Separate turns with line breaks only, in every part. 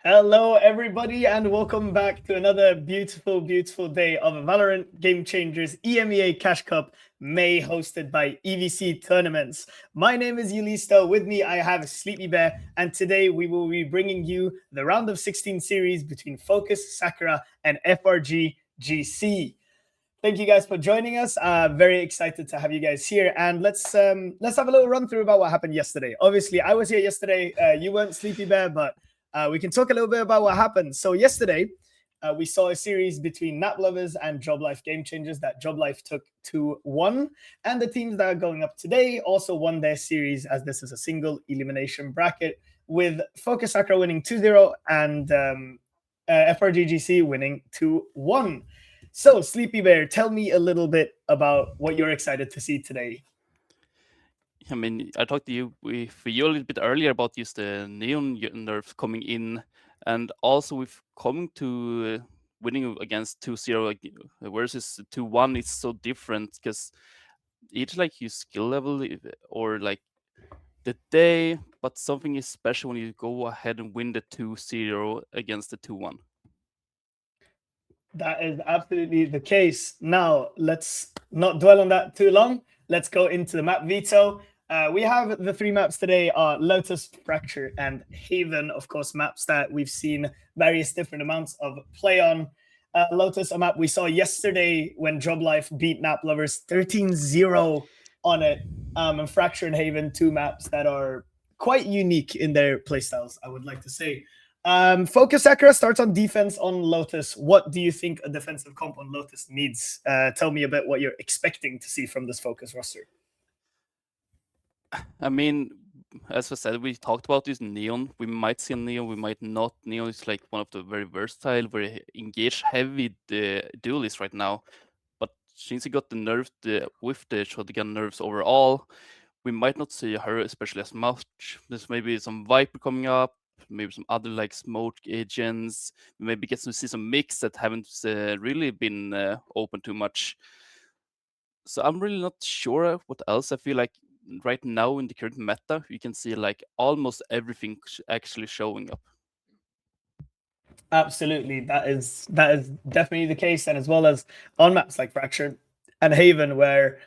Hello, everybody, and welcome back to another beautiful, beautiful day of Valorant Game Changers EMEA Cash Cup, May, hosted by EVC Tournaments. My name is Yulista. With me, I have Sleepy Bear, and today we will be bringing you the round of 16 series between FOKUS, Sakura, and FRG GC. Thank you guys for joining us. Very excited to have you guys here, and let's have a little run through about what happened yesterday. Obviously, I was here yesterday. You weren't, Sleepy Bear, but we can talk a little bit about what happened. So yesterday, we saw a series between Nap Lovers and Job Life Game Changers that Job Life took 2-1, and the teams that are going up today also won their series, as this is a single elimination bracket, with FOKUS Sakura winning 2-0 and FRGGC winning 2-1. So, Sleepy Bear, tell me a little bit about what you're excited to see today.
I mean, I talked to you with you a little bit earlier about just the Neon nerf coming in, and also with coming to winning against 2-0 versus 2-1, it's so different because each like your skill level or like the day, but something is special when you go ahead and win the 2-0 against the 2-1.
That is absolutely the case. Now, let's not dwell on that too long. Let's go into the map veto. We have the three maps today are Lotus, Fracture, and Haven. Of course, maps that we've seen various different amounts of play on. Lotus, a map we saw yesterday when Job Life beat Nap Lovers 13-0 on it. And Fracture and Haven, two maps that are quite unique in their playstyles, I would like to say. FOKUS Sakura starts on defense on Lotus. What do you think a defensive comp on Lotus needs? Tell me a bit what you're expecting to see from this FOKUS roster.
I mean, as I said, we talked about this Neon. We might see a Neon, we might not. Neon is like one of the very versatile, very engaged, heavy duelists right now. But since he got the nerf with the shotgun nerfs overall, we might not see her especially as much. There's maybe some Viper coming up, maybe some other like smoke agents. Maybe get to see some mix that haven't really been open too much. So I'm really not sure what else. I feel like right now in the current meta, you can see like almost everything actually showing up.
Absolutely, that is definitely the case, and as well as on maps like Fracture and Haven, where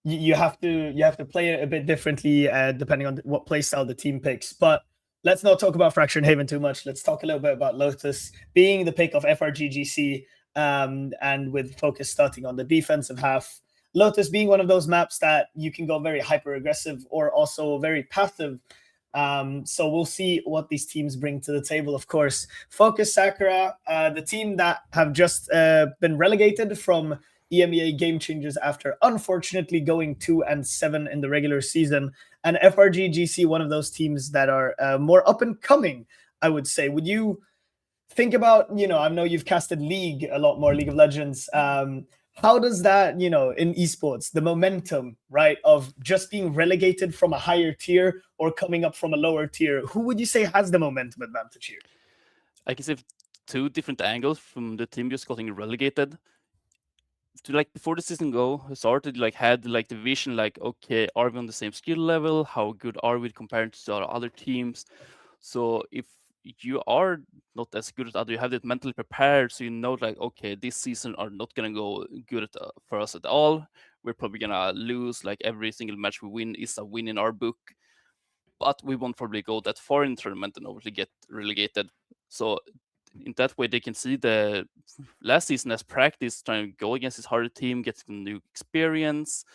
you have to play it a bit differently depending on what playstyle the team picks. But let's not talk about Fracture and Haven too much. Let's talk a little bit about Lotus being the pick of FRGGC, and with FOKUS starting on the defensive half. Lotus being one of those maps that you can go very hyper aggressive or also very passive. So we'll see what these teams bring to the table. Of course, FOKUS Sakura, the team that have just been relegated from EMEA Game Changers after unfortunately going 2-7 in the regular season, and FRG GC, one of those teams that are more up and coming, I would say. Would you think about, I know you've casted League a lot more, League of Legends. How does that, in esports, the momentum, right, of just being relegated from a higher tier or coming up from a lower tier, who would you say has the momentum advantage here?
I can see two different angles from the team just getting relegated. Like before the season started, like had like the vision, like okay, are we on the same skill level? How good are we compared to our other teams? So if you are not as good as other, you have that mentally prepared, so you know like okay, this season are not gonna go good for us at all. We're probably gonna lose. Like every single match we win is a win in our book, but we won't probably go that far in the tournament and obviously get relegated. So in that way, they can see the last season as practice, trying to go against this harder team, get some new experience,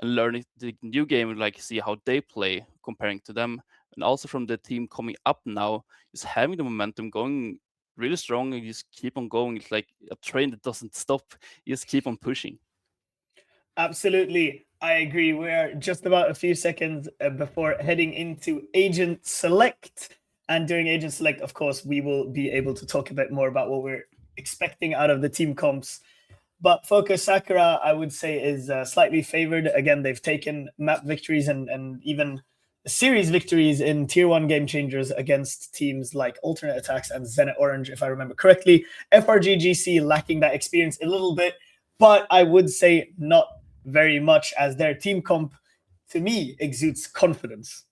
and learn the new game, like see how they play comparing to them. And also from the team coming up now, is having the momentum going really strong and just keep on going. It's like a train that doesn't stop. You just keep on pushing.
Absolutely. I agree. We're just about a few seconds before heading into Agent Select. And during Agent Select, of course, we will be able to talk a bit more about what we're expecting out of the team comps. But FOKUS Sakura, I would say, is slightly favored. Again, they've taken map victories and even series victories in tier 1 game changers against teams like Alternate Attacks and Zenit Orange, if I remember correctly. FRG GC lacking that experience a little bit, but I would say not very much, as their team comp, to me, exudes confidence.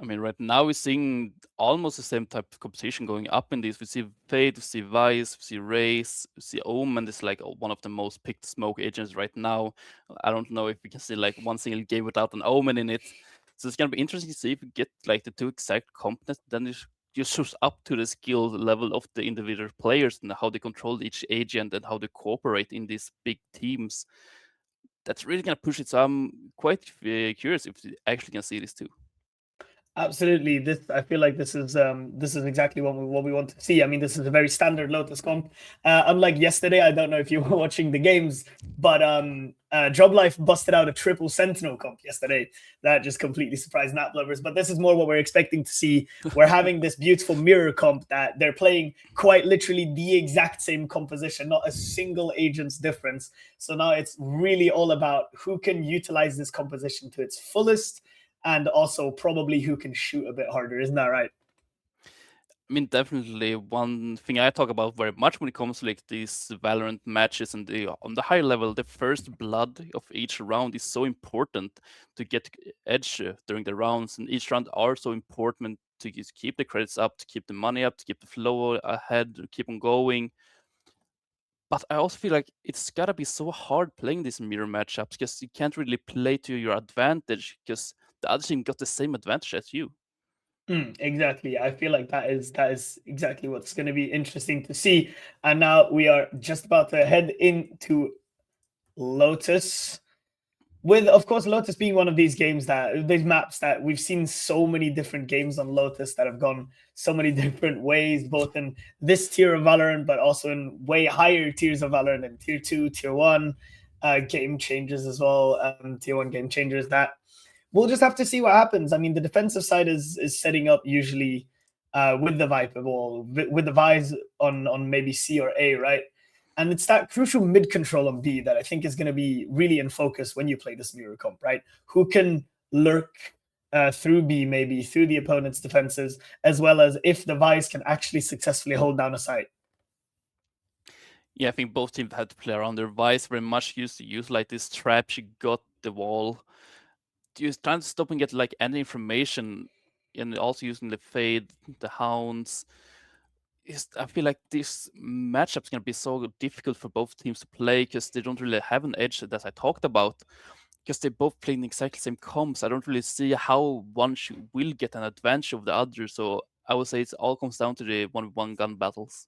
I mean, right now we're seeing almost the same type of competition going up in this. We see Fade, we see Vice, we see Race, we see Omen is like one of the most picked smoke agents right now. I don't know if we can see like one single game without an Omen in it. So it's gonna be interesting to see if we get like the two exact components, then it just shows up to the skill level of the individual players and how they control each agent and how they cooperate in these big teams. That's really gonna push it. So I'm quite curious if we actually can see this too.
Absolutely. I feel like this is exactly what we want to see. I mean, this is a very standard Lotus comp. Unlike yesterday, I don't know if you were watching the games, but Job Life busted out a triple Sentinel comp yesterday. That just completely surprised Nap lovers. But this is more what we're expecting to see. We're having this beautiful mirror comp that they're playing quite literally the exact same composition, not a single agent's difference. So now it's really all about who can utilize this composition to its fullest, and also probably who can shoot a bit harder. Isn't that right?
I mean, definitely one thing I talk about very much when it comes to like these Valorant matches and on the high level, the first blood of each round is so important to get edge during the rounds, and each round are so important to just keep the credits up, to keep the money up, to keep the flow ahead, to keep on going. But I also feel like it's gotta be so hard playing these mirror matchups because you can't really play to your advantage because the other team got the same advantage as you.
Exactly. I feel like that is exactly what's going to be interesting to see. And now we are just about to head into Lotus, with, of course, Lotus being one of these maps that we've seen so many different games on Lotus that have gone so many different ways, both in this tier of Valorant, but also in way higher tiers of Valorant, in tier 2, tier 1 game changers as well, tier 1 game changers that we'll just have to see what happens. I mean, the defensive side is setting up usually with the Viper ball, with the Vise on maybe C or A, right? And it's that crucial mid control on B that I think is going to be really in focus when you play this mirror comp, right? Who can lurk through B, maybe through the opponent's defenses, as well as if the Vise can actually successfully hold down a site.
Yeah, I think both teams had to play around their Vice very much, used to use like this trap. She got the wall. Just trying to stop and get like any information, and also using the Fade, the Hounds. I feel like this matchup's gonna be so difficult for both teams to play because they don't really have an edge that I talked about. Because they both play in exactly the same comps, I don't really see how one will get an advantage of the other. So I would say it all comes down to the 1v1 gun battles.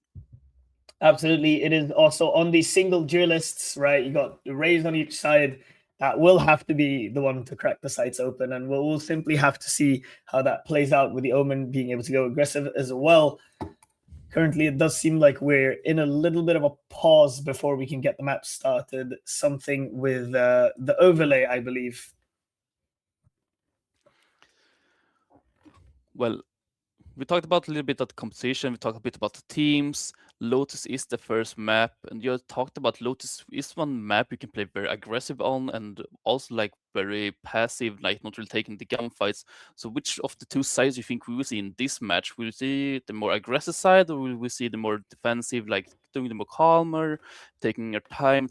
Absolutely. It is also on these single duelists, right? You got the Rays on each side. That will have to be the one to crack the sights open. And we'll simply have to see how that plays out, with the Omen being able to go aggressive as well. Currently, it does seem like we're in a little bit of a pause before we can get the map started. Something with the overlay, I believe.
Well, we talked about a little bit of the competition. We talked a bit about the teams. Lotus is the first map, and you talked about Lotus is one map you can play very aggressive on, and also like very passive, like not really taking the gunfights. So, which of the two sides do you think we will see in this match? Will we see the more aggressive side, or will we see the more defensive, like doing the more calmer, taking your time?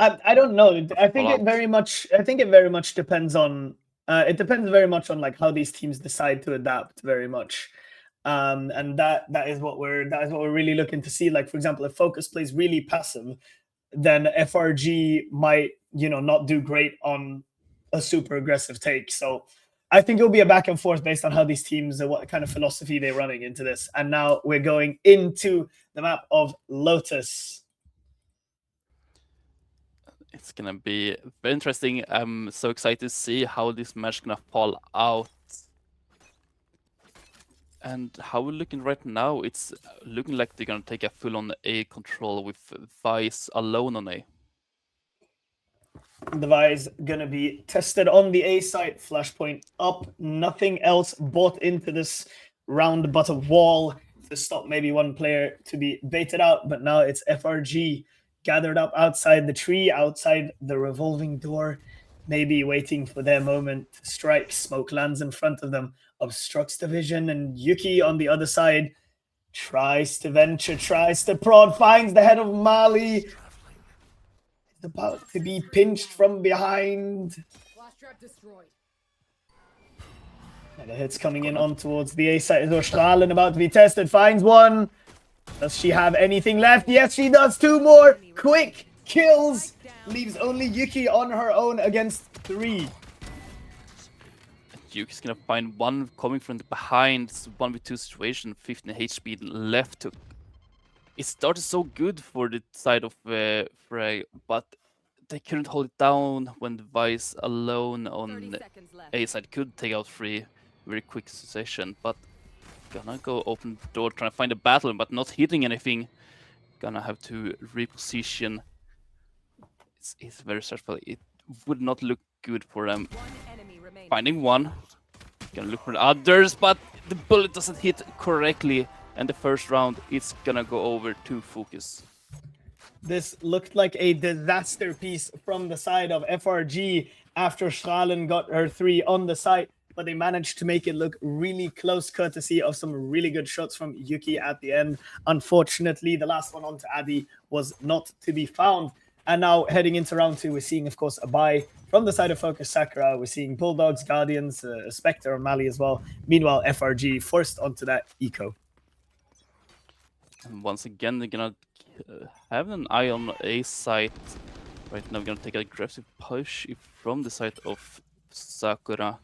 I don't know. I think it very much depends on. It depends very much on like how these teams decide to adapt. Very much. And that is what we're really looking to see. Like, for example, if FOKUS plays really passive, then FRG might, not do great on a super aggressive take. So I think it'll be a back and forth based on how these teams, what kind of philosophy they're running into this. And now we're going into the map of Lotus.
It's gonna be very interesting. I'm so excited to see how this match is gonna fall out. And how we're looking right now, it's looking like they're gonna take a full-on A control with Vice alone on A.
The Vice gonna be tested on the A site, flashpoint up, nothing else bought into this round but a wall to stop maybe one player to be baited out. But now it's FRG gathered up outside the tree, outside the revolving door, maybe waiting for their moment to strike. Smoke lands in front of them, obstructs the vision, and Yuki on the other side tries to venture, tries to prod, finds the head of Mali. It's about to be pinched from behind.
Flash trap destroyed.
And the hit's coming in on towards the A side. Strahlen about to be tested, finds one. Does she have anything left? Yes, she does. 2 more quick kills. Leaves only Yuki on her own against 3.
Yuki's gonna find one coming from the behind. It's 1v2 situation, 15 HP left to... It started so good for the side of Frey, but they couldn't hold it down when the Vice alone on A side could take out 3 very quick succession, but gonna go open the door, trying to find a battle, but not hitting anything. Gonna have to reposition. It's very stressful. It would not look good for them. Finding one. Gonna look for the others, but the bullet doesn't hit correctly. And the first round, it's gonna go over to FOKUS.
This looked like a disaster piece from the side of FRG after Strahlen got her 3 on the site, but they managed to make it look really close, courtesy of some really good shots from Yuki at the end. Unfortunately, the last one onto Adi was not to be found. And now heading into round 2, we're seeing, of course, a buy from the side of FOKUS Sakura. We're seeing Bulldogs, Guardians, Spectre, and Mali as well. Meanwhile, FRG forced onto that eco.
And once again, they're gonna have an eye on A side. Right now, we're gonna take an aggressive push from the side of Sakura.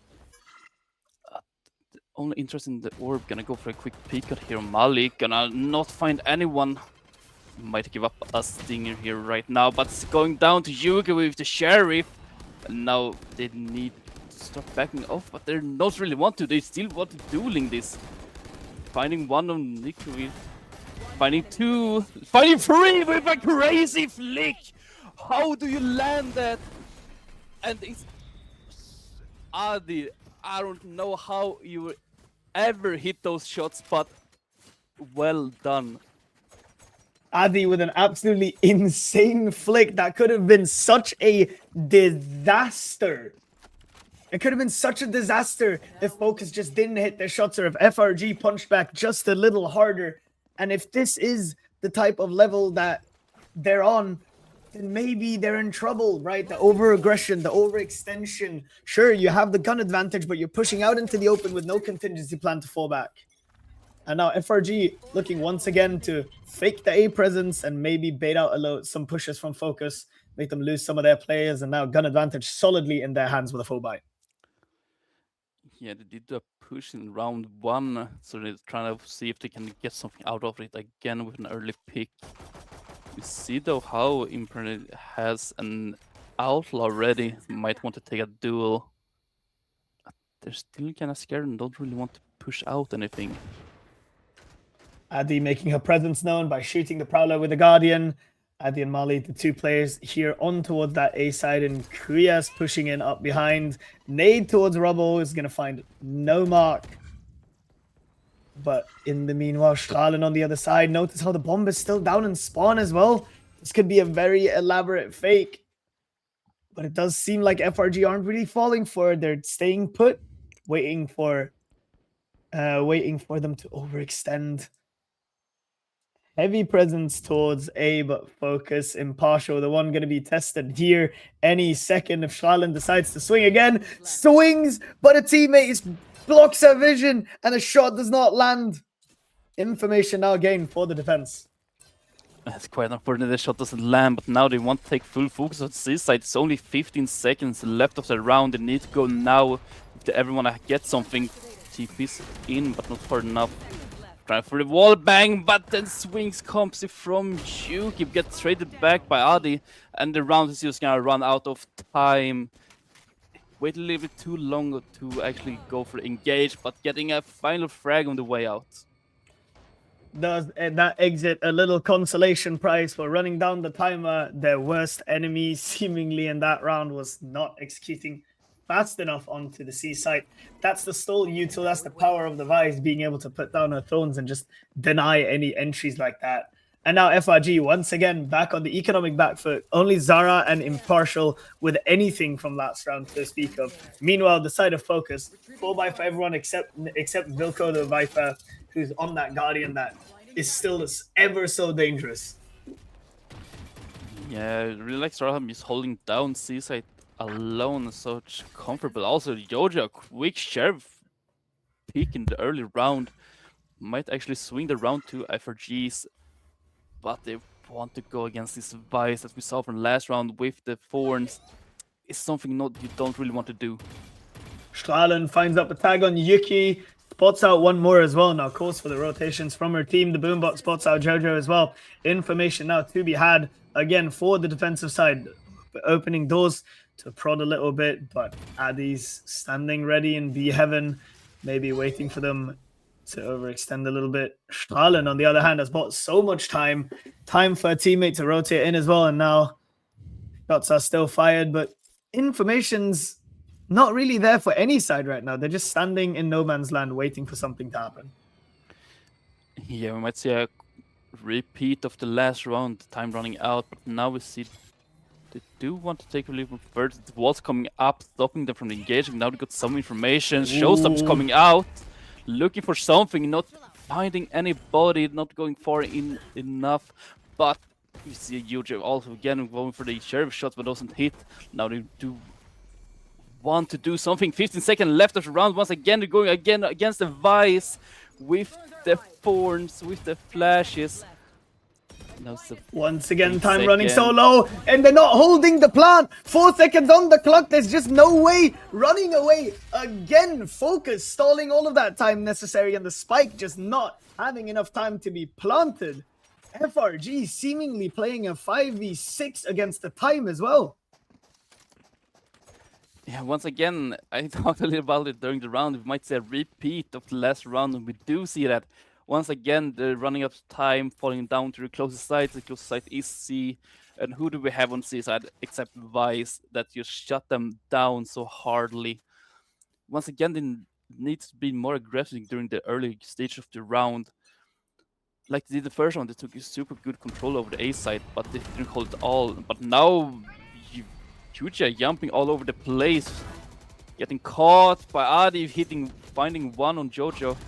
The only interest in the orb, gonna go for a quick peek out here. Mali gonna not find anyone. Might give up a stinger here right now, but it's going down to Yuki with the Sheriff. And now they need to start backing off, but they're not really want to. They still want to dueling this. Finding one on Niku. Finding 2. Finding 3 with a crazy flick. How do you land that? And it's Adi. I don't know how you ever hit those shots, but well done.
Adi with an absolutely insane flick that could have been such a disaster. It could have been such a disaster if FOKUS just didn't hit their shots, or if FRG punched back just a little harder. And if this is the type of level that they're on, then maybe they're in trouble, right? The over-aggression, the overextension. Sure, you have the gun advantage, but you're pushing out into the open with no contingency plan to fall back. And now FRG looking once again to fake the A presence and maybe bait out some pushes from FOKUS, make them lose some of their players, and now gun advantage solidly in their hands with a full buy.
Yeah, they did a push in round 1, so they're trying to see if they can get something out of it again with an early pick. We see though how Impernet has an outlaw already, might want to take a duel. They're still kind of scared and don't really want to push out anything.
Adi making her presence known by shooting the Prowler with the Guardian. Adi and Mali, the 2 players here on towards that A side, and Kriyas pushing in up behind. Nade towards Rubble is going to find no mark. But in the meanwhile, Strahlen on the other side. Notice how the bomb is still down in spawn as well. This could be a very elaborate fake. But it does seem like FRG aren't really falling for it. They're staying put, waiting for them to overextend. Heavy presence towards A, but FOKUS impartial. The one going to be tested here any second if Strahlen decides to swing again. Swings, but a teammate blocks her vision and a shot does not land. Information now gained for the defense.
It's quite unfortunate the shot doesn't land, but now they want to take full focus on this side. It's only 15 seconds left of the round. They need to go now if everyone get something. TP's in, but not far enough. Trying for the wall bang, but then swings comes from Yuki, gets traded back by Adi, and the round is just gonna run out of time. Wait a little bit too long to actually go for engage, but getting a final frag on the way out.
Does that exit a little consolation prize for running down the timer? Their worst enemy seemingly in that round was not executing fast enough onto the C site. That's the stall util, that's the power of the Vice, being able to put down her thrones and just deny any entries like that. And now FRG once again back on the economic back foot. Only Zara and Impartial with anything from last round to speak of. Meanwhile, the side of FOKUS, 4x for everyone except Vilko the Viper, who's on that Guardian that is still ever so dangerous.
Yeah, I really like Starham is holding down Seaside alone, such comfortable. Also, Yoja, a quick sheriff pick in the early round, might actually swing the round to FRGs, but they want to go against this Vice that we saw from last round with the Thorns. It's something you don't really want to do.
Strahlen finds up a tag on Yuki, spots out one more as well. Now calls for the rotations from her team. The Boombot spots out Jojo as well. Information now to be had again for the defensive side, opening doors to prod a little bit, but Addy's standing ready in B heaven, maybe waiting for them to overextend a little bit. Strahlen, on the other hand, has bought so much time for a teammate to rotate in as well, and now shots are still fired, but information's not really there for any side right now. They're just standing in no man's land waiting for something to happen.
Yeah, we might see a repeat of the last round, time running out, but now we see they do want to take a little further. The walls coming up, stopping them from engaging. Now they got some information. Showstoppers coming out, looking for something, not finding anybody, not going far enough. But we see Yuji also again going for the sheriff shots, but doesn't hit. Now they do want to do something. 15 seconds left of the round. Once again, they're going again against the Vice with the Thorns, with the flashes.
Once again, time running so low, and they're not holding the plant. 4 seconds on the clock. There's just no way. Running away again. FOKUS stalling all of that time necessary, and the spike just not having enough time to be planted. FRG seemingly playing a 5v6 against the time as well.
Yeah, once again, I talked a little about it during the round. We might see a repeat of the last round, and we do see that. Once again, they're running out of time, falling down to the closest side. The closest side is C. And who do we have on C side except Vice that just shut them down so hardly? Once again, they need to be more aggressive during the early stage of the round. Like they did the first round, they took super good control over the A side, but they didn't hold it all. But now, Yuji jumping all over the place, getting caught by Adi, finding one on Jojo.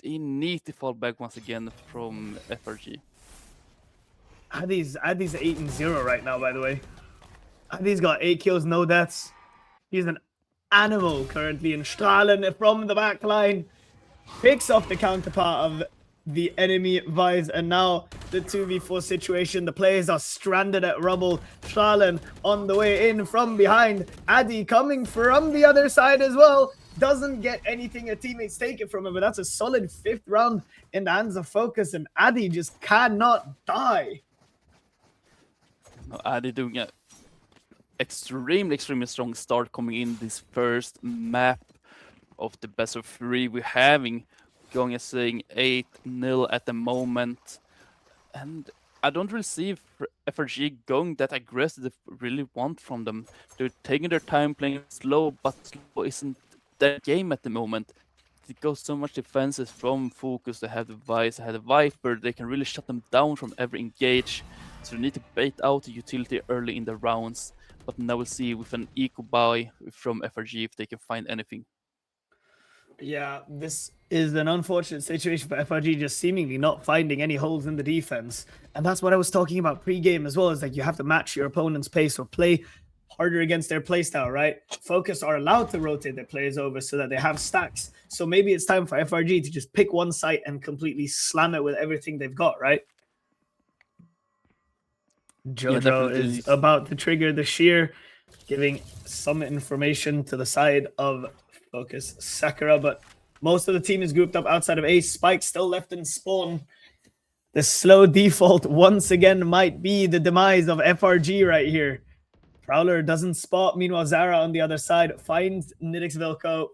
They need to fall back once again from FRG.
Addy's 8-0 right now, by the way. Addy's got 8 kills, no deaths. He's an animal currently. And Strahlen from the back line picks off the counterpart of the enemy Vice, and now the 2v4 situation. The players are stranded at rubble. Strahlen on the way in from behind. Addy coming from the other side as well. Doesn't get anything, a teammate's taken from him, but that's a solid 5th round in the hands of FOKUS, and Addy just cannot die.
No, Addy doing an extremely strong start coming in this first map of the best of 3 we're having, going and saying 8-0 at the moment. And I don't really see FRG going that aggressive really want from them. They're taking their time playing slow, but slow isn't their game at the moment. It goes so much defenses from FOKUS. They have the Vice, they have the Viper. They can really shut them down from every engage. So they need to bait out the utility early in the rounds. But now we'll see with an eco buy from FRG if they can find anything.
Yeah, this is an unfortunate situation for FRG, just seemingly not finding any holes in the defense. And that's what I was talking about pre-game as well, is like you have to match your opponent's pace or play harder against their playstyle, right? FOKUS are allowed to rotate their players over so that they have stacks. So maybe it's time for FRG to just pick one site and completely slam it with everything they've got, right? Jojo is about to trigger the shear, giving some information to the side of FOKUS Sakura, but most of the team is grouped up outside of Ace. Spike still left in spawn. The slow default once again might be the demise of FRG right here. Prowler doesn't spot. Meanwhile, Zara on the other side finds Nidix Vilko.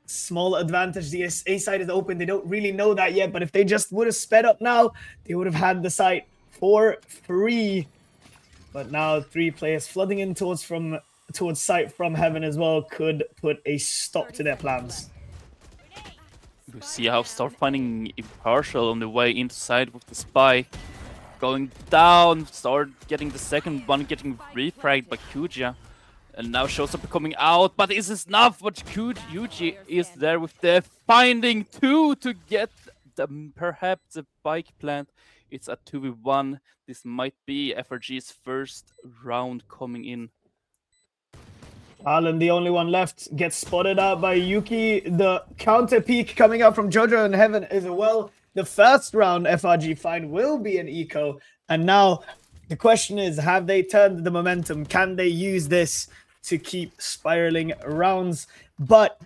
Small advantage. The A side is open. They don't really know that yet, but if they just would have sped up now, they would have had the site for free. But now 3 players flooding in towards site from heaven as well could put a stop to their plans.
You see how start finding impartial on the way inside with the spike. Going down, start getting the second one, getting refragged by Kuja. And now shows up coming out, but is this enough? But Yuji is there with the finding two to get perhaps a bike plant. It's a 2v1. This might be FRG's first round coming in.
Alan, the only one left, gets spotted out by Yuki. The counter peak coming out from Jojo in heaven is well. The first round FRG find will be an eco. And now the question is, have they turned the momentum? Can they use this to keep spiraling rounds? But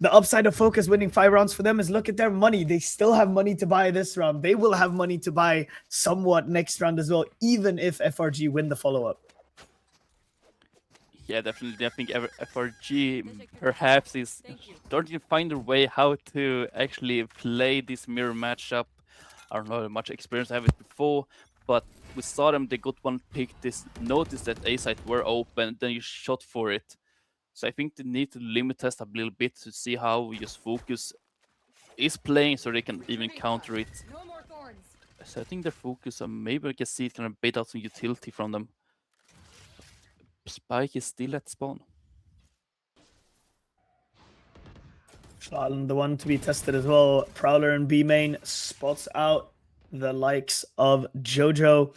the upside of FOKUS winning 5 rounds for them is look at their money. They still have money to buy this round. They will have money to buy somewhat next round as well, even if FRG win the follow-up.
Yeah, definitely. I think FRG perhaps is starting to find a way how to actually play this mirror matchup. I don't know how much experience I have it before, but we saw them, they got one pick, this noticed that A side were open, then you shot for it. So I think they need to limit test a little bit to see how just FOKUS is playing so they can even counter it. So I think their FOKUS, maybe I can see it kind of bait out some utility from them. Spike is still at spawn.
The one to be tested as well. Prowler and B main spots out the likes of Jojo.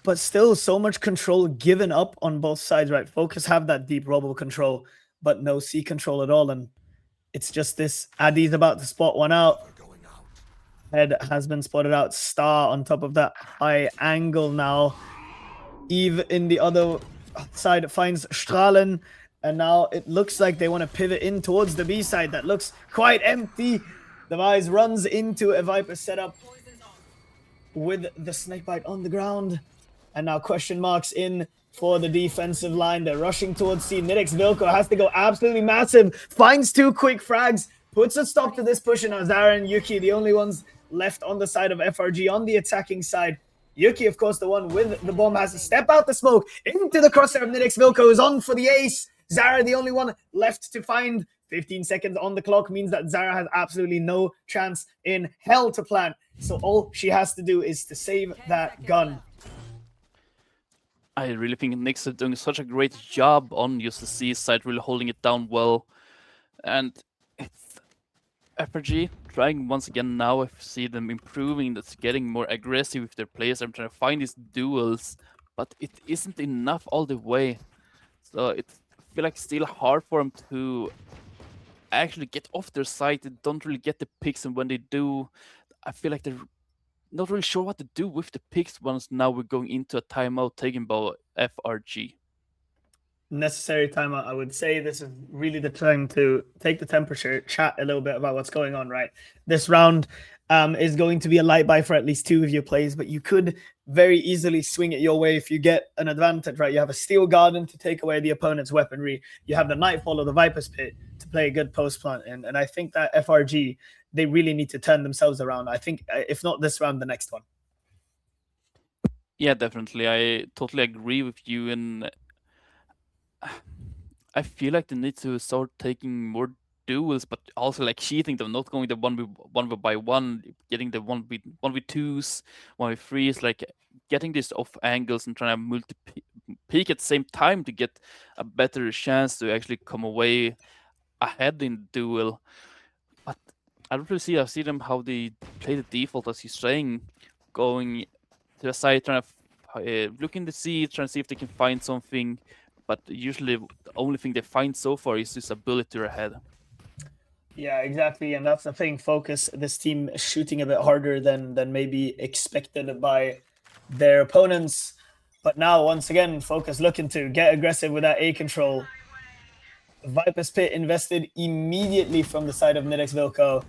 But still, so much control given up on both sides, right? FOKUS have that deep robo control, but no C control at all. And it's just this. Addy's about to spot one out. Head has been spotted out. Star on top of that high angle now. Eve in the other side finds Strahlen. And now it looks like they want to pivot in towards the B side. That looks quite empty. Device runs into a Viper setup with the snakebite on the ground. And now question marks in for the defensive line. They're rushing towards C. Nidix Vilko has to go absolutely massive. Finds 2 quick frags. Puts a stop to this push. And now Zara and Yuki, the only ones left on the side of FRG on the attacking side. Yuki, of course, the one with the bomb, has to step out the smoke into the crosshair of Nidix Vilko, is on for the ace. Zara, the only one left to find. 15 seconds on the clock means that Zara has absolutely no chance in hell to plant. So all she has to do is to save that gun.
I really think Nyx is doing such a great job on just the C side, really holding it down well. And it's FRG trying once again now. I see them improving, that's getting more aggressive with their players. I'm trying to find these duels, but it isn't enough all the way. So I feel like still hard for them to actually get off their side. They don't really get the picks, and when they do, I feel like they're not really sure what to do with the picks once now we're going into a timeout taken by FRG.
Necessary timeout, I would say. This is really the time to take the temperature, chat a little bit about what's going on, right? This round is going to be a light buy for at least 2 of your plays, but you could very easily swing it your way if you get an advantage, right? You have a Steel Garden to take away the opponent's weaponry. You have the Nightfall or the Viper's Pit to play a good post plant. And I think that FRG, they really need to turn themselves around. I think if not this round, the next one.
Yeah, definitely. I totally agree with you. And I feel like they need to start taking more duels, but also like cheating them, not going the 1v1, getting the 1v2s, 1v3s, like getting this off angles and trying to multi-peak at the same time to get a better chance to actually come away ahead in the duel. But I don't really see. I see them how they play the default, as you're saying, going to the side, trying to look in the sea, trying to see if they can find something. But usually the only thing they find so far is this ability to ahead.
Yeah, exactly. And that's the thing. FOKUS, this team is shooting a bit harder than maybe expected by their opponents. But now, once again, FOKUS looking to get aggressive with that A control. Viper's Pit invested immediately from the side of Nidix Vilko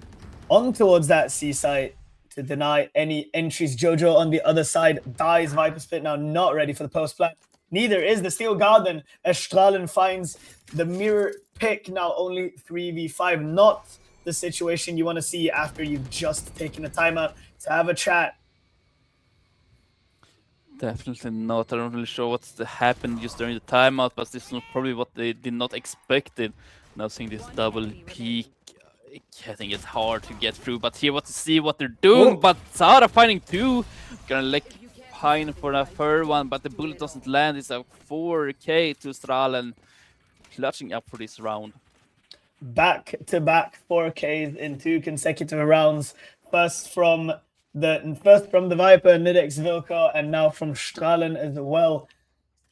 on towards that C site to deny any entries. Jojo on the other side dies. Viper's Pit now not ready for the post plant. Neither is the Steel Garden as Strahlen finds the mirror pick. Now only 3v5. Not the situation you want to see after you've just taken a timeout to have a chat.
Definitely not. I'm not really sure what's happened just during the timeout, but this is probably what they did not expect it. Now seeing this double peak, I think it's hard to get through, but here, to see what they're doing. But Zara finding 2, gonna like pine for a third one, but the bullet doesn't land. It's a 4K to Strahlen, clutching up for this round.
Back-to-back 4Ks in 2 consecutive rounds. First from the Viper, Nidex Vilka, and now from Strahlen as well.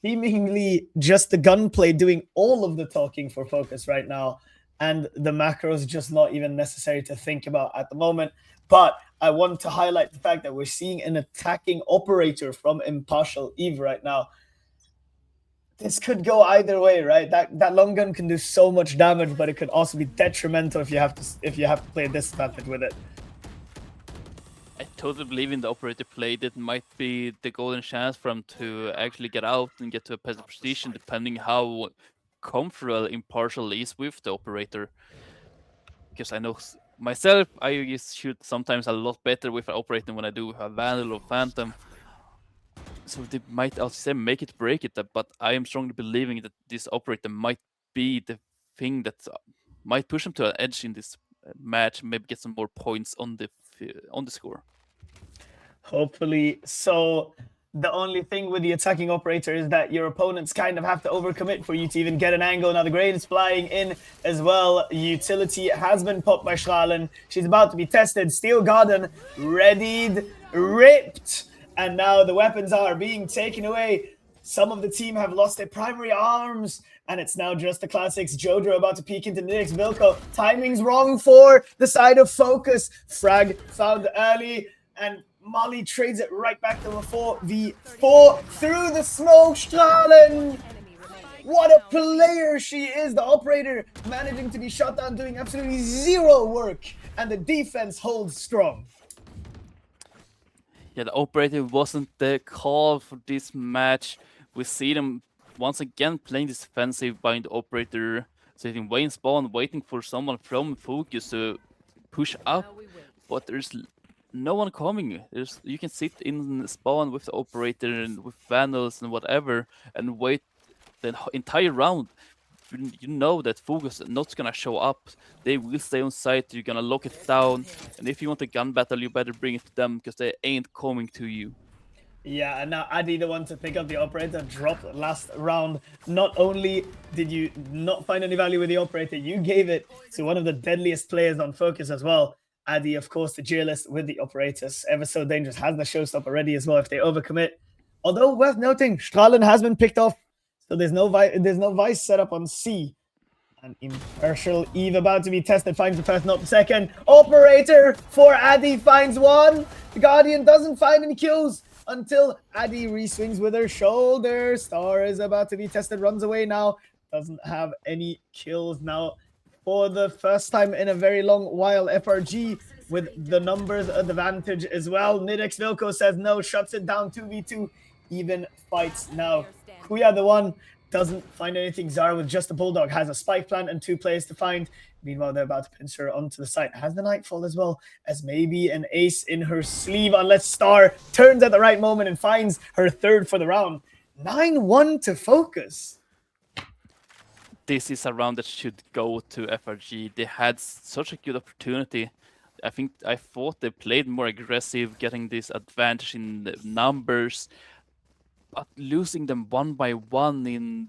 Seemingly just the gunplay doing all of the talking for FOKUS right now, and the macros just not even necessary to think about at the moment. But I want to highlight the fact that we're seeing an attacking operator from Impartial Eve right now. This could go either way, right? That long gun can do so much damage, but it could also be detrimental if you have to play a disadvantage with it.
I totally believe in the operator play. That might be the golden chance for him to actually get out and get to a better position, depending how comfortable Impartial is with the operator. Because I know myself, I shoot sometimes a lot better with an operator when I do with a Vandal or Phantom. So they might also say make it break it, but I am strongly believing that this operator might be the thing that might push him to an edge in this match, maybe get some more points on the score.
Hopefully. So the only thing with the attacking operator is that your opponents kind of have to overcommit for you to even get an angle. Now the Grade is flying in as well. Utility has been popped by Strahlen. She's about to be tested. Steel Garden readied, ripped. And now the weapons are being taken away. Some of the team have lost their primary arms. And it's now just the classics. Jojo about to peek into Nidex Vilko. Timing's wrong for the side of FOKUS. Frag found early. And Molly trades it right back to a 4v4 through the smoke. Strahlen! What a player she is. The operator managing to be shot down, doing absolutely zero work. And the defense holds strong.
Yeah, the operator wasn't the call for this match. We see them once again playing this defensive by the operator, sitting way in spawn, waiting for someone from FOKUS to push up. But there's no one coming. You can sit in spawn with the operator and with Vandals and whatever and wait the entire round. You know that FOKUS is not gonna show up. They will stay on site. You're gonna lock it down. And if you want a gun battle, you better bring it to them because they ain't coming to you.
Yeah, and now Adi, the one to pick up the operator, dropped last round. Not only did you not find any value with the operator, you gave it to one of the deadliest players on FOKUS as well. Adi, of course, the duelist with the operators. Ever so dangerous. Has the showstopper ready as well if they overcommit. Although worth noting, Strahlen has been picked off. So there's no Vice set up on C. And Impartial Eve about to be tested, finds the first, not the second. Operator for Adi finds one. The Guardian doesn't find any kills until Adi re-swings with her shoulder. Star is about to be tested, runs away now. Doesn't have any kills now. For the first time in a very long while, FRG with the numbers advantage as well. Nidex Vilko says no, shuts it down 2v2. Even fights now. Kuya, the one, doesn't find anything. Zara with just a Bulldog has a spike plant and 2 players to find. Meanwhile, they're about to pinch her onto the site. Has the Nightfall as well as maybe an ace in her sleeve, unless Star turns at the right moment and finds her third for the round. 9-1 to FOKUS.
This is a round that should go to FRG. They had such a good opportunity. I thought they played more aggressive, getting this advantage in the numbers, but losing them one by one in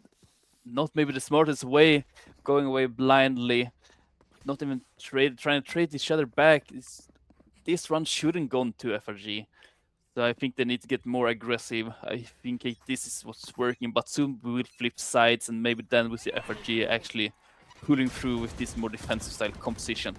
not maybe the smartest way, going away blindly, not even trying to trade each other back. This run shouldn't go to FRG. So I think they need to get more aggressive. I think this is what's working, but soon we will flip sides and maybe then we'll see FRG actually pulling through with this more defensive style composition.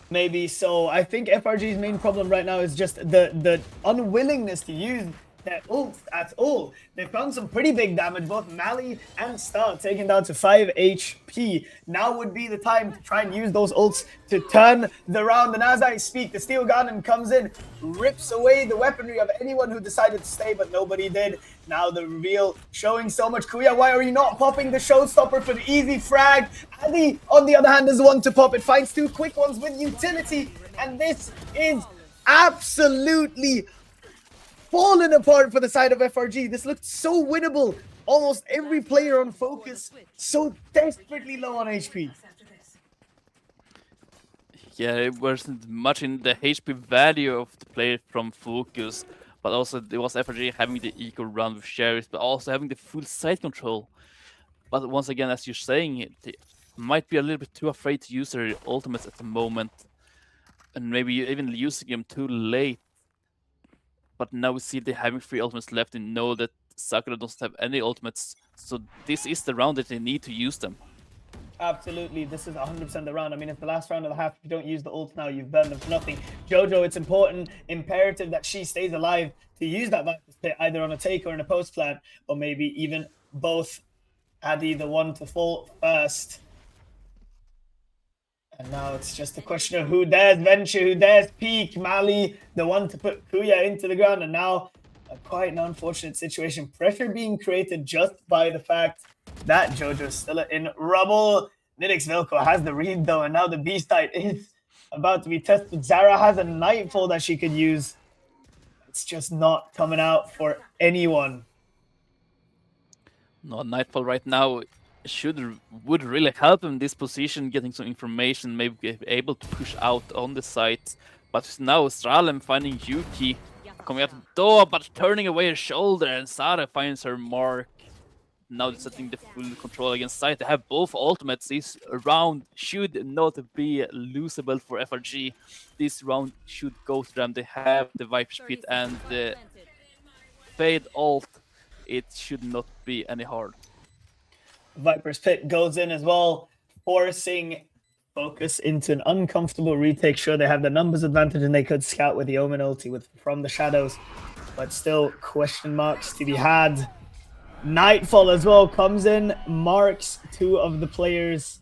Maybe so. I think FRG's main problem right now is just the unwillingness to use their ults at all. They found some pretty big damage, both Mali and Star taken down to 5 HP. Now would be the time to try and use those ults to turn the round. And as I speak, the Steel Garden comes in, rips away the weaponry of anyone who decided to stay, but nobody did. Now the reveal showing so much. Kuya, why are you not popping the showstopper for the easy frag? Adi, on the other hand, is the one to pop. It finds 2 quick ones with utility, and this is absolutely fallen apart for the side of FRG. This looked so winnable. Almost every player on FOKUS so desperately low on HP.
Yeah, it wasn't much in the HP value of the player from FOKUS, but also there was FRG having the eco run with Sheriff, but also having the full side control. But once again, as you're saying, they might be a little bit too afraid to use their ultimates at the moment, and maybe even using them too late. But now we see they're having 3 ultimates left and know that Sakura doesn't have any ultimates, so this is the round that they need to use them.
Absolutely, this is 100% the round. I mean, it's the last round of the half. If you don't use the ult now, you've burned them for nothing. Jojo, it's important, imperative that she stays alive to use that Viper's Pit either on a take or in a post plant, or maybe even both. Addy, the one to fall first. And now it's just a question of who dares venture, who dares peek. Mali, the one to put Kuya into the ground, and now quite an unfortunate situation. Pressure being created just by the fact that Jojo's still in rubble. Nidix Vilko has the read though, and now the B site is about to be tested. Zara has a Nightfall that she could use. It's just not coming out for anyone.
No, Nightfall right now would really help in this position, getting some information, maybe be able to push out on the site. But now Stralem finding Yuki coming out the door, but turning away her shoulder, and Sara finds her mark. Now they're setting the full control against site. They have both ultimates. This round should not be losable for FRG. This round should go to them. They have the Viper's Pit and the Fade ult. It should not be any hard.
Viper's Pit goes in as well, forcing FOKUS into an uncomfortable retake. Sure, they have the numbers advantage and they could scout with the Omen ulti from the shadows, but still question marks to be had. Nightfall as well comes in, marks 2 of the players.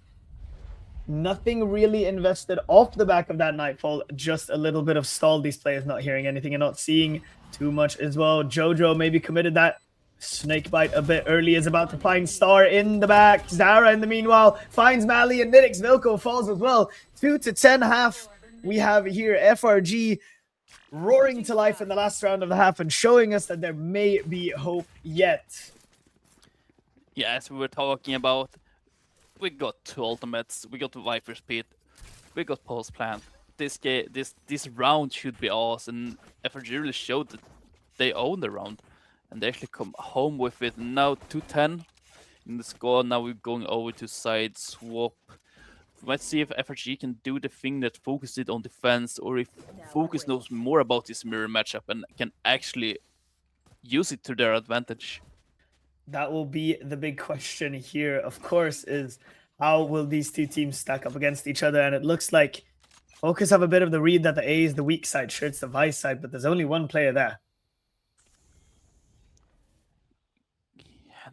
Nothing really invested off the back of that Nightfall, just a little bit of stall. These players not hearing anything and not seeing too much as well. Jojo maybe committed that snakebite a bit early, is about to find Star in the back. Zara in the meanwhile finds Mali, and Nidix Vilko falls as well. 2 to 10 half we have here. FRG roaring to life in the last round of the half and showing us that there may be hope yet.
Yeah, as we were talking about, we got 2 ultimates, we got the Viper's Pit, we got Post Plant. This round should be awesome. FRG really showed that they own the round, and they actually come home with it. Now 2-10 in the score. Now we're going over to side swap. Let's see if FRG can do the thing that FOKUS did on defense, or if FOKUS knows more about this mirror matchup and can actually use it to their advantage.
That will be the big question here, of course, is how will these 2 teams stack up against each other? And it looks like FOKUS have a bit of the read that the A is the weak side. Sure, it's the Vice side, but there's only one player there.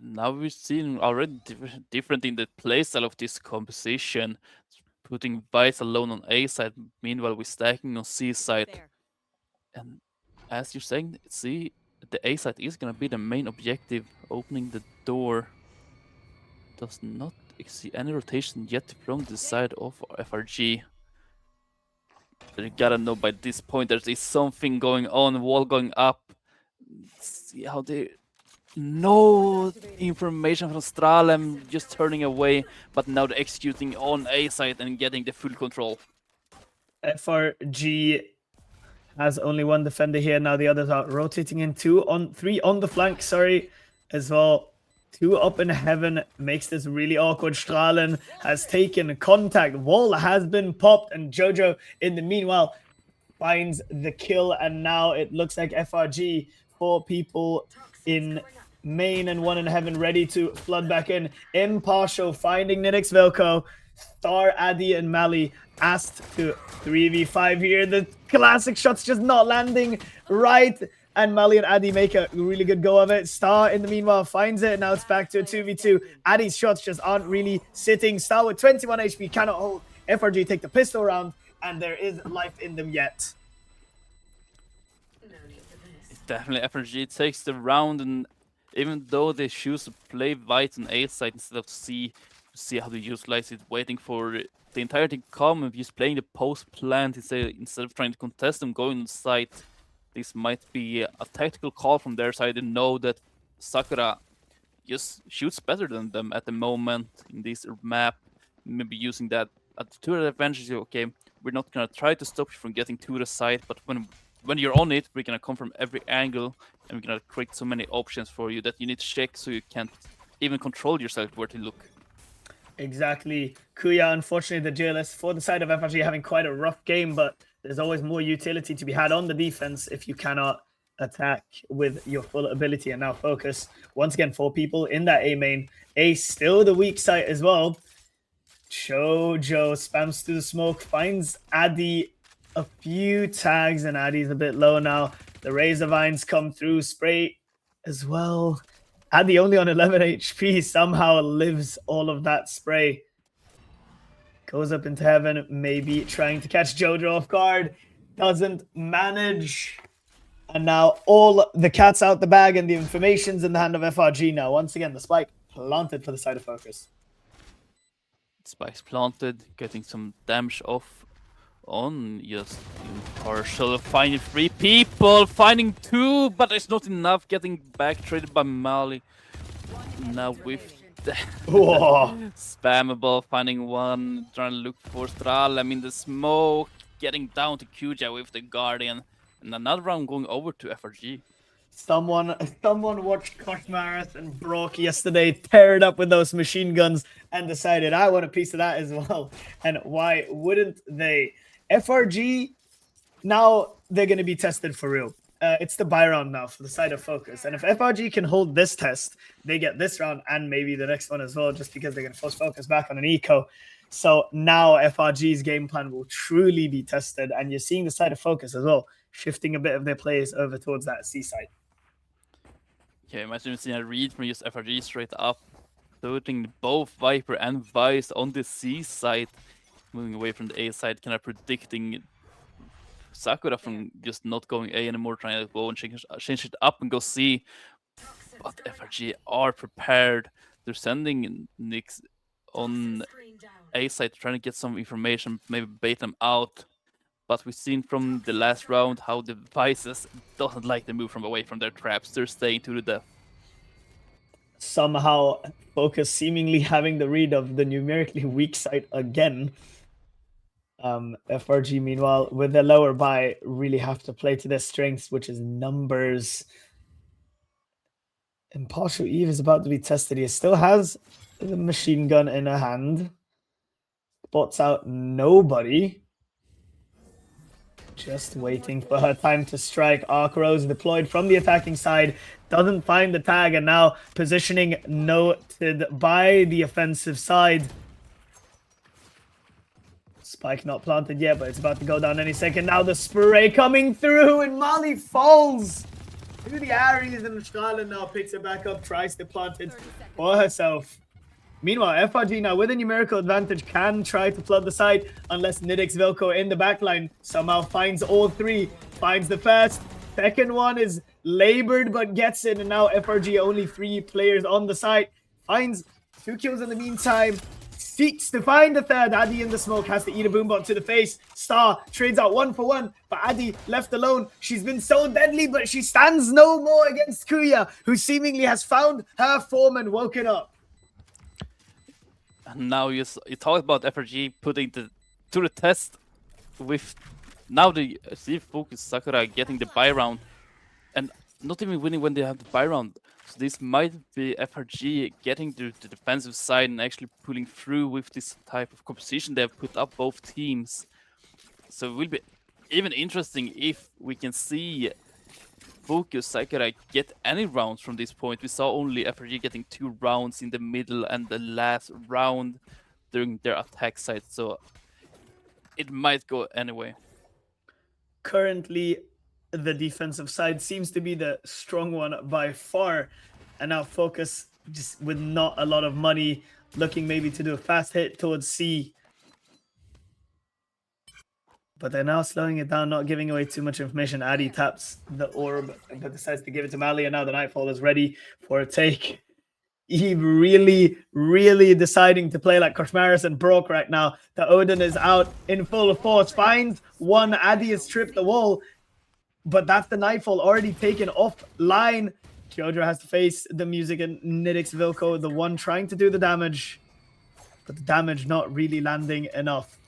Now we're seeing already different in the playstyle of this composition. Putting Vice alone on A side, meanwhile we're stacking on C side. And as you're saying, see, the A side is gonna be the main objective. Opening the door. Does not see any rotation yet from the side of FRG. They gotta know by this point there is something going on, wall going up. See how they... No information from Stralem, just turning away, but now they're executing on A side and getting the full control.
FRG has only one defender here. Now the others are rotating in 3 on the flank, sorry, as well. 2 up in heaven makes this really awkward. Strahlen has taken contact. Wall has been popped, and Jojo in the meanwhile finds the kill. And now it looks like FRG, 4 people in main and 1 in heaven ready to flood back in. Impartial finding Nidix Vilko. Star, Addy, and Mali asked to 3v5 here. The classic shots just not landing right. And Mali and Addy make a really good go of it. Star, in the meanwhile, finds it. Now it's back to a 2v2. Addy's shots just aren't really sitting. Star with 21 HP cannot hold. FRG take the pistol round, and there is life in them yet.
Definitely FRG takes the round, and even though they choose to play White on A side instead of C, see how to utilize it, waiting for the entire team to come and just playing the post plant instead of trying to contest them going on site. This might be a tactical call from their side. They know that Sakura just shoots better than them at the moment in this map. Maybe using that to their advantage. Okay, we're not gonna try to stop you from getting to the site, but when you're on it, we're gonna come from every angle, and we're gonna create so many options for you that you need to check so you can't even control yourself where to look.
Exactly. Kuya, unfortunately, the duelist for the side of FRG having quite a rough game, but there's always more utility to be had on the defense if you cannot attack with your full ability. And now Focus, once again, 4 people in that A main. A still the weak side as well. Chojo spams through the smoke, finds Addy a few tags, and Addy's a bit low now. The Razor Vines come through, spray as well. Addy only on 11 HP somehow lives all of that spray. Goes up into heaven, maybe trying to catch Jojo off guard. Doesn't manage. And now all the cat's out the bag and the information's in the hand of FRG now. Once again, the spike planted for the side of Focus.
Spikes planted, getting some damage off on just partial. Finding 3 people, finding 2, but it's not enough. Getting back traded by Mali. Now with the spammable, finding 1, trying to look for Stralem in the smoke, getting down to Kuja with the Guardian, and another round going over to FRG.
Someone watched Koshmaras and Brock yesterday, tear it up with those machine guns, and decided, I want a piece of that as well. And why wouldn't they? FRG, now they're going to be tested for real. It's the buy round now for the side of Focus. And if FRG can hold this test, they get this round and maybe the next one as well, just because they're going to force Focus back on an eco. So now FRG's game plan will truly be tested. And you're seeing the side of Focus as well, shifting a bit of their players over towards that C side.
Okay, imagine seeing a read from just FRG straight up, putting both Viper and Vice on the C side, moving away from the A side, kind of predicting Sakura from just not going A anymore, trying to go and change it up and go C. But FRG are prepared. They're sending Nyx on A side, trying to get some information, maybe bait them out. But we've seen from the last round how the Vices doesn't like to move from away from their traps. They're staying to the death.
Somehow, Focus seemingly having the read of the numerically weak side again. FRG, meanwhile, with the lower buy, really have to play to their strengths, which is numbers. Impartial Eve is about to be tested. He still has the machine gun in a hand. Spots out nobody. Just waiting for her time to strike. Arc Rose deployed from the attacking side. Doesn't find the tag, and now positioning noted by the offensive side. Spike not planted yet, but it's about to go down any second. Now the spray coming through, and Mali falls through the Ares, and Charlotte now picks it back up, tries to plant it for herself. Meanwhile, FRG now with a numerical advantage can try to flood the side unless Nidix Velko in the backline somehow finds all 3. Finds the first. Second one is labored but gets it. And now FRG only 3 players on the site. Finds 2 kills in the meantime. Seeks to find the third. Addy in the smoke has to eat a boombot to the face. Star trades out 1 for 1. But Addy left alone. She's been so deadly, but she stands no more against Kuya, who seemingly has found her form and woken up.
And now you talk about FRG putting to the test with now the Focus Sakura getting the buy round and not even winning when they have the buy round. So this might be FRG getting to the defensive side and actually pulling through with this type of composition they have put up both teams. So it will be even interesting if we can see Focus Sakura get any rounds from this point. We saw only FRG getting 2 rounds in the middle and the last round during their attack side, so it might go anyway.
Currently, the defensive side seems to be the strong one by far, and now Focus, just with not a lot of money, looking maybe to do a fast hit towards C. But they're now slowing it down, not giving away too much information. Addy taps the orb, but decides to give it to Mali, and now the Nightfall is ready for a take. Eve really deciding to play like Koshmaris and Brock right now. The Odin is out in full force. Finds 1. Addy has tripped the wall, but that's the Nightfall already taken offline. Kyodra has to face the music and Nidix Vilko, the one trying to do the damage, but the damage not really landing enough.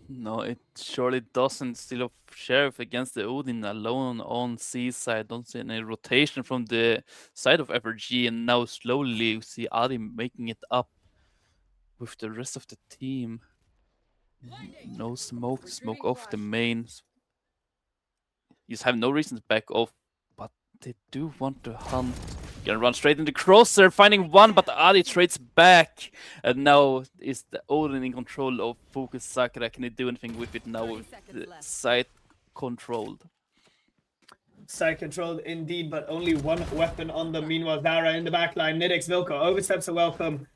No, it surely doesn't. Still of Sheriff against the Odin alone on C side. Don't see any rotation from the side of FRG, and now slowly you see Adi making it up with the rest of the team. No smoke to smoke off the mains. You just have no reason to back off, but they do want to hunt. Gonna run straight into Crosser, finding one, but Adi trades back. And now is the Odin in control of Focus Sakura. Can he do anything with it now with the side controlled?
Side controlled indeed, but only one weapon on them. Meanwhile, Zara in the back line. Nidix Vilko oversteps a welcome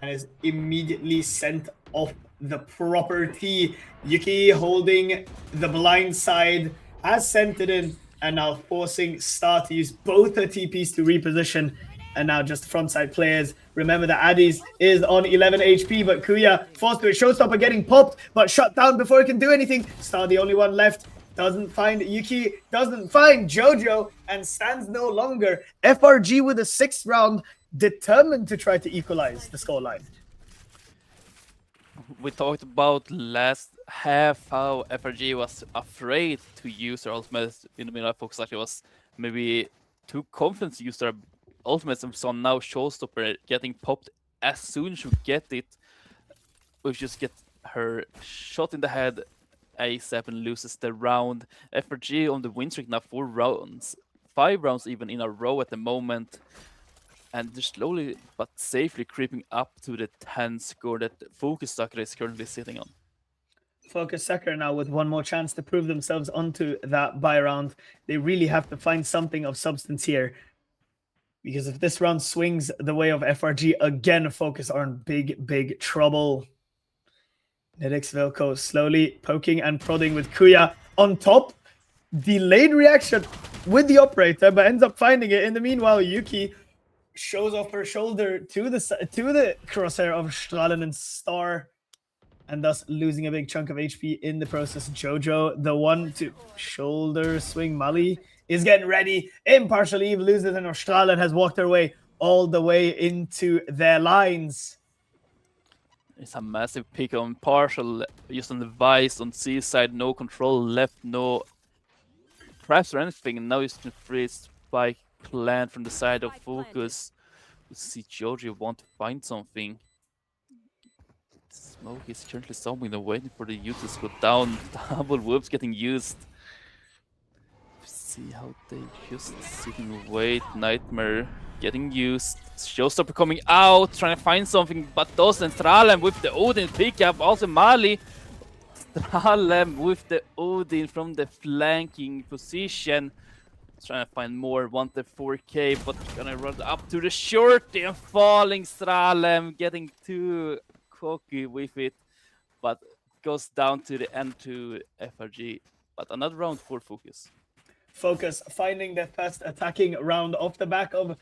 and is immediately sent off the property. Yuki holding the blind side, has sent it in, and now forcing Star to use both her TPs to reposition. And now just frontside players. Remember that Addis is on 11 HP, but Kuya forced to a showstopper getting popped, but shut down before he can do anything. Star the only one left. Doesn't find Yuki, doesn't find Jojo, and stands no longer. FRG with a 6th round, determined to try to equalize the scoreline.
We talked about last half how FRG was afraid to use their ultimates in the middle of FOKUS. Actually was maybe too confident to use their ultimates, and so now showstopper getting popped as soon as you get it. We just get her shot in the head ASAP and loses the round. FRG on the win streak now 4 rounds, 5 rounds even in a row at the moment. And they're slowly but safely creeping up to the 10 score that FOKUS Sakura is currently sitting on.
FOKUS Sakura now with one more chance to prove themselves onto that bye round. They really have to find something of substance here. Because if this round swings the way of FRG, again, FOKUS are in big trouble. Nidix Vilko slowly poking and prodding with Kuya on top. Delayed reaction with the operator, but ends up finding it. In the meanwhile, Yuki shows off her shoulder to the crosshair of Strahlen and Star, and thus losing a big chunk of HP in the process. Jojo, the one to shoulder swing. Mali is getting ready. Impartial Eve loses, and Strahlen has walked her way all the way into their lines.
It's a massive pick on Partial, just on the Vice on C side, no control left, no traps or anything, and now he's going to freeze Spike Clan from the side of FOKUS. We see Jojo want to find something. Smoke is currently somewhere, they're waiting for the users to go down. Double whoops getting used. See how they just sitting and wait. Nightmare getting used. Showstopper coming out, trying to find something, but doesn't. Strahlen with the Odin pickup. Also Mali. Strahlen with the Odin from the flanking position. Trying to find more. Want the 4K, but gonna run up to the shorty and falling. Strahlen getting too cocky with it, but goes down to the end to FRG. But another round for FOKUS.
FOKUS finding their first attacking round off the back of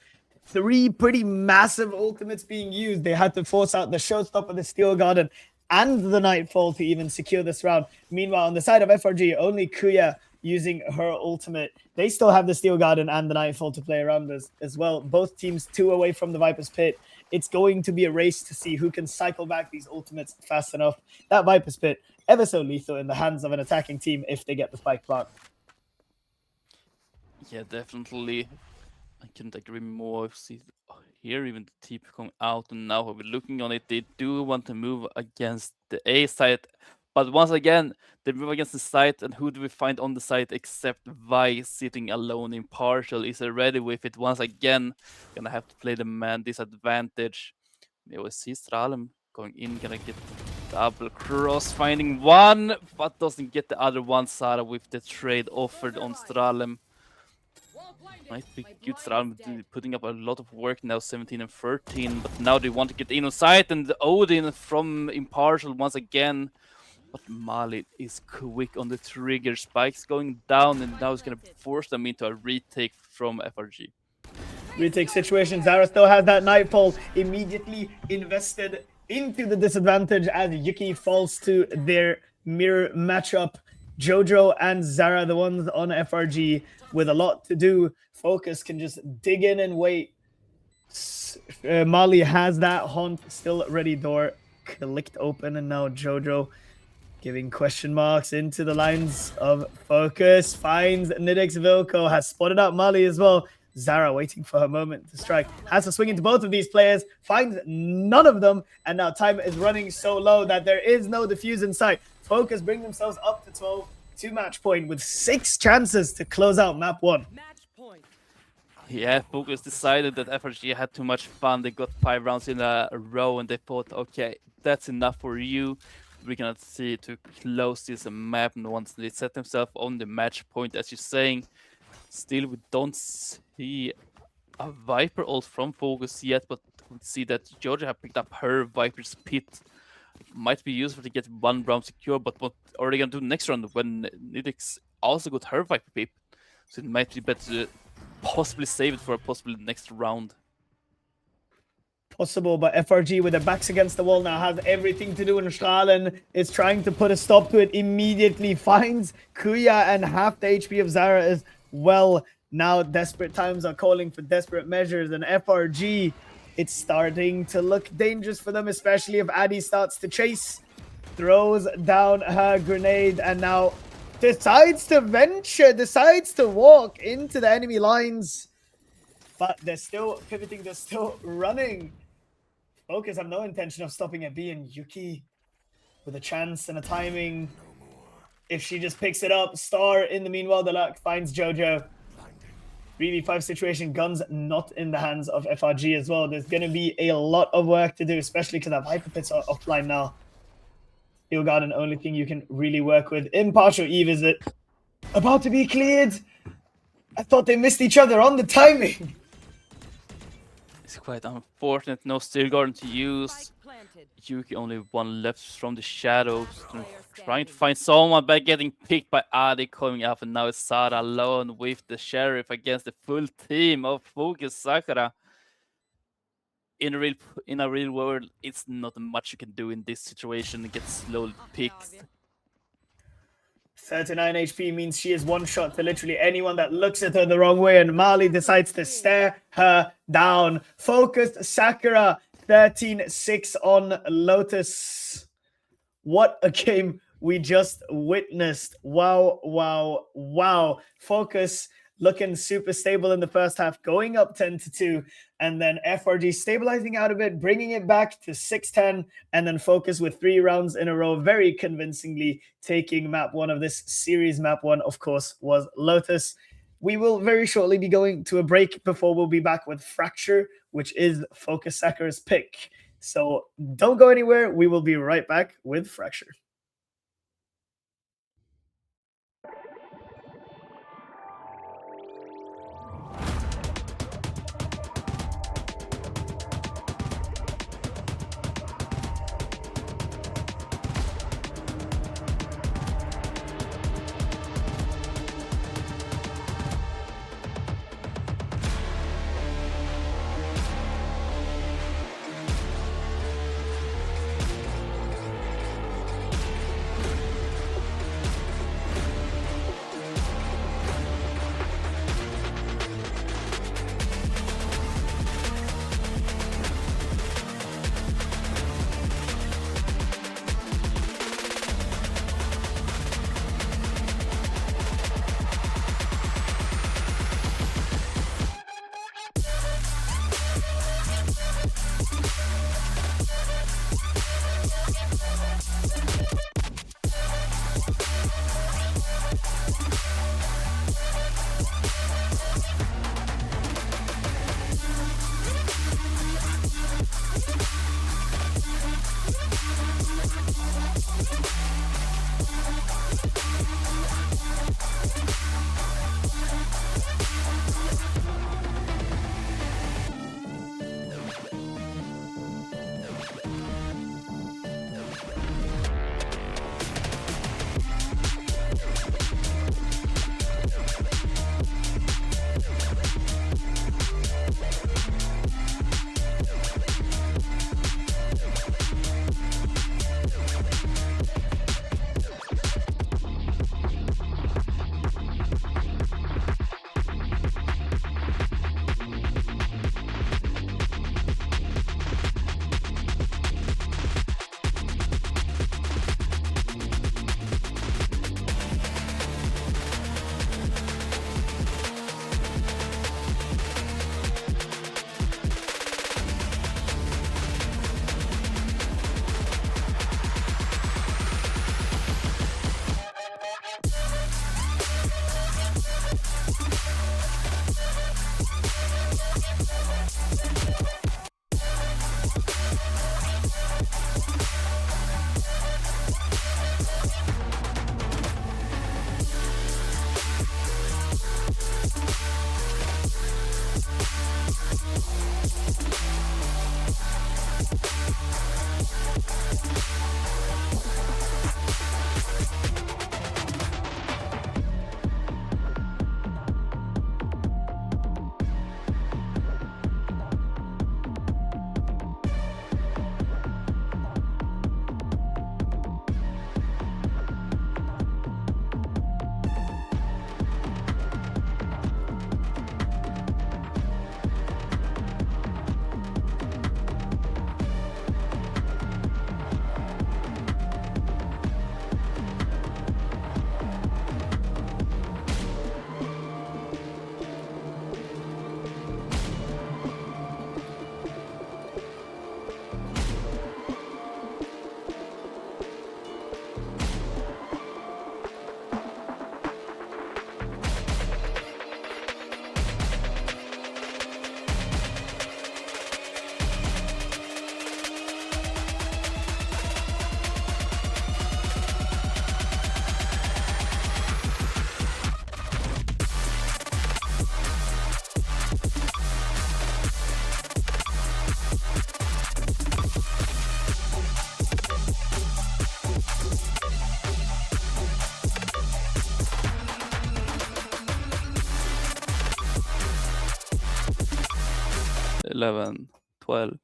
3 pretty massive ultimates being used. They had to force out the showstopper, the Steel Garden, and the Nightfall to even secure this round. Meanwhile, on the side of FRG, only Kuya using her ultimate. They still have the Steel Garden and the Nightfall to play around as well. Both teams 2 away from the Viper's Pit. It's going to be a race to see who can cycle back these ultimates fast enough. That Viper's Pit, ever so lethal in the hands of an attacking team if they get the spike plant.
Yeah, definitely. I couldn't agree more. See here, even the TP coming out, and now we're looking on it. They do want to move against the A side, but once again, they move against the side, and who do we find on the side except Vice sitting alone in Partial? Is ready with it once again. Gonna have to play the man disadvantage. We always see Strahlen going in, gonna get double cross, finding one, but doesn't get the other one. Sara with the trade offered on Strahlen. Might be good. Strahlen putting up a lot of work now, 17 and 13, but now they want to get in on site, and Odin from Impartial once again. But Mali is quick on the trigger. Spike's going down, and now it's going to force them into a retake from FRG.
Retake situation. Zara still has that Nightfall immediately invested into the disadvantage as Yuki falls to their mirror matchup. Jojo and Zara, the ones on FRG, with a lot to do. FOKUS can just dig in and wait. Mali has that haunt still ready door clicked open, and now Jojo Giving question marks into the lines of FOKUS. Finds Nidix Vilko. Has spotted out Mali as well. Zara waiting for her moment to strike. Has to swing into both of these players. Finds none of them. And now time is running so low that there is no defuse in sight. FOKUS bring themselves up to 12 to match point with 6 chances to close out map 1.
Yeah, FOKUS decided that FRG had too much fun. They got 5 rounds in a row and they thought, okay, that's enough for you. We cannot see to close this map. And once they set themselves on the match point, as you're saying, still we don't see a Viper ult from FOKUS yet, but we see that Georgia have picked up her Viper's Pit. Might be useful to get 1 round secure, but what are they gonna do next round when Nidix also got her Viper Pip? So it might be better to possibly save it for a possible next round.
Possible, but FRG with their backs against the wall now has everything to do, and Strahlen is trying to put a stop to it immediately. Finds Kuya and half the HP of Zara as well. Now desperate times are calling for desperate measures, and FRG, it's starting to look dangerous for them, especially if Addy starts to chase. Throws down her grenade and now decides to venture, decides to walk into the enemy lines. But they're still pivoting, they're still running. FOKUS have no intention of stopping at B, and Yuki with a chance and a timing. If she just picks it up, Star in the meanwhile, the luck finds Jojo. 3v5 situation, guns not in the hands of FRG as well. There's going to be a lot of work to do, especially because our Viper Pits are offline now. Steel Garden, only thing you can really work with. Impartial Eve, is it about to be cleared? I thought they missed each other on the timing.
It's quite unfortunate, no Steel Garden to use. Yuki only 1 left from the shadows. Trying to find someone by getting picked by Adi coming up, and now it's Sara alone with the Sheriff against the full team of FOKUS Sakura. In a real world, it's not much you can do in this situation. It gets slowly picked.
39 HP means she is 1 shot to literally anyone that looks at her the wrong way, and Mali decides to stare her down. FOKUS Sakura 13-6 on Lotus. What a game we just witnessed. Wow, wow, wow. FOKUS looking super stable in the first half, going up 10-2, and then FRG stabilizing out a bit, bringing it back to 6-10, and then FOKUS with 3 rounds in a row, very convincingly taking map 1 of this series. Map 1, of course, was Lotus. We will very shortly be going to a break before we'll be back with Fracture, which is FOKUS Sakura's pick. So don't go anywhere. We will be right back with Fracture.
11, 12.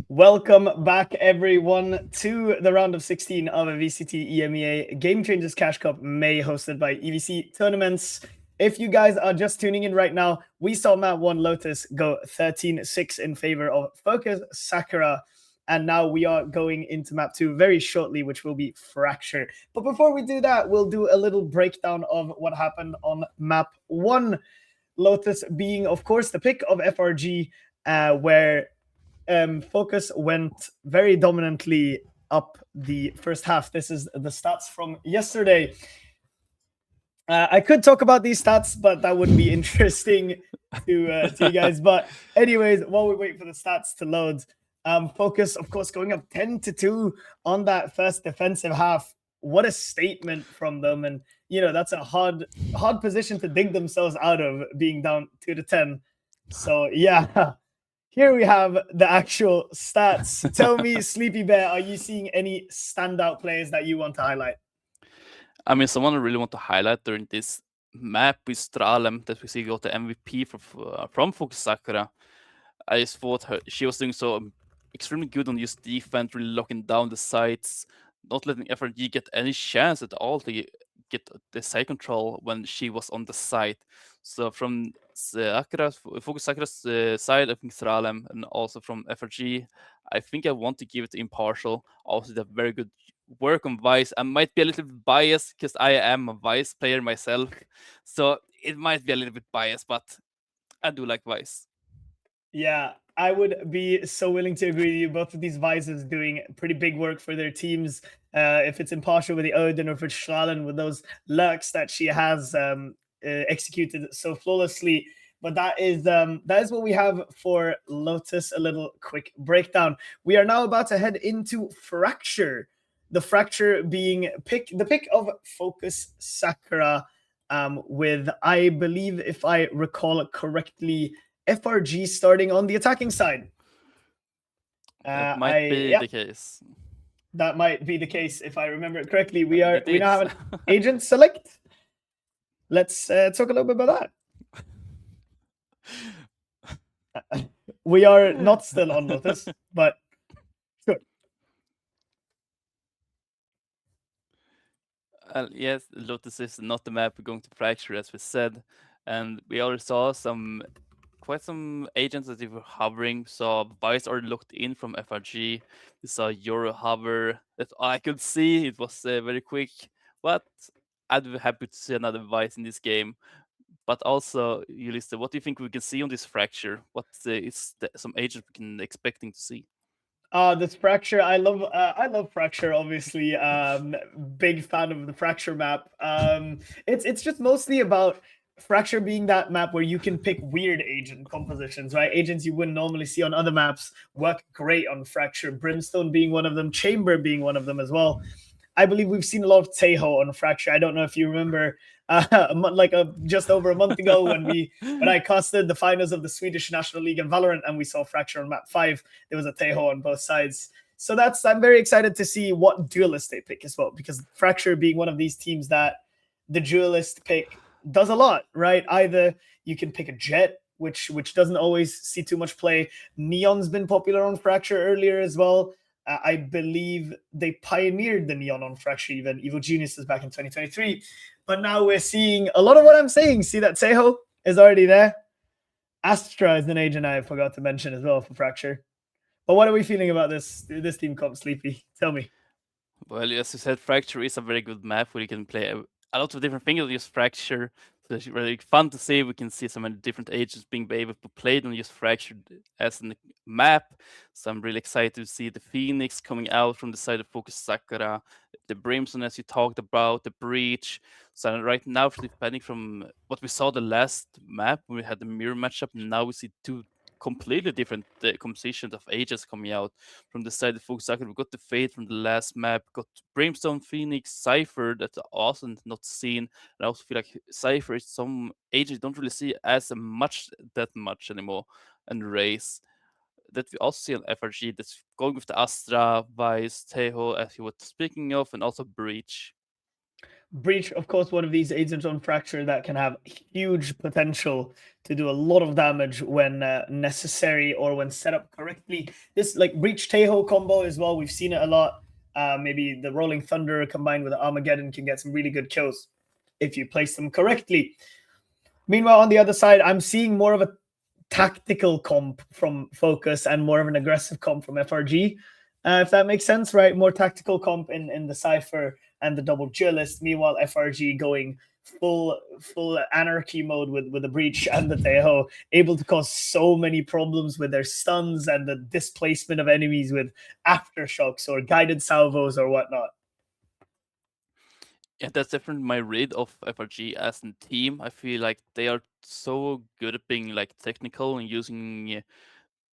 Welcome back, everyone, to the round of 16 of a VCT EMEA Game Changers Cash Cup May, hosted by EVC Tournaments. If you guys are just tuning in right now, we saw map 1 Lotus go 13-6 in favor of FOKUS Sakura. And now we are going into map 2 very shortly, which will be Fracture. But before we do that, we'll do a little breakdown of what happened on map 1. Lotus being, of course, the pick of FRG, where FOKUS went very dominantly up the first half. This is the stats from yesterday. I could talk about these stats, but that wouldn't be interesting to you guys. But anyways, while we wait for the stats to load, FOKUS, of course, going up 10-2 on that first defensive half. What a statement from them. And, you know, that's a hard position to dig themselves out of, being down 2-10. So, yeah. Here we have the actual stats. Tell me, Sleepy Bear, are you seeing any standout players that you want to highlight?
I mean, someone I really want to highlight during this map is Stralem, that we see got the MVP from FOKUS Sakura. I just thought she was doing so extremely good on just defense, really locking down the sites, not letting FRG get any chance at all to get the side control when she was on the site. So from FOKUS Sakura's side, I think Stralem, and also from FRG, I think I want to give it to Impartial. Also, did very good work on Vice. I might be a little bit biased because I am a Vice player myself, so it might be a little bit biased, but I do like Vice.
Yeah, I would be so willing to agree with you. Both of these Vices doing pretty big work for their teams. If it's Impartial with the Odin, or if it's Schlalen with those lurks that she has executed so flawlessly. But that is what we have for Lotus. A little quick breakdown. We are now about to head into Fracture. The Fracture being the pick of FOKUS Sakura, with, I believe, if I recall correctly, FRG starting on the attacking side.
That might be the case.
That might be the case if I remember it correctly. We now have an agent select. Let's talk a little bit about that. We are not still on Lotus, but sure.
Yes, Lotus is not the map we're going to Fracture, as we said, and we already saw quite some agents that they were hovering. Saw Vice already looked in from FRG. We saw Euro hover. That I could see. It was very quick, but I'd be happy to see another Vice in this game. But also, Ulysses, what do you think we can see on this Fracture? What is some agents we can expecting to see?
This Fracture, I love Fracture, obviously. Big fan of the Fracture map. It's just mostly about Fracture being that map where you can pick weird agent compositions, right? Agents you wouldn't normally see on other maps work great on Fracture. Brimstone being one of them, Chamber being one of them as well. I believe we've seen a lot of Teho on Fracture. I don't know if you remember, just over a month ago when I casted the finals of the Swedish National League in Valorant, and we saw Fracture on map 5. There was a Teho on both sides. So I'm very excited to see what duelist they pick as well, because Fracture being one of these teams that the duelist pick does a lot, right? Either you can pick a Jet, which doesn't always see too much play. Neon's been popular on Fracture earlier as well. I believe they pioneered the Neon on Fracture, even Evo Geniuses back in 2023. But now we're seeing a lot of what I'm saying. See that Seho is already there. Astra is an agent I forgot to mention as well for Fracture. But what are we feeling about this team comp, Sleepy? Tell me.
Well, as you said, Fracture is a very good map where you can play a lot of different things with just Fracture. So it's really fun to see. We can see so many different agents being able to play on just Fracture as a map. So I'm really excited to see the Phoenix coming out from the side of FOKUS Sakura, the Brimstone, as you talked about, the Breach. So right now, depending from what we saw the last map, when we had the mirror matchup, now we see two completely different compositions of agents coming out from the side of FOKUS Sakura. We got the Fate from the last map, got Brimstone, Phoenix, Cypher, that's also not seen. And I also feel like Cypher is some agents don't really see as that much anymore. And Race that we also see on FRG that's going with the Astra, Vice, Teho, as you were speaking of, and also Breach.
Breach, of course, one of these agents on Fracture that can have huge potential to do a lot of damage when necessary or when set up correctly. This like Breach Teho combo as well, we've seen it a lot. Maybe the Rolling Thunder combined with the Armageddon can get some really good kills if you place them correctly. Meanwhile, on the other side, I'm seeing more of a tactical comp from FOKUS and more of an aggressive comp from FRG. If that makes sense, right? More tactical comp in the Cypher and the double duelist. Meanwhile, FRG going full anarchy mode with the Breach and the Teho, able to cause so many problems with their stuns and the displacement of enemies with aftershocks or guided salvos or whatnot.
Yeah, that's definitely my read of FRG as a team. I feel like they are so good at being like technical and using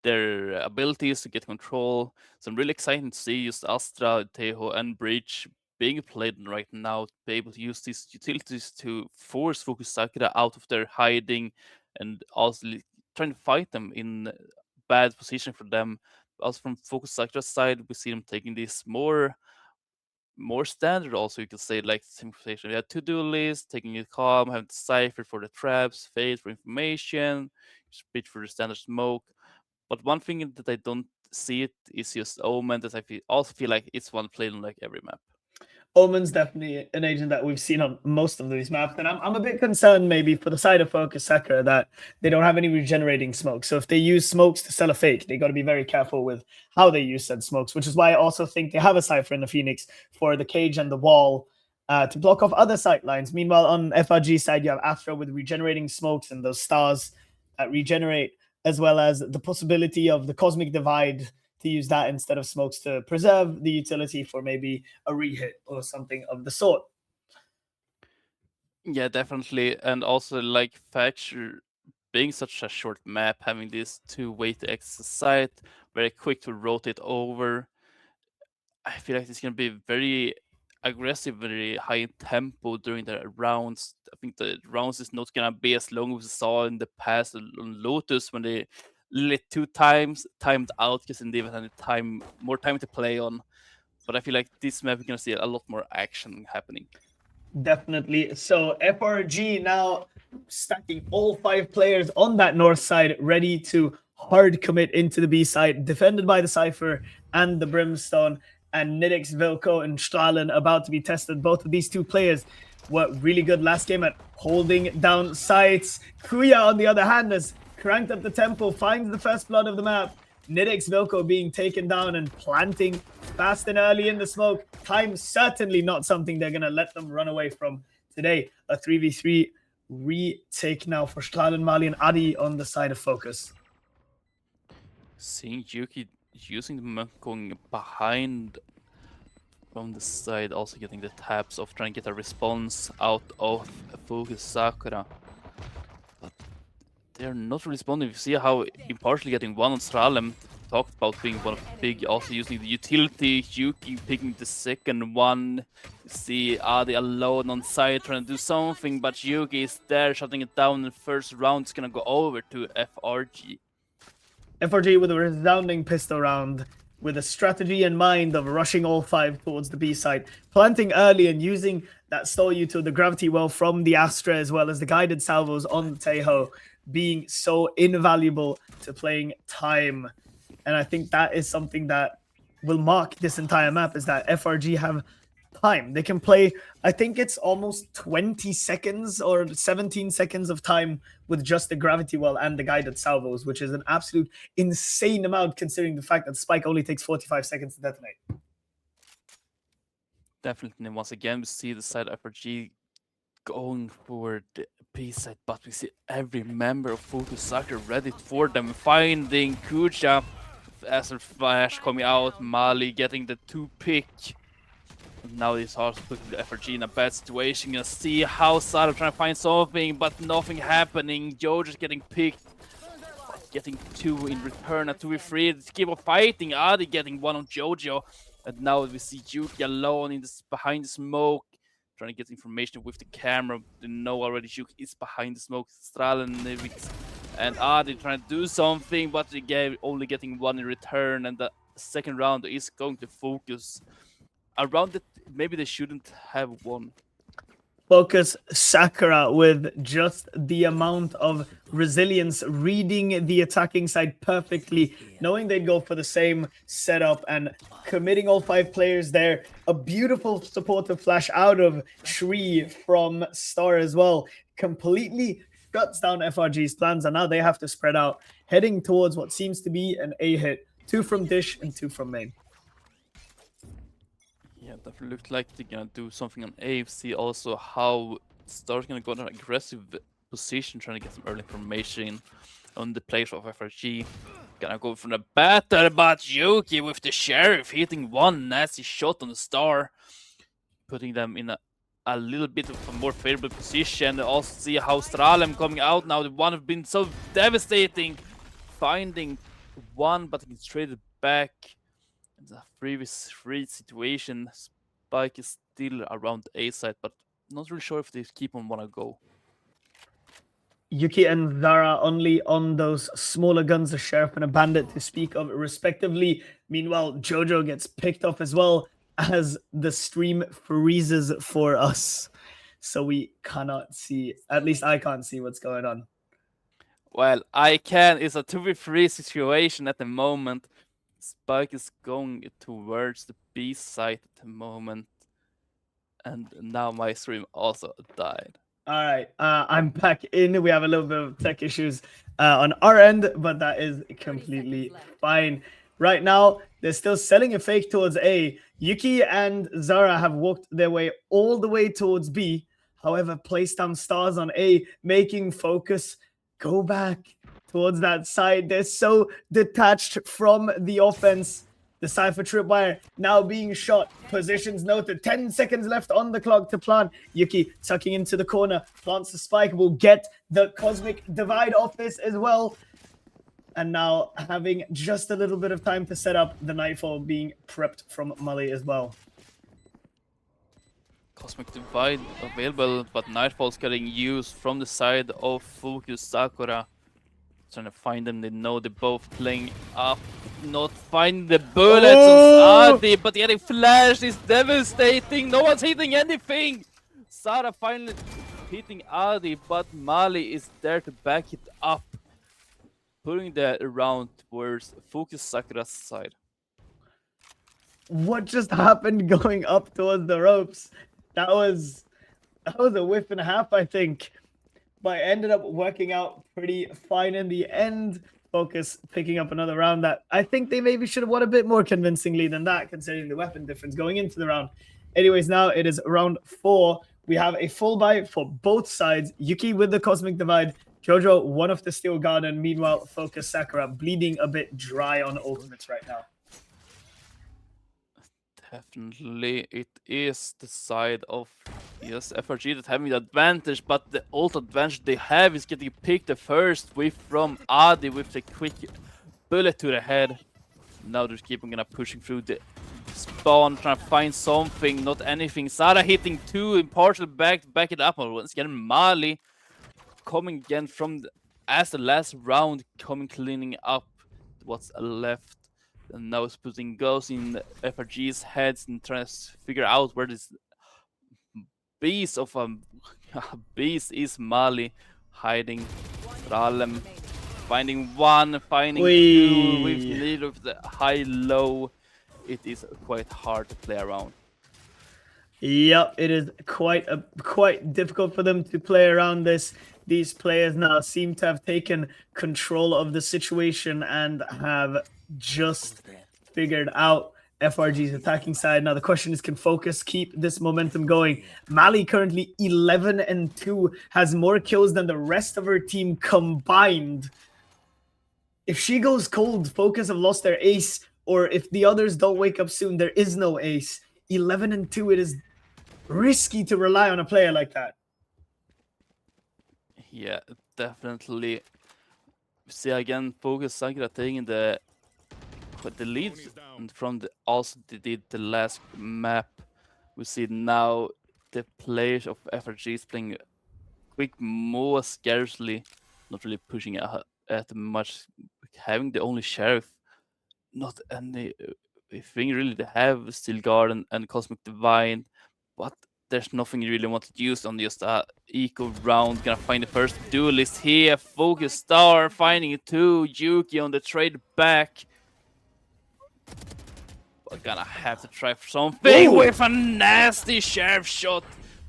their abilities to get control. So I'm really excited to see just Astra, Teho, and Breach being played right now to be able to use these utilities to force FOKUS Sakura out of their hiding and also trying to fight them in bad position for them. Also from FOKUS Sakura's side, we see them taking this more standard also, you could say, like simplification. We had two duelists, taking it calm, having the Cypher for the traps, Fade for information, Speed for the standard smoke. But one thing that I don't see it is just Omen, that I also feel like it's one played on like every map.
Omen's definitely an agent that we've seen on most of these maps, and I'm a bit concerned maybe for the side of FOKUS Sakura that they don't have any regenerating smokes. So if they use smokes to sell a fake, they got to be very careful with how they use said smokes, which is why I also think they have a Cypher in the Phoenix for the cage and the wall to block off other sight lines. Meanwhile, on FRG side, you have Astra with regenerating smokes and those stars that regenerate, as well as the possibility of the Cosmic Divide to use that instead of smokes to preserve the utility for maybe a rehit or something of the sort.
Yeah, definitely. And also like Fracture being such a short map, having this two-way to exit site, very quick to rotate over. I feel like it's gonna be very aggressive, very high in tempo during the rounds. I think the rounds is not gonna be as long as we saw in the past on Lotus when they lit 2 times, timed out because they even had more time to play on. But I feel like this map we're gonna see a lot more action happening.
Definitely. So FRG now stacking all 5 players on that north side, ready to hard commit into the B side, defended by the Cypher and the Brimstone, and Nidix, Vilko, and Strahlen about to be tested. Both of these 2 players were really good last game at holding down sites. Kuya, on the other hand, has cranked up the tempo, finds the first blood of the map. Nidix, Vilko being taken down and planting fast and early in the smoke. Time certainly not something they're going to let them run away from today. A 3v3 retake now for Strahlen, Mali, and Adi on the side of FOKUS.
Seeing Yuki using the monk going behind from the side, also getting the taps of trying to get a response out of FOKUS Sakura. But they're not responding. You see how impartially getting one on Strahlen, talked about being one of the big, also using the utility, Yuki picking the second one. You see Adi alone on side trying to do something, but Yuki is there shutting it down. The first round is gonna go over to FRG.
FRG with a resounding pistol round, with a strategy in mind of rushing all 5 towards the B side, planting early and using that stall util, the gravity well from the Astra, as well as the guided salvos on the Teho, being so invaluable to playing time. And I think that is something that will mark this entire map, is that FRG have time. They can play, I think it's almost 20 seconds or 17 seconds of time with just the gravity well and the guided salvos, which is an absolute insane amount considering the fact that Spike only takes 45 seconds to detonate.
Definitely, once again, we see the side FRG going for the B side, but we see every member of FOKUS Sakura ready for them, finding Kuja as a flash coming out, Mali getting the 2-pick. Now this also putting the FRG in a bad situation. Gonna see how Sada trying to find something, but nothing happening. Joe just getting picked, getting 2 in return, a 2v3. Keep on fighting. Adi getting 1 on Jojo, and now we see Yuki alone in this behind the smoke, trying to get information with the camera. They know already Yuki is behind the smoke. Strahlen and Adi trying to do something, but they only getting 1 in return, and the second round is going to FOKUS. A round that maybe they shouldn't have won.
FOKUS Sakura with just the amount of resilience, reading the attacking side perfectly, knowing they'd go for the same setup and committing all 5 players there. A beautiful supportive flash out of Shri from Star as well. Completely shuts down FRG's plans, and now they have to spread out, heading towards what seems to be an A hit. 2 from Dish and 2 from main.
Yeah, that looked like they're gonna do something on AFC. Also, how Star's gonna go in an aggressive position, trying to get some early information on the players of FRG. Gonna go from the battle, but Yuki with the Sheriff hitting one nasty shot on the Star, putting them in a little bit of a more favorable position. Also see how Stralem coming out now. The one have been so devastating, finding one, but he traded back. The previous free situation, Spike is still around the A side, but not really sure if they keep on wanna go.
Yuki and Zara only on those smaller guns, a Sheriff and a Bandit, to speak of respectively. Meanwhile, Jojo gets picked off as well as the stream freezes for us. So we cannot see, at least I can't see what's going on.
Well, I can. It's a 2v3 situation at the moment. Spike is going towards the B side at the moment. And now my stream also died.
All right, I'm back in. We have a little bit of tech issues on our end, but that is completely fine. Right now, they're still selling a fake towards A. Yuki and Zara have walked their way all the way towards B. However, placed down stars on A, making FOKUS go back towards that side. They're so detached from the offense. The Cypher Tripwire now being shot. Positions noted. 10 seconds left on the clock to plant. Yuki tucking into the corner. Plants the spike. Will get the Cosmic Divide off this as well. And now having just a little bit of time to set up, the Nightfall being prepped from Mali as well.
Cosmic Divide available, but Nightfall's getting used from the side of FOKUS Sakura. Trying to find them, they know they're both playing up. Not find the bullets on Adi, but getting flash is devastating. No one's hitting anything. Sara finally hitting Adi, but Mali is there to back it up. Putting that around towards FOKUS Sakura's side.
What just happened going up towards the ropes? That was a whiff and a half, I think. But it ended up working out pretty fine in the end. FOKUS picking up another round that I think they maybe should have won a bit more convincingly than that, considering the weapon difference going into the round. Anyways, now it is round 4. We have a full buy for both sides. Yuki with the Cosmic Divide. Jojo, one of the Steel Garden. Meanwhile, FOKUS Sakura bleeding a bit dry on ultimates right now.
Definitely, it is the side of, yes, FRG that's having the advantage, but the ult advantage they have is getting picked the first whiff from Adi with the quick bullet to the head. Now they're keeping pushing through the spawn, trying to find something, not anything. Sara hitting 2 impartial back it up, and once again Mali coming again from as the last round, coming cleaning up what's left. And now it's putting ghosts in FRG's heads and trying to figure out where this beast of a beast is. Mali hiding. Stralem finding 1, finding 2 with need of the high-low. It is quite hard to play around.
Yep, it is quite difficult for them to play around this. These players now seem to have taken control of the situation and have just figured out FRG's attacking side. Now the question is, can FOKUS keep this momentum going? Mali currently 11-2, has more kills than the rest of her team combined. If she goes cold, FOKUS have lost their ace, or if the others don't wake up soon, there is no ace. 11-2, it is risky to rely on a player like that.
Yeah, definitely. See again, FOKUS Sakura taking the lead from the they did the last map. We see now the players of FRG is playing quick more scarcely, not really pushing at much, having the only Sheriff, not any thing really. They have Steel Guard and Cosmic Divine, but there's nothing you really want to use on just eco round. Gonna find the first duelist here. Focus Star finding it too. Yuki on the trade back. But gonna have to try for something.
Ooh.
With a nasty sharp shot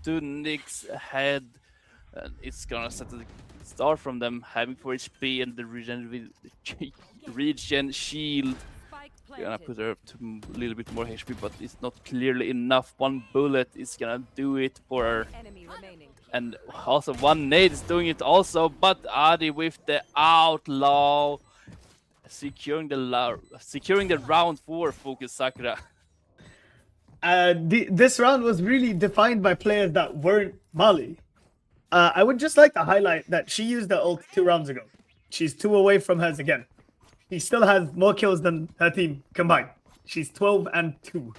to Nick's head. And it's gonna set the Star from them having 4 HP and the regen shield. Gonna put her up to a little bit more HP, but it's not clearly enough. One bullet is gonna do it for her. And also one nade is doing it also, but Adi with the outlaw securing the round for Focus Sakura.
This round was really defined by players that weren't Mali. I would just like to highlight that she used the ult 2 rounds ago. She's 2 away from hers again. She still has more kills than her team combined. She's 12-2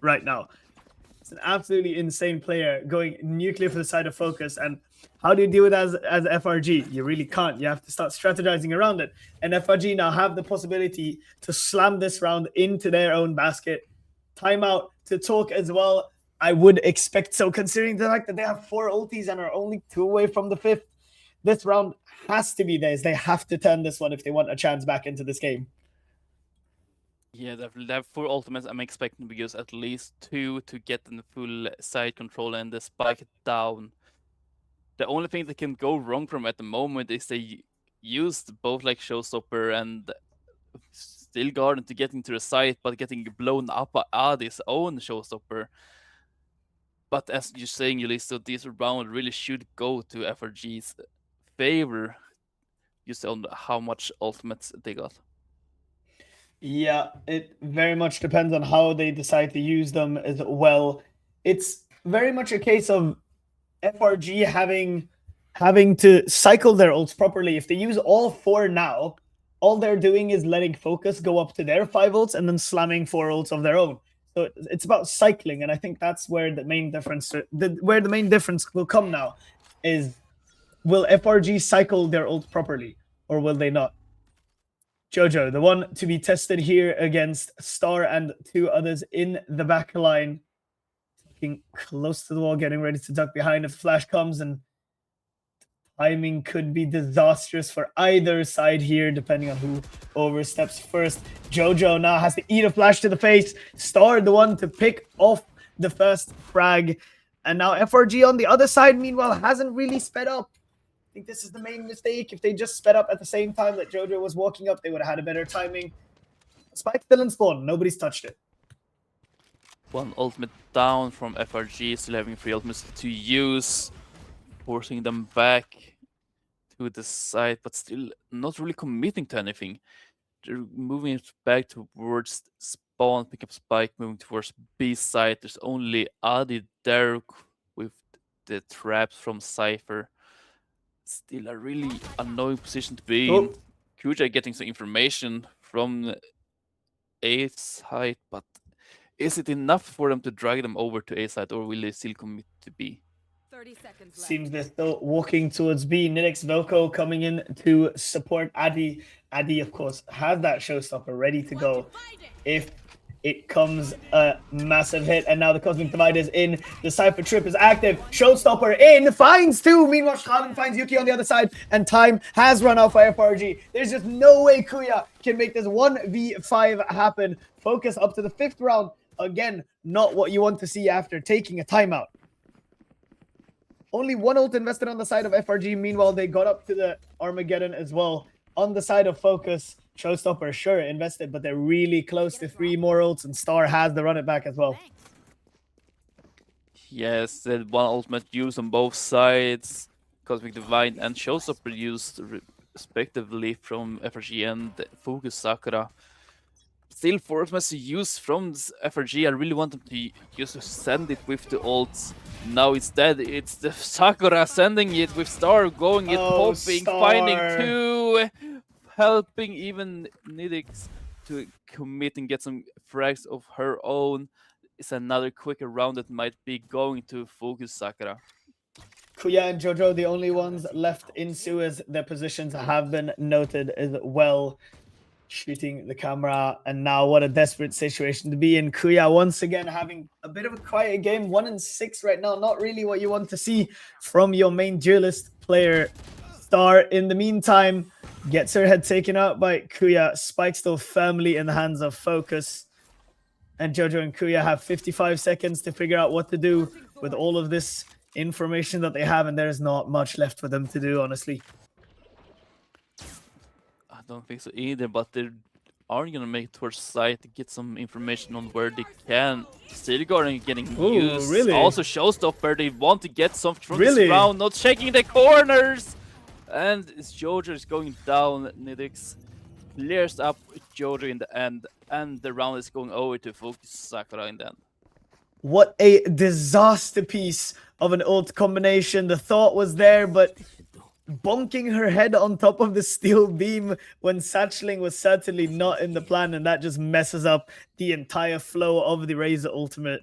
right now. It's an absolutely insane player going nuclear for the side of Focus. And how do you deal with it as FRG? You really can't. You have to start strategizing around it. And FRG now have the possibility to slam this round into their own basket. Timeout to talk as well. I would expect so, considering the fact that they have 4 ultis and are only 2 away from the 5th. This round has to be theirs. They have to turn this one if they want a chance back into this game.
Yeah, they have 4 ultimates. I'm expecting to use at least 2 to get in the full side control and the spike down. The only thing that can go wrong from at the moment is they used both like Showstopper and Still Garden to get into the site, but getting blown up by Adi's own Showstopper. But as you're saying, Ulysses, this round really should go to FRG's favor, just on how much ultimates they got.
Yeah, it very much depends on how they decide to use them as well. It's very much a case of FRG having to cycle their ults properly. If they use all 4 now, all they're doing is letting Focus go up to their 5 ults and then slamming 4 ults of their own. So it's about cycling, and I think that's where the main difference will come now. Is will FRG cycle their ult properly, or will they not? Jojo, the one to be tested here against Star and 2 others in the back line, looking close to the wall, getting ready to duck behind if the flash comes, and timing could be disastrous for either side here, depending on who oversteps first. Jojo now has to eat a flash to the face. Star, the one to pick off the first frag. And now FRG on the other side, meanwhile, hasn't really sped up. I think this is the main mistake. If they just sped up at the same time that Jojo was walking up, they would have had a better timing. Spike still in spawn. Nobody's touched it.
One ultimate down from FRG, still having 3 ultimates to use, forcing them back to the side, but still not really committing to anything. They're moving it back towards spawn, pick up Spike, moving towards B side. There's only Adi there with the traps from Cypher. Still a really annoying position to be in. Kuja getting some information from A side, but is it enough for them to drag them over to A side, or will they still commit to B?
30 seconds left.
Seems they're still walking towards B. Nidix Velko coming in to support Adi. Adi, of course, has that showstopper ready to go if it comes a massive hit. And now the Cosmic Divide is in. The Cypher Trip is active. Showstopper in. Finds 2. Meanwhile, Shaman finds Yuki on the other side. And time has run out for FRG. There's just no way Kuya can make this 1v5 happen. Focus up to the 5th round. Again, not what you want to see after taking a timeout. Only 1 ult invested on the side of FRG. Meanwhile, they got up to the Armageddon as well. On the side of Focus, Showstopper, sure, invested, but they're really close to 3 more ults, and Star has the run it back as well.
Yes, the 1 ultimate used on both sides. Cosmic Divine and Showstopper used respectively from FRG and Focus Sakura. Still, 4 ultimates to use from FRG. I really want them to just send it with the ults. Now instead, it's the Sakura sending it with Star going it, popping,
Star.
finding 2, helping even Nidix to commit and get some frags of her own. It's another quicker round that might be going to Focus Sakura.
Kuya and Jojo, the only ones left in Suez. Their positions have been noted as well. shooting the camera. And now what a desperate situation to be in. Kuya once again having a bit of a quiet game. 1-6 right now. Not really what you want to see from your main duelist player. Star, in the meantime, gets her head taken out by Kuya. Spike still firmly in the hands of FOKUS. And Jojo and Kuya have 55 seconds to figure out what to do with all of this information that they have. And there's not much left for them to do, honestly.
I don't think so either, but they are gonna make it towards site to get some information on where they can. Steelguard getting used.
Really?
Also Showstopper, they want to get something from
Really?
this round, not checking the corners. And Jojo is going down. Nidix clears up Jojo in the end, and the round is going over to FOKUS Sakura in the end.
What a disaster piece of an ult combination. The thought was there, but bonking her head on top of the steel beam when satcheling was certainly not in the plan, and that just messes up the entire flow of the Razor ultimate.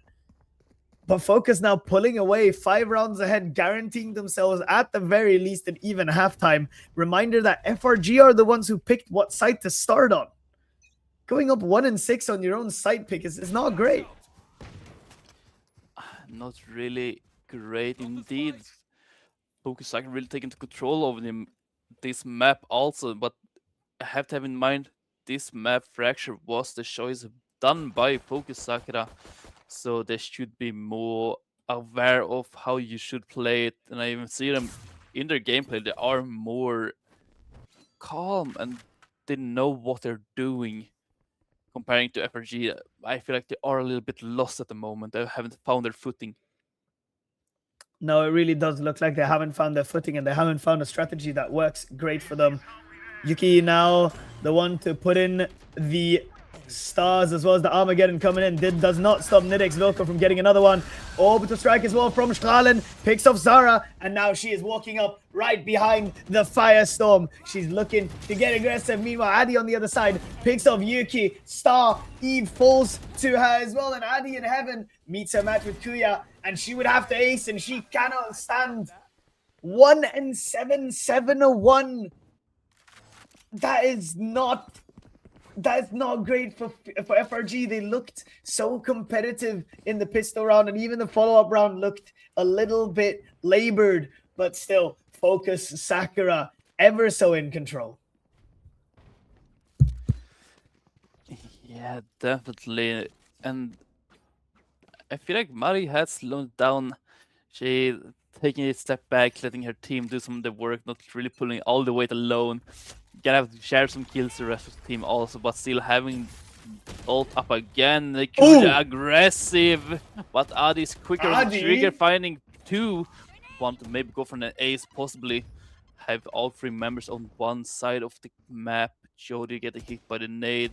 But FOKUS now pulling away 5 rounds ahead, guaranteeing themselves at the very least an even halftime. Reminder that FRG are the ones who picked what site to start on. Going up 1-6 on your own site pick is not great.
Not really great indeed. FOKUS Sakura really taking control over this map also, but I have to have in mind this map Fracture was the choice done by FOKUS Sakura, so they should be more aware of how you should play it. And I even see them in their gameplay, they are more calm and they know what they're doing. Comparing to FRG, I feel like they are a little bit lost at the moment. They haven't found their footing.
No, it really does look like they haven't found their footing and they haven't found a strategy that works great for them. Yuki now the one to put in the stars as well as the Armageddon coming in. Does not stop Nidix Vilko from getting another one. Orbital strike as well from Strahlen. Picks off Zara, and now she is walking up right behind the Firestorm. She's looking to get aggressive. Meanwhile, Addy on the other side picks off Yuki. Star, Eve falls to her as well, and Addy in heaven meets her match with Kuya, and she would have to ace, and she cannot stand. 1-7, 7-1. That is not great for FRG. They looked so competitive in the pistol round, and even the follow-up round looked a little bit labored, but still, FOKUS Sakura ever so in control.
Yeah, definitely. And I feel like Mari has slowed down. She taking a step back, letting her team do some of the work, not really pulling all the weight alone. Gonna have to share some kills to the rest of the team also, but still having ult up again. They could be aggressive, but Adi's quicker on the trigger, finding 2. Want to maybe go for an ace, possibly have all 3 members on one side of the map. Jody getting hit by the nade,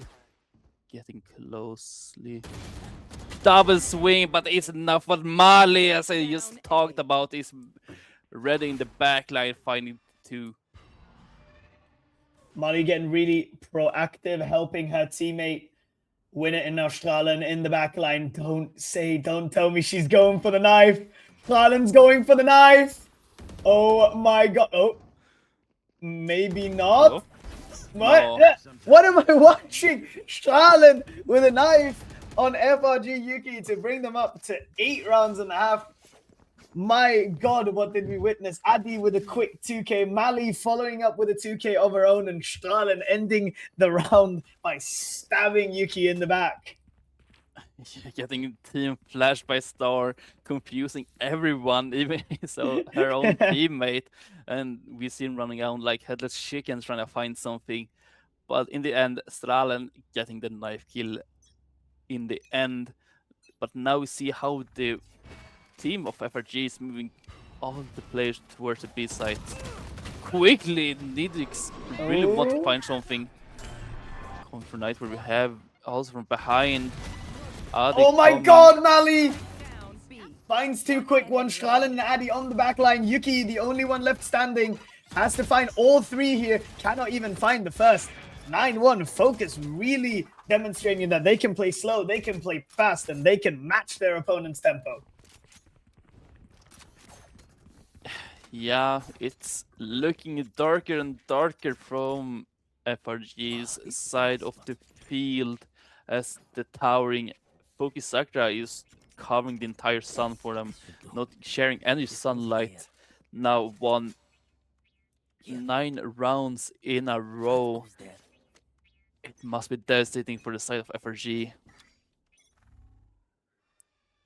getting closely. Double swing, but it's enough. But Mali, as I just talked about, is ready in the backline, finding 2.
Mali getting really proactive, helping her teammate win it in Strahlen in the backline. Don't tell me she's going for the knife. Strahlen's going for the knife. Oh my god. Oh, maybe not.
Hello?
What?
No.
What am I watching? Strahlen with a knife on FRG Yuki to bring them up to 8 rounds and a half. My god, what did we witness? Adi with a quick 2k, Mali following up with a 2k of her own, and Strahlen ending the round by stabbing Yuki in the back.
Getting team flashed by Star, confusing everyone, even so her own teammate. And we see him running around like headless chickens trying to find something. But in the end, Strahlen getting the knife kill in the end. But now we see how the team of FRG is moving all the players towards the B site. Quickly, Nidix really want to find something. Coming for Night, where we have also from behind.
Oh my god, Mali! Finds 2 quick ones. Strahlen and Addy on the back line. Yuki, the only one left standing, has to find all 3 here. Cannot even find the first. 9-1. FOKUS really demonstrating that they can play slow, they can play fast, and they can match their opponent's tempo.
Yeah, it's looking darker and darker from FRG's side of the field, as the towering FOKUS Sakura is covering the entire sun for them, not sharing any sunlight. Now won 9 rounds in a row. It must be devastating for the side of FRG.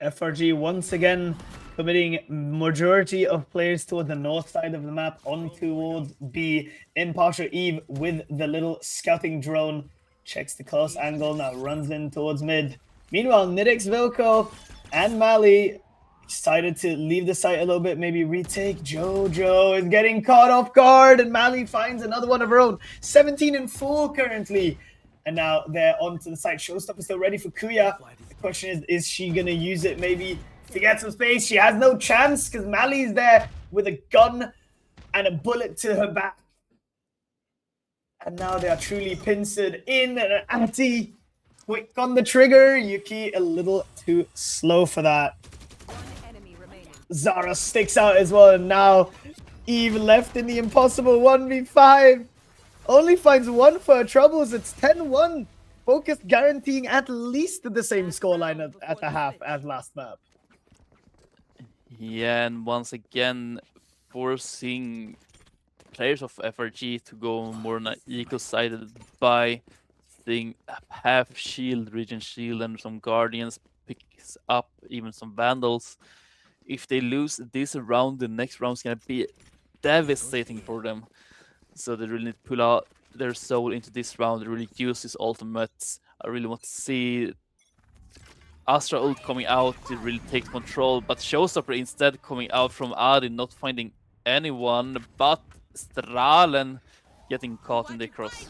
FRG once again committing majority of players toward the north side of the map on towards B. Impartial Eve with the little scouting drone. Checks the close angle, now runs in towards mid. Meanwhile, Nidix, Vilko, and Mali decided to leave the site a little bit, maybe retake. Jojo is getting caught off guard, and Mali finds another one of her own. 17-4 currently. And now they're onto the site. Showstopper still ready for Kuya. The question is she going to use it maybe to get some space? She has no chance because Mali's there with a gun and a bullet to her back. And now they are truly pincered in, and Anti quick on the trigger. Yuki a little too slow for that. Zara sticks out as well, and now Eve left in the impossible 1v5. Only finds one for her troubles. It's 10-1. FOKUS guaranteeing at least the same scoreline at the half as last map.
Yeah, and once again, forcing players of FRG to go more on an eco-sided by seeing half shield, Regent shield, and some Guardians picks up even some Vandals. If they lose this round, the next round is going to be devastating for them. So they really need to pull out their soul into this round. They really use his ultimates. I really want to see Astra ult coming out to really take control, but Showstopper instead coming out from Adi, not finding anyone, but Strahlen getting caught in the cross.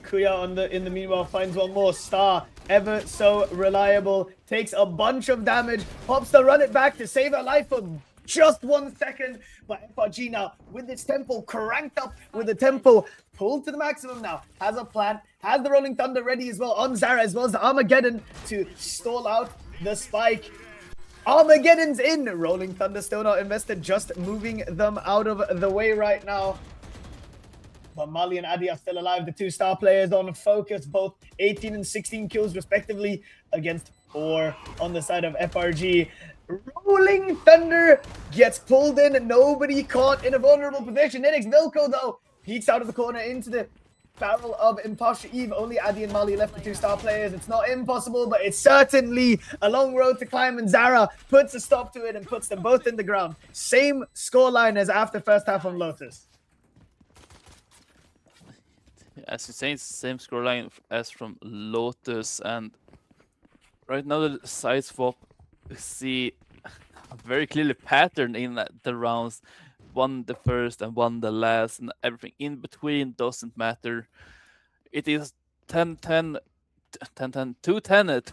Kuya in the meanwhile finds one more. Star, ever so reliable, takes a bunch of damage, pops to run it back to save her life for just 1 second. But FRG now with its tempo cranked up, with the tempo pulled to the maximum now, has a plan, has the Rolling Thunder ready as well on Zara, as well as the Armageddon to stall out the spike. Armageddon's in. Rolling Thunder still not invested, just moving them out of the way right now. But Mali and Adi are still alive. The two star players on FOKUS, both 18 and 16 kills respectively against 4 on the side of FRG. Rolling Thunder gets pulled in. Nobody caught in a vulnerable position. Nidix Vilko, though, peeks out of the corner into the barrel of Impartial Eve. Only Adi and Mali left, the two star players. It's not impossible, but it's certainly a long road to climb, and Zara puts a stop to it and puts them both in the ground. Same scoreline as after first half from Lotus.
As you say, it's the same scoreline as from Lotus, and right now the side swap, see a very clearly pattern in the rounds. One the first and one the last, and everything in between doesn't matter. It is 10-10, 2-10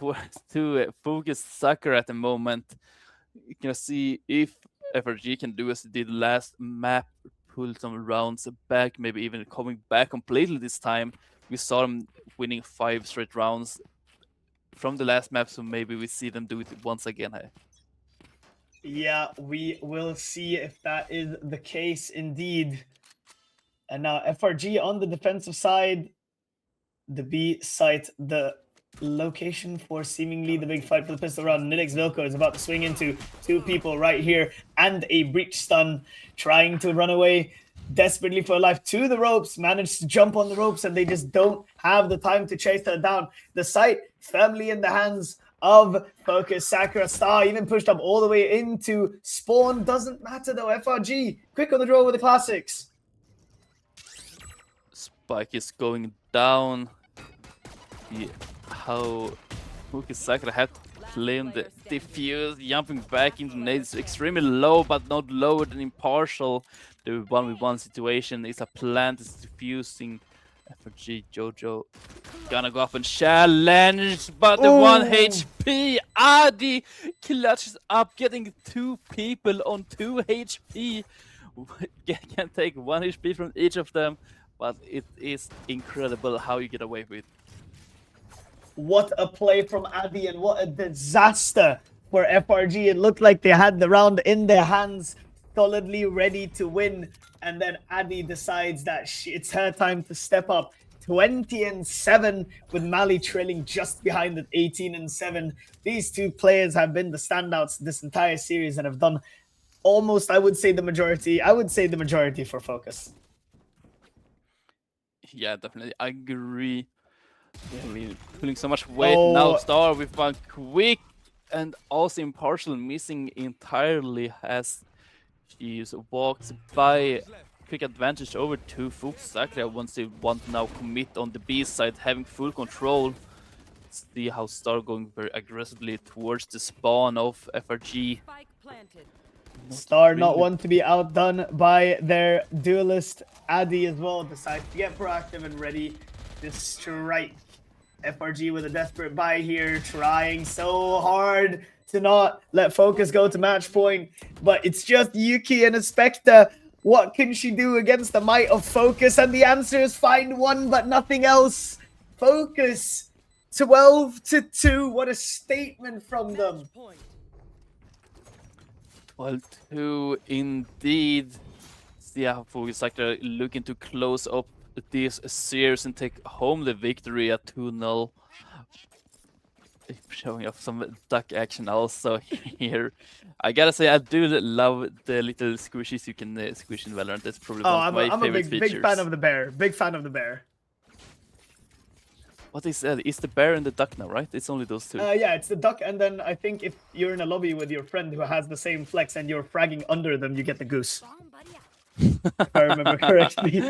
to FOKUS Sakura at the moment. You can see if FRG can do as they did last map, pull some rounds back, maybe even coming back completely this time. We saw them winning 5 straight rounds from the last map, so maybe we see them do it once again.
Yeah, we will see if that is the case indeed. And now FRG on the defensive side, the B site, the location for seemingly the big fight for the pistol round. Nidix Vilko is about to swing into 2 people right here and a breach stun, trying to run away desperately for life to the ropes, managed to jump on the ropes, and they just don't have the time to chase her down. The site firmly in the hands of FOKUS. Sakura Star even pushed up all the way into spawn. Doesn't matter though. FRG quick on the draw with the classics.
Spike is going down. How FOKUS Sakura had to claim the defuse, jumping back into nades extremely low, but not lower than Impartial. The 1v1 situation is a plant is diffusing. FRG Jojo gonna go up and challenge, but the 1 HP. Adi clutches up, getting 2 people on 2 HP. Can take 1 HP from each of them, but it is incredible how you get away with it.
What a play from Adi, and what a disaster for FRG. It looked like they had the round in their hands solidly ready to win. And then Addy decides that it's her time to step up. 20-7 with Mali trailing just behind at 18-7. These two players have been the standouts this entire series and have done almost, I would say the majority for FOKUS.
Yeah, definitely. I agree. Yeah, we're pulling so much weight now. Star with one quick and also impartial missing entirely as she walks by. Quick advantage over to FOKUS Sakura once they want to now commit on the B side, having full control. See how Star going very aggressively towards the spawn of FRG.
Star not one to be outdone by their duelist Addy as well. Decides to get proactive and ready to strike. FRG with a desperate buy here, trying so hard to not let FOKUS go to match point, but it's just Yuki and a Spectre. What can she do against the might of FOKUS? And the answer is find one, but nothing else. FOKUS 12-2. What a statement from them.
12-2 indeed. Yeah, FOKUS Sakura looking to close up this series and take home the victory at 2-0. Showing off some duck action also here. I gotta say, I do love the little squishies you can squish in Valorant. That's probably one of my favorite features.
Big fan of the bear. Big fan of the bear.
What is that? It's the bear and the duck now, right? It's only those two.
Yeah, it's the duck, and then I think if you're in a lobby with your friend who has the same flex and you're fragging under them, you get the goose. If I remember correctly.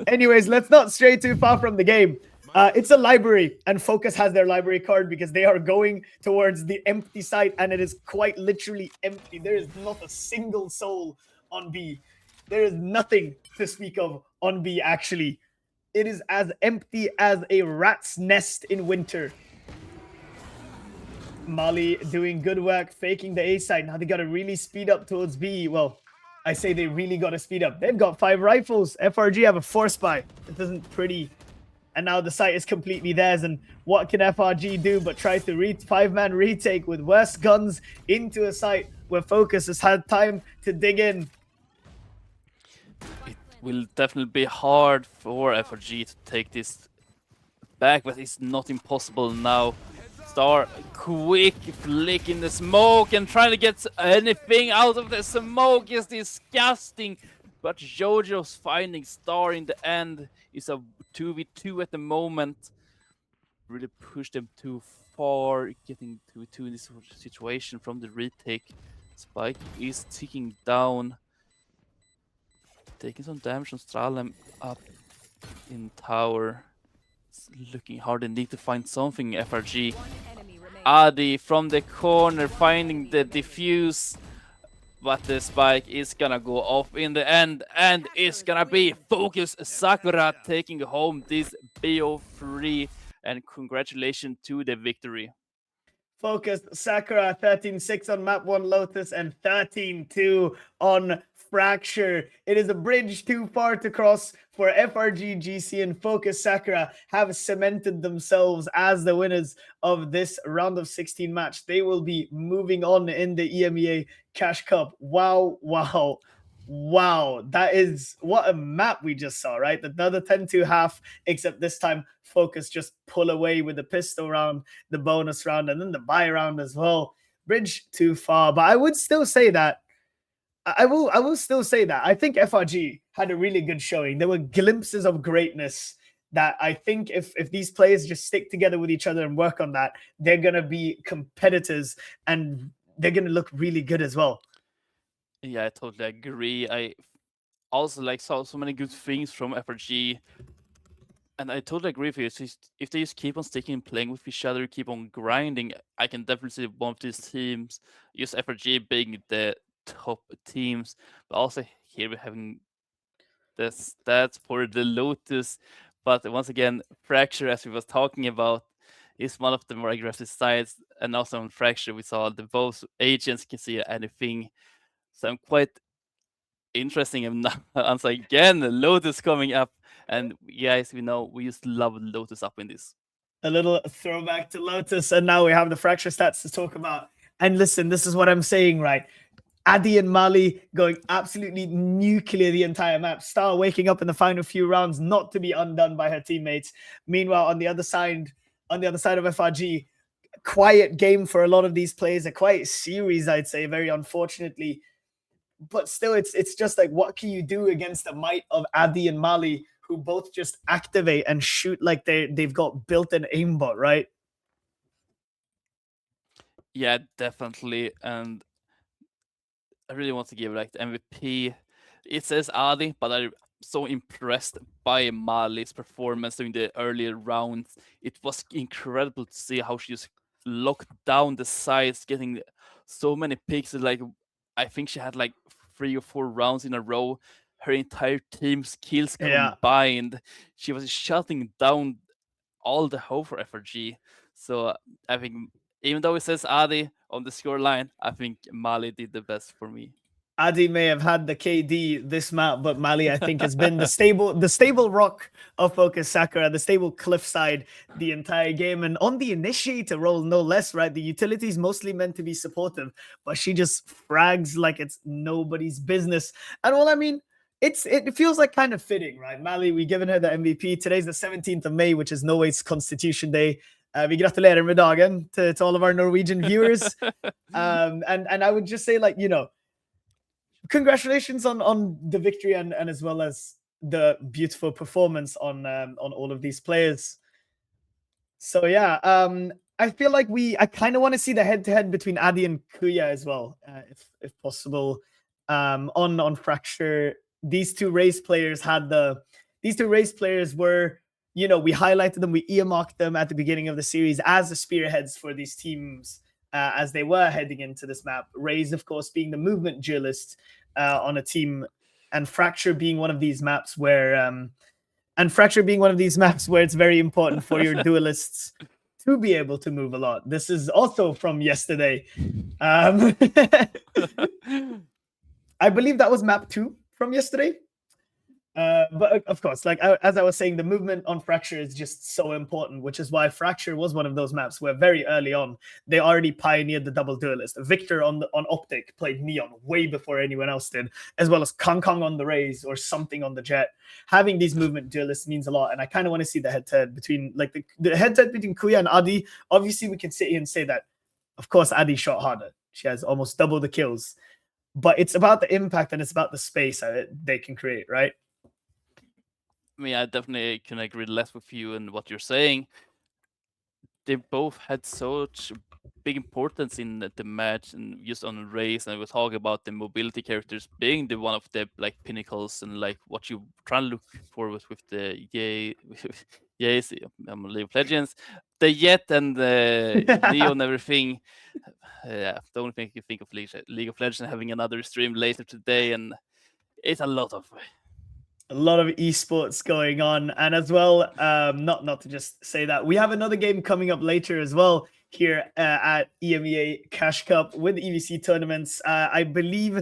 Anyways, let's not stray too far from the game. It's a library, and FOKUS has their library card because they are going towards the empty site, and it is quite literally empty. There is not a single soul on B. There is nothing to speak of on B, actually. It is as empty as a rat's nest in winter. Mali doing good work, faking the A side. Now they got to really speed up towards B. Well, I say they really got to speed up. They've got 5 rifles. FRG have a 4-spy. It isn't pretty. And now the site is completely theirs. And what can FRG do but try to 5-man retake with worse guns into a site where FOKUS has had time to dig in?
It will definitely be hard for FRG to take this back, but it's not impossible now. Star quick flick in the smoke and trying to get anything out of the smoke is disgusting. But Jojo's finding Star in the end. Is a 2v2 at the moment. Really pushed them too far, getting 2v2 in this situation from the retake. Spike is ticking down. Taking some damage on Stralem up in tower. It's looking hard. They need to find something, FRG. Adi from the corner finding the defuse. But the spike is gonna go off in the end, and it's gonna be FOKUS Sakura taking home this BO3, and congratulations to the victory.
FOKUS Sakura 13-6 on map 1 Lotus and 13-2 on Fracture. It is a bridge too far to cross for FRG, GC, and FOKUS Sakura have cemented themselves as the winners of this round of 16 match. They will be moving on in the EMEA Cash Cup. Wow, wow, wow. That is what a map we just saw, right? Another 10-2 half, except this time FOKUS just pull away with the pistol round, the bonus round, and then the buy round as well. Bridge too far, but I would still say that I will still say that I think FRG had a really good showing. There were glimpses of greatness that I think if these players just stick together with each other and work on that, they're gonna be competitors and they're gonna look really good as well.
Yeah, I totally agree. I also saw so many good things from FRG. And I totally agree with you. If they just keep on sticking and playing with each other, keep on grinding, I can definitely see one of these teams, just FRG being the top teams. But also here we're having the stats for the Lotus. But once again, Fracture, as we was talking about, is one of the more aggressive sides. And also on Fracture, we saw the both agents can see anything. So I'm quite interesting. And once again, Lotus coming up. And guys, we know we used to love Lotus up in this.
A little throwback to Lotus, and now we have the Fracture stats to talk about. And listen, this is what I'm saying, right? Addy and Mali going absolutely nuclear the entire map. Star waking up in the final few rounds, not to be undone by her teammates. Meanwhile, on the other side of FRG, quiet game for a lot of these players, a quiet series, I'd say, very unfortunately. But still, it's just like, what can you do against the might of Addy and Mali, who both just activate and shoot like they've got built-in aimbot, right?
Yeah, definitely. And I really want to give like the MVP. It says Adi, but I'm so impressed by Mali's performance during the earlier rounds. It was incredible to see how she just locked down the sides, getting so many picks. Like, I think she had like 3 or 4 rounds in a row. Her entire team's kills combined, she was shutting down all the hope for FRG. So I think, even though it says Adi on the scoreline, I think Mali did the best for me.
Adi may have had the KD this map, but Mali, I think, has been the stable rock of FOKUS Sakura, the stable cliffside the entire game. And on the initiator role, no less, right? The utility is mostly meant to be supportive, but she just frags like it's nobody's business. And well, I mean, it feels like kind of fitting, right? Mali, we given her the MVP. Today's the 17th of May, which is Norway's Constitution Day. Vi gratulerer med dagen to all of our Norwegian viewers. And I would just say, like, you know, congratulations on the victory and as well as the beautiful performance on all of these players. So yeah, I feel like I kind of want to see the head-to-head between Adi and Kuya as well, if possible. On Fracture, these two race players were, you know, we highlighted them, we earmarked them at the beginning of the series as the spearheads for these teams as they were heading into this map. Raze, of course, being the movement duelist on a team, and Fracture being one of these maps where it's very important for your duelists to be able to move a lot. This is also from yesterday. I believe that was map 2 from yesterday. But of course, like as I was saying, the movement on Fracture is just so important, which is why Fracture was one of those maps where very early on they already pioneered the double duelist. Victor on Optic played Neon way before anyone else did, as well as Kong on the Raze or something on the Jet. Having these movement duelists means a lot, and I kind of want to see the head-to-head between, like, the head-to-head between Kuya and Adi. Obviously, we can sit here and say that, of course, Adi shot harder. She has almost double the kills, but it's about the impact and it's about the space that they can create, right?
I mean, I definitely can agree less with you and what you're saying. They both had such big importance in the match and just on the race, and we were talking about the mobility characters being the one of the like pinnacles and like what you trying to look forward with the League of Legends, the Jet and the Leo and everything. Yeah, don't think you think of League of Legends having another stream later today, and it's a lot of
esports going on. And as well, not to just say that, we have another game coming up later as well here at EMEA Cash Cup with EVC tournaments. I believe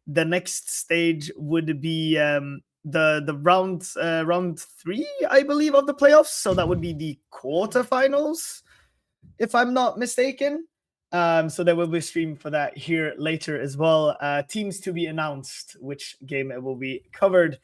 the next stage would be the round 3, I believe, of the playoffs. So that would be the quarterfinals, if I'm not mistaken. So there will be a stream for that here later as well. Teams to be announced, which game it will be covered.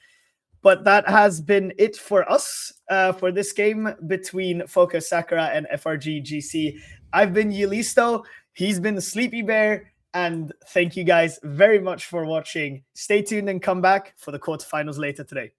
But that has been it for us for this game between FOKUS Sakura and FRG GC. I've been Yulisto. He's been the Sleepy Bear. And thank you guys very much for watching. Stay tuned and come back for the quarterfinals later today.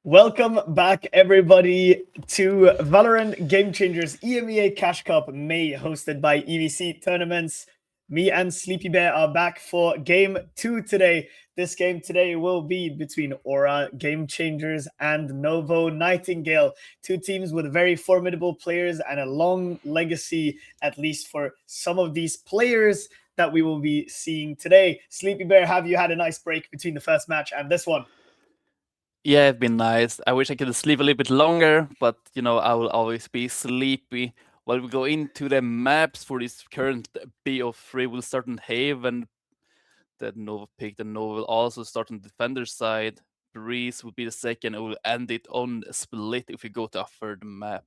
Welcome back, everybody, to Valorant Game Changers EMEA Cash Cup May, hosted by EVC Tournaments. Me and Sleepy Bear are back for Game 2 today. This game today will be between ORA Game Changers and NOVO Nightingale, two teams with very formidable players and a long legacy, at least for some of these players that we will be seeing today. Sleepy Bear, have you had a nice break between the first match and this one?
Yeah, it's been nice. I wish I could sleep a little bit longer, but you know, I will always be sleepy. While we go into the maps for this current BO3, we'll start in Haven. That Nova picked, and Nova will also start on the defender side. Breeze will be the second, and we'll end it on Split if we go to a third map.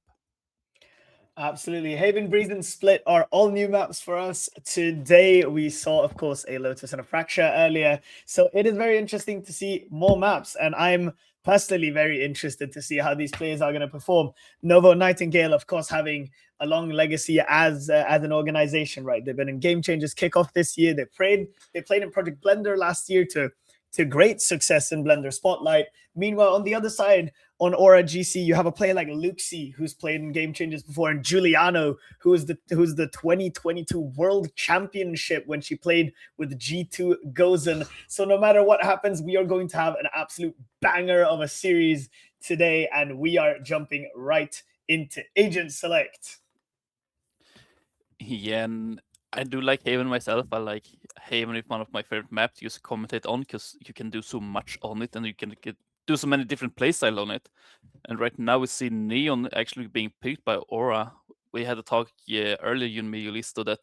Absolutely. Haven, Breeze, and Split are all new maps for us. Today, we saw, of course, a Lotus and a Fracture earlier. So it is very interesting to see more maps. And I'm personally very interested to see how these players are going to perform. Novo Nightingale, of course, having a long legacy as an organization, right? They've been in Game Changers kickoff this year. They played in Project Blender last year to great success in Blender Spotlight. Meanwhile, on the other side, on Aura GC, you have a player like Luxi, who's played in Game Changers before, and Giuliano, who's the 2022 World Championship when she played with G2 Gozen. So no matter what happens, we are going to have an absolute banger of a series today, and we are jumping right into Agent Select.
Yeah, and I do like Haven myself. I like Haven is one of my favorite maps to just commentate on because you can do so much on it and you can do so many different playstyle on it. And right now we see Neon actually being picked by Aura. We had a talk earlier in Listo that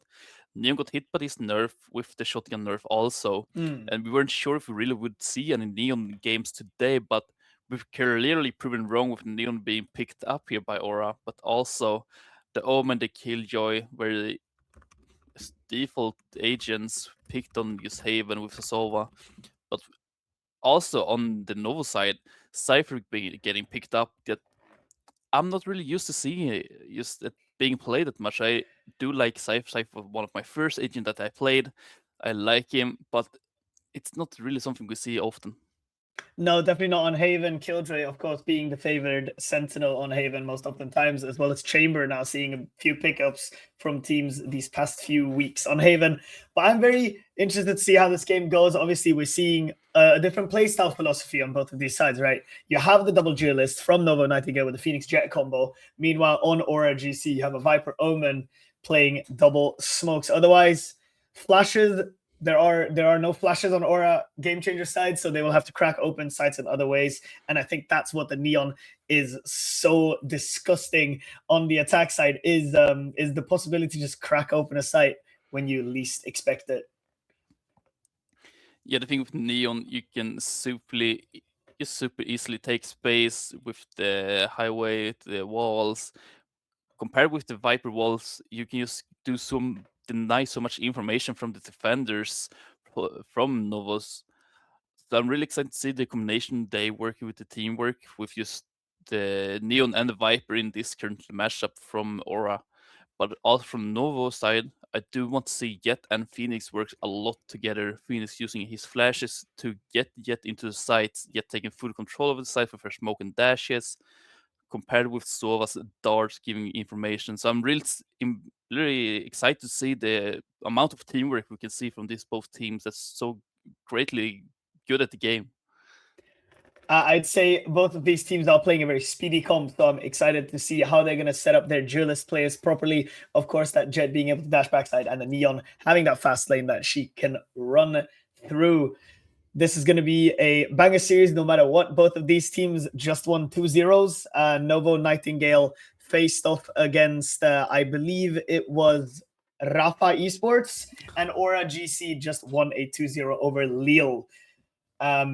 Neon got hit by this nerf with the shotgun nerf also. And we weren't sure if we really would see any Neon games today, but we've clearly proven wrong with Neon being picked up here by Aura, but also the Omen, the Killjoy, where the default agents picked on this Haven with Sova, but also on the Novo side, Cypher getting picked up. That I'm not really used to seeing just it being played that much. I do like Cypher. Cypher was one of my first agent that I played. I like him, but it's not really something we see often.
No, definitely not on Haven. Killjoy, of course, being the favored sentinel on Haven most oftentimes, as well as Chamber now seeing a few pickups from teams these past few weeks on Haven. But I'm very interested to see how this game goes. Obviously, we're seeing a different playstyle philosophy on both of these sides, right? You have the double duelist from Novo Nightingale with the Phoenix Jet combo. Meanwhile, on Aura GC, you have a Viper Omen playing double smokes. Otherwise, flashes. There are no flashes on Aura Game Changer side, so they will have to crack open sites in other ways. And I think that's what the Neon is so disgusting on the attack side is the possibility to just crack open a site when you least expect it.
Yeah, the thing with Neon, you can super easily take space with the highway, the walls. Compared with the Viper walls, you can just deny so much information from the defenders from Novos. So I'm really excited to see the combination they working with the teamwork with just the Neon and the Viper in this current matchup from Aura. But also from Novo side, I do want to see Jet and Phoenix work a lot together. Phoenix using his flashes to get Jet into the sites, Jet taking full control of the site with her smoke and dashes, compared with Sova's darts giving information. So I'm really excited to see the amount of teamwork we can see from these both teams that's so greatly good at the game.
I'd say both of these teams are playing a very speedy comp, so I'm excited to see how they're going to set up their duelist players properly. Of course, that Jet being able to dash backside and the Neon having that fast lane that she can run through. This is going to be a banger series no matter what. Both of these teams just won 2-0s. Novo Nightingale faced off against, I believe it was Rafa Esports, and Aura GC just won a 2-0 over Lille.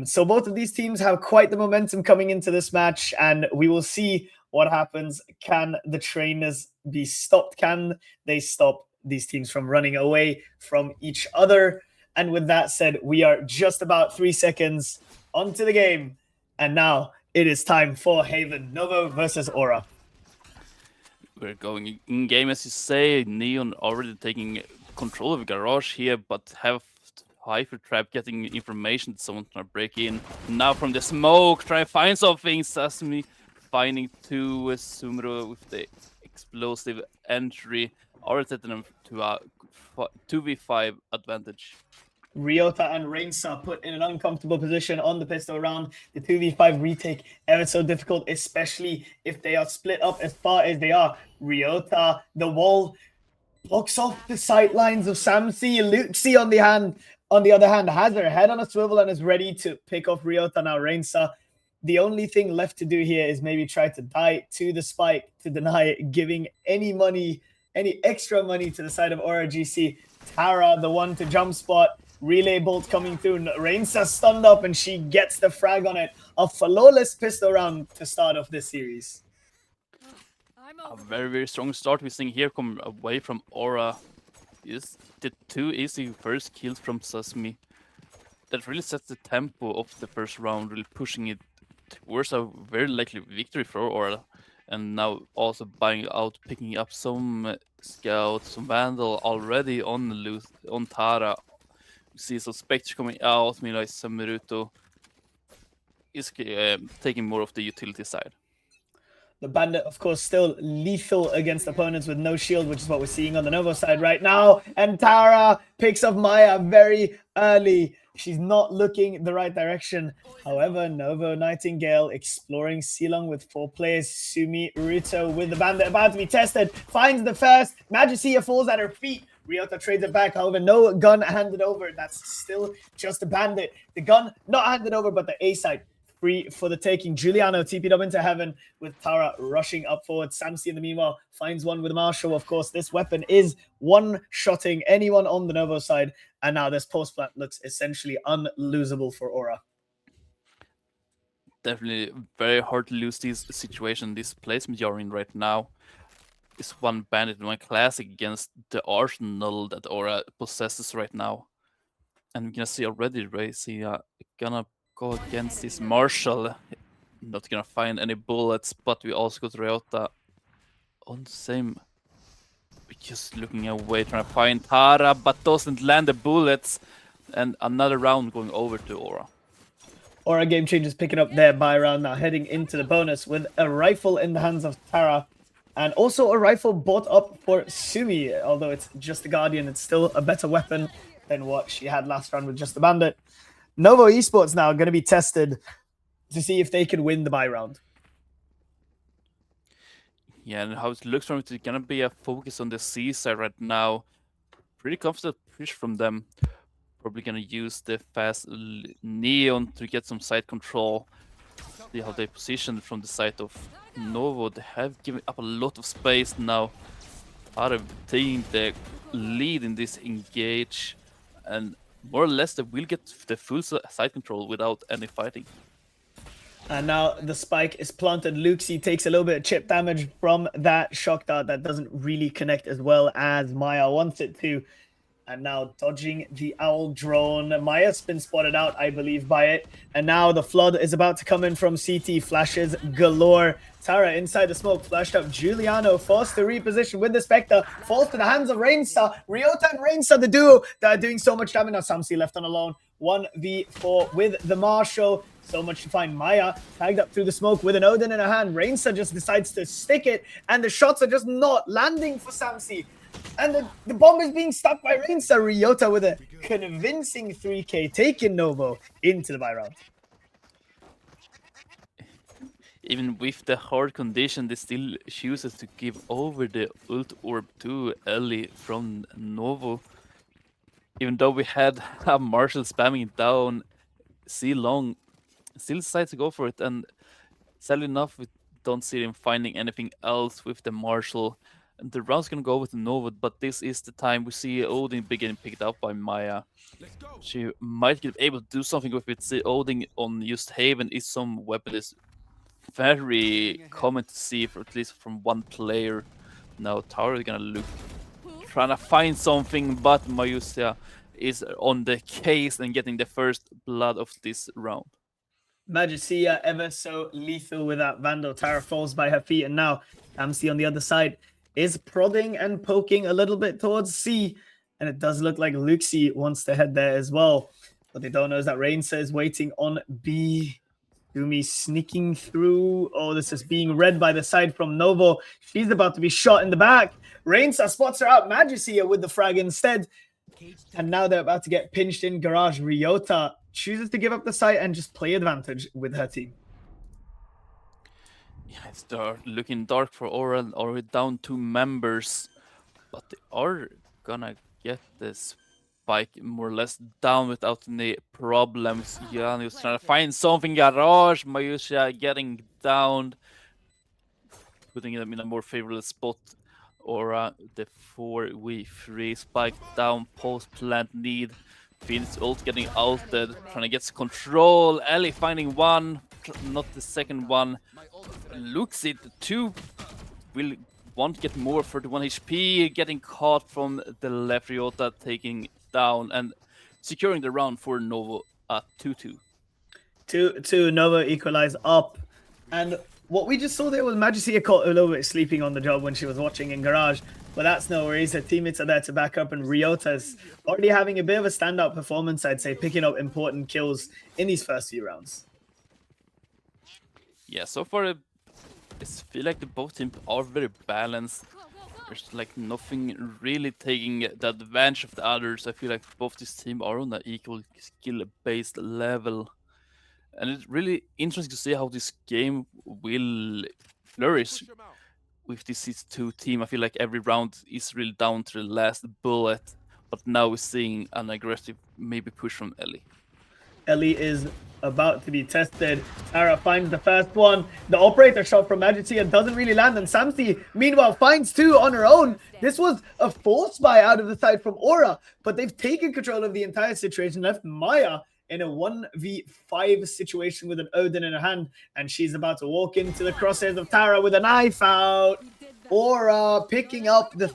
So both of these teams have quite the momentum coming into this match, and we will see what happens. Can the trainers be stopped? Can they stop these teams from running away from each other? And with that said, we are just about 3 seconds onto the game. And now it is time for Haven, Novo versus Aura.
We're going in-game, as you say. Neon already taking control of Garage here, but have Hyper Trap getting information that someone's trying to break in. Now from the smoke, try to find something. Sasumi finding two Sumro with the explosive entry. Or setting them to a 2v5 advantage.
Ryota and Reinsa put in an uncomfortable position on the pistol round. The 2v5 retake ever so difficult, especially if they are split up as far as they are. Ryota, the wall, blocks off the sightlines of Samsi. Luxi on the other hand, has her head on a swivel and is ready to pick off Ryota. Now Reinsa, the only thing left to do here is maybe try to die to the spike to deny it, giving any money, any extra money to the side of ORA/GC. Tara, the one to jump spot. Relay bolt coming through. Reinsa stunned up and she gets the frag on it. A flawless pistol round to start off this series.
A very, very strong start we're seeing here come away from Aura. Is the 2 easy first kills from Sasumi. That really sets the tempo of the first round, really pushing it towards a very likely victory for Aura. And now also buying out, picking up some scouts, some Vandal already on Tara. We see some Spectre coming out, meanwhile Samiruto is taking more of the utility side.
The Bandit, of course, still lethal against opponents with no shield, which is what we're seeing on the Novo side right now. And Tara picks up Maya very early. She's not looking the right direction. However, Novo Nightingale exploring Silong with 4 players. Sumi Ruto with the Bandit about to be tested. Finds the first. Magicia falls at her feet. Ryota trades it back. However, no gun handed over. That's still just a Bandit. The gun not handed over, but the A side free for the taking. Giuliano TP'd up into heaven with Tara rushing up forward. Samsi, in the meanwhile, finds one with Marshall. Of course, this weapon is one-shotting anyone on the Novo side. And now this post-plant looks essentially unlosable for Aura.
Definitely very hard to lose this situation. This placement you're in right now is one Bandit and one Classic against the arsenal that Aura possesses right now. And we can see already Racy gonna go against this Marshall. Not gonna find any bullets, but we also got Ryota on the same. We're just looking away, trying to find Tara, but doesn't land the bullets. And another round going over to Aura.
Aura Game Changers picking up their buy round now, heading into the bonus with a rifle in the hands of Tara. And also a rifle bought up for Sumi. Although it's just the Guardian, it's still a better weapon than what she had last round with just the Bandit. Novo Esports now going to be tested to see if they can win the buy round.
Yeah, and how it looks from it, it's going to be a focus on the C side right now. Pretty comfortable push from them. Probably going to use the fast Neon to get some side control. See how they position from the side of Novo. They have given up a lot of space now. Are taking the lead in this engage. And more or less, they will get the full side control without any fighting.
And now the spike is planted. Luxi takes a little bit of chip damage from that shock dart that doesn't really connect as well as Maya wants it to. And now dodging the owl drone. Maya's been spotted out, I believe, by it. And now the flood is about to come in from CT. Flashes galore. Tara inside the smoke, flashed up. Giuliano forced to reposition with the Spectre. Falls to the hands of Reinsa. Ryota and Reinsa, the duo that are doing so much damage. Now Samsi left on alone. 1v4 with the Marshall. So much to find. Maya tagged up through the smoke with an Odin in her hand. Reinsa just decides to stick it. And the shots are just not landing for Samsi. And the bomb is being stuck by Reinsa. Ryota with a convincing 3k taking Novo into the buy round.
Even with the hard condition, they still chooses to give over the ult orb to Ellie from Novo. Even though we had a Marshall spamming down, Silong still decides to go for it. And sadly enough, we don't see him finding anything else with the Marshall. And the round's gonna go with Nova, but this is the time we see Odin getting picked up by Maya. She might be able to do something with it. See, Odin on just Haven is some weapon that is very common to see, for at least from one player. Now Tower is gonna look, trying to find something, but Mayusia is on the case and getting the first blood of this round.
Magicia ever so lethal with that Vandal. Tara falls by her feet, and now Amsi on the other side is prodding and poking a little bit towards C. And it does look like Luxi wants to head there as well. What they don't know is that Rainsa is waiting on B. Gumi sneaking through. Oh, this is being read by the side from Novo. She's about to be shot in the back. Rainsa spots her out. Magicia with the frag instead. And now they're about to get pinched in garage. Ryota chooses to give up the site and just play advantage with her team.
Yeah, it's looking dark for ORA, already down 2 members. But they are gonna get this spike more or less down without any problems. Gianni's trying to find something. Garage, Mayusha getting down, putting them in a more favorable spot. Aura, the 4v3 spike down, post plant need. Phoenix ult getting ulted, trying to get control. Ellie finding one, not the second one. Looks it, 2 will want to get more, 31 HP, getting caught from the left. Ryota taking down and securing the round for Novo at 2-2.
2-2, Novo equalize up. And what we just saw there was Magicia caught a little bit sleeping on the job when she was watching in garage. But that's no worries. Her teammates are there to back up, and Ryota's already having a bit of a standout performance, I'd say, picking up important kills in these first few rounds.
Yeah, so far I feel like the both teams are very balanced. There's like nothing really taking the advantage of the others. I feel like both these teams are on an equal skill-based level. And it's really interesting to see how this game will flourish with this 2 team. I feel like every round is really down to the last bullet. But now we're seeing an aggressive maybe push from Ellie.
Ellie is about to be tested. Tara finds the first one. The operator shot from Magicia doesn't really land, and Samsi, meanwhile, finds 2 on her own. This was a force buy out of the side from Aura, but they've taken control of the entire situation, left Maya in a 1v5 situation with an Odin in her hand, and she's about to walk into the crosshairs of Tara with a knife out. Aura picking up the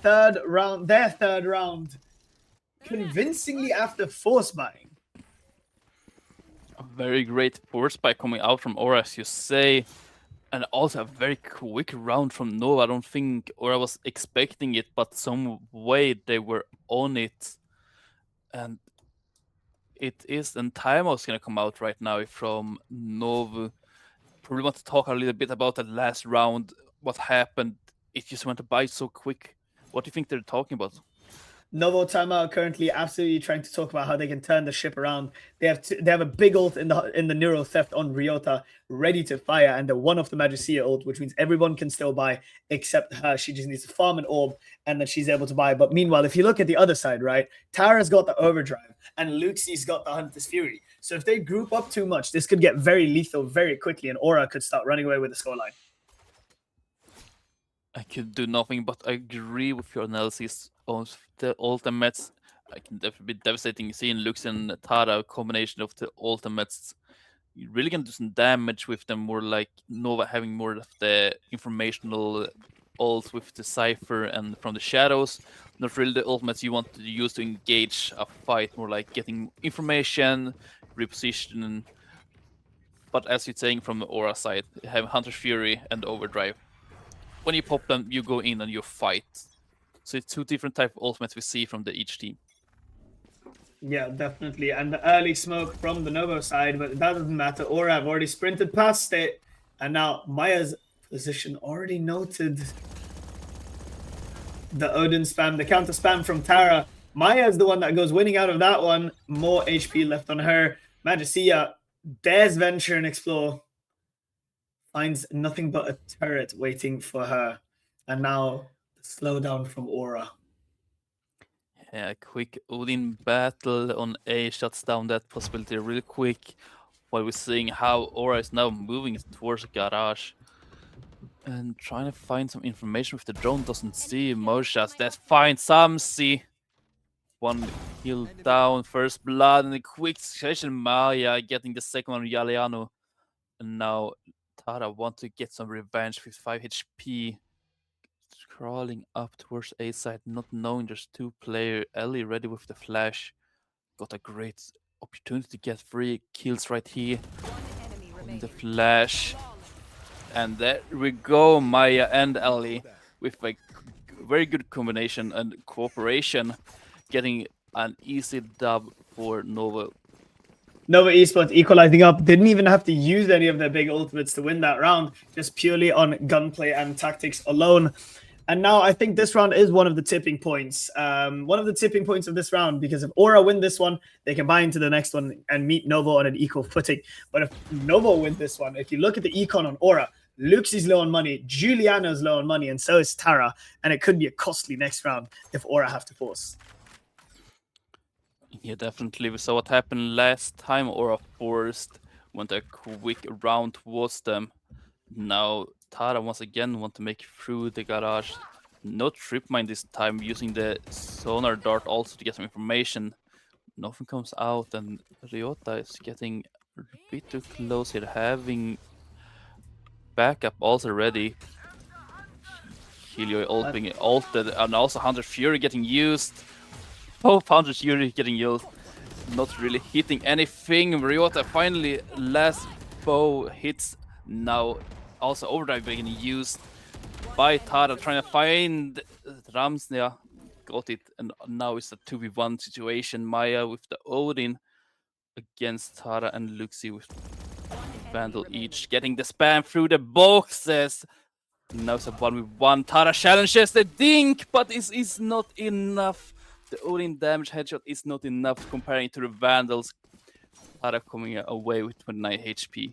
their third round, convincingly after force buying.
A very great force spike coming out from Aura, as you say. And also a very quick round from Nova. I don't think Aura was expecting it, but some way they were on it. And it is, and timeout's gonna come out right now from Novo. Probably want to talk a little bit about that last round. What happened? It just went by so quick. What do you think they're talking about?
Novo timeout currently absolutely trying to talk about how they can turn the ship around. They have a big ult in the Neuro Theft on Ryota ready to fire, and the one off the Magicia ult, which means everyone can still buy except her. She just needs to farm an orb and then she's able to buy. But meanwhile, if you look at the other side, right, Tara's got the overdrive and Luxi's got the Hunter's Fury. So if they group up too much, this could get very lethal very quickly, and Aura could start running away with the scoreline.
I could do nothing but agree with your analysis of the ultimates. I can definitely be devastating seeing Lux and Tara, combination of the ultimates. You really can do some damage with them, more like Nova having more of the informational ult with the Cypher and from the shadows. Not really the ultimates you want to use to engage a fight, more like getting information, reposition. But as you're saying from the Aura side, you have Hunter's Fury and Overdrive. When you pop them, you go in and you fight. So it's 2 different type of ultimates we see from each team.
Yeah, definitely. And the early smoke from the Novo side, but that doesn't matter. Aura have already sprinted past it. And now Maya's position already noted. The Odin spam, the counter spam from Tara. Maya's the one that goes winning out of that one. More HP left on her. Magicia dares venture and explore. Finds nothing but a turret waiting for her. And now the slowdown from Aura.
Yeah, quick Odin battle on A shuts down that possibility really quick. While we're seeing how Aura is now moving towards Garage. And trying to find some information with the drone, doesn't see Moshas. That's fine, Samsi. 1 kill down, first blood, and a quick session. Maya getting the second one, Yaliano. And now Tara want to get some revenge with 5 HP. Crawling up towards A side, not knowing there's 2 players. Ellie ready with the flash. Got a great opportunity to get 3 kills right here. On the flash. And there we go, Maya and Ellie with a very good combination and cooperation. getting an easy dub for NOVO.
NOVO Esports equalizing up, didn't even have to use any of their big ultimates to win that round, just purely on gunplay and tactics alone. And now I think this round is one of the tipping points. One of the tipping points of this round, because if ORA win this one, they can buy into the next one and meet NOVO on an equal footing. But if NOVO win this one, if you look at the econ on ORA, Luxi's low on money, Giuliano's low on money, and so is Tara. And it could be a costly next round if ORA have to force.
Yeah, definitely. We saw what happened last time. ORA forced, went a quick round towards them. Now Tara once again want to make through the garage. No trip mine this time, using the sonar dart also to get some information. Nothing comes out, and Ryota is getting a bit too close here, having backup also ready. Helio ult being ulted, and also 100 Fury getting used. Both 100 Fury getting used. Not really hitting anything. Ryota finally, last bow hits. Now also overdrive being used by Tara, trying to find Rams. Yeah, got it. And now it's a 2v1 situation. Maya with the Odin against Tara, and Luxi with Vandal each, getting the spam through the boxes. Now it's a 1v1. Tara challenges the dink, but it is not enough. The Odin damage headshot is not enough comparing to the Vandals. Tara coming away with 29 HP.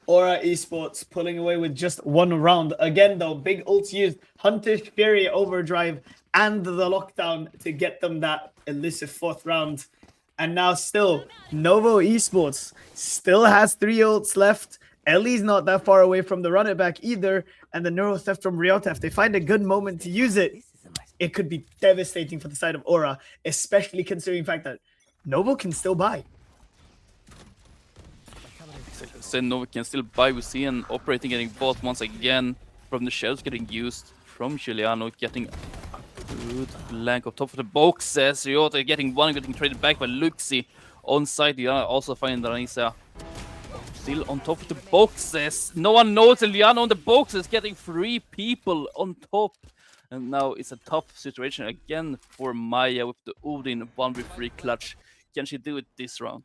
ORA Esports pulling away with just one round. Again, though, big ults used. Hunter's Fury, Overdrive, and the lockdown to get them that elusive fourth round. And now still, NOVO Esports still has 3 ults left. Ellie's not that far away from the run it back either. And the Neuro Theft from Ryota, if they find a good moment to use it, it could be devastating for the side of ORA, especially considering the fact that NOVO can still buy.
So NOVO can still buy. We see an operating getting bought once again from the shells, getting used from Giuliano, getting a good flank on top of the boxes. Ryota getting one, getting traded back by Luxi on side. Giuliano also finding Ranisa still on top of the boxes. No one knows Giuliano on the boxes, getting 3 people on top. And now it's a tough situation again for Maya with the Odin 1v3 clutch. Can she do it this round?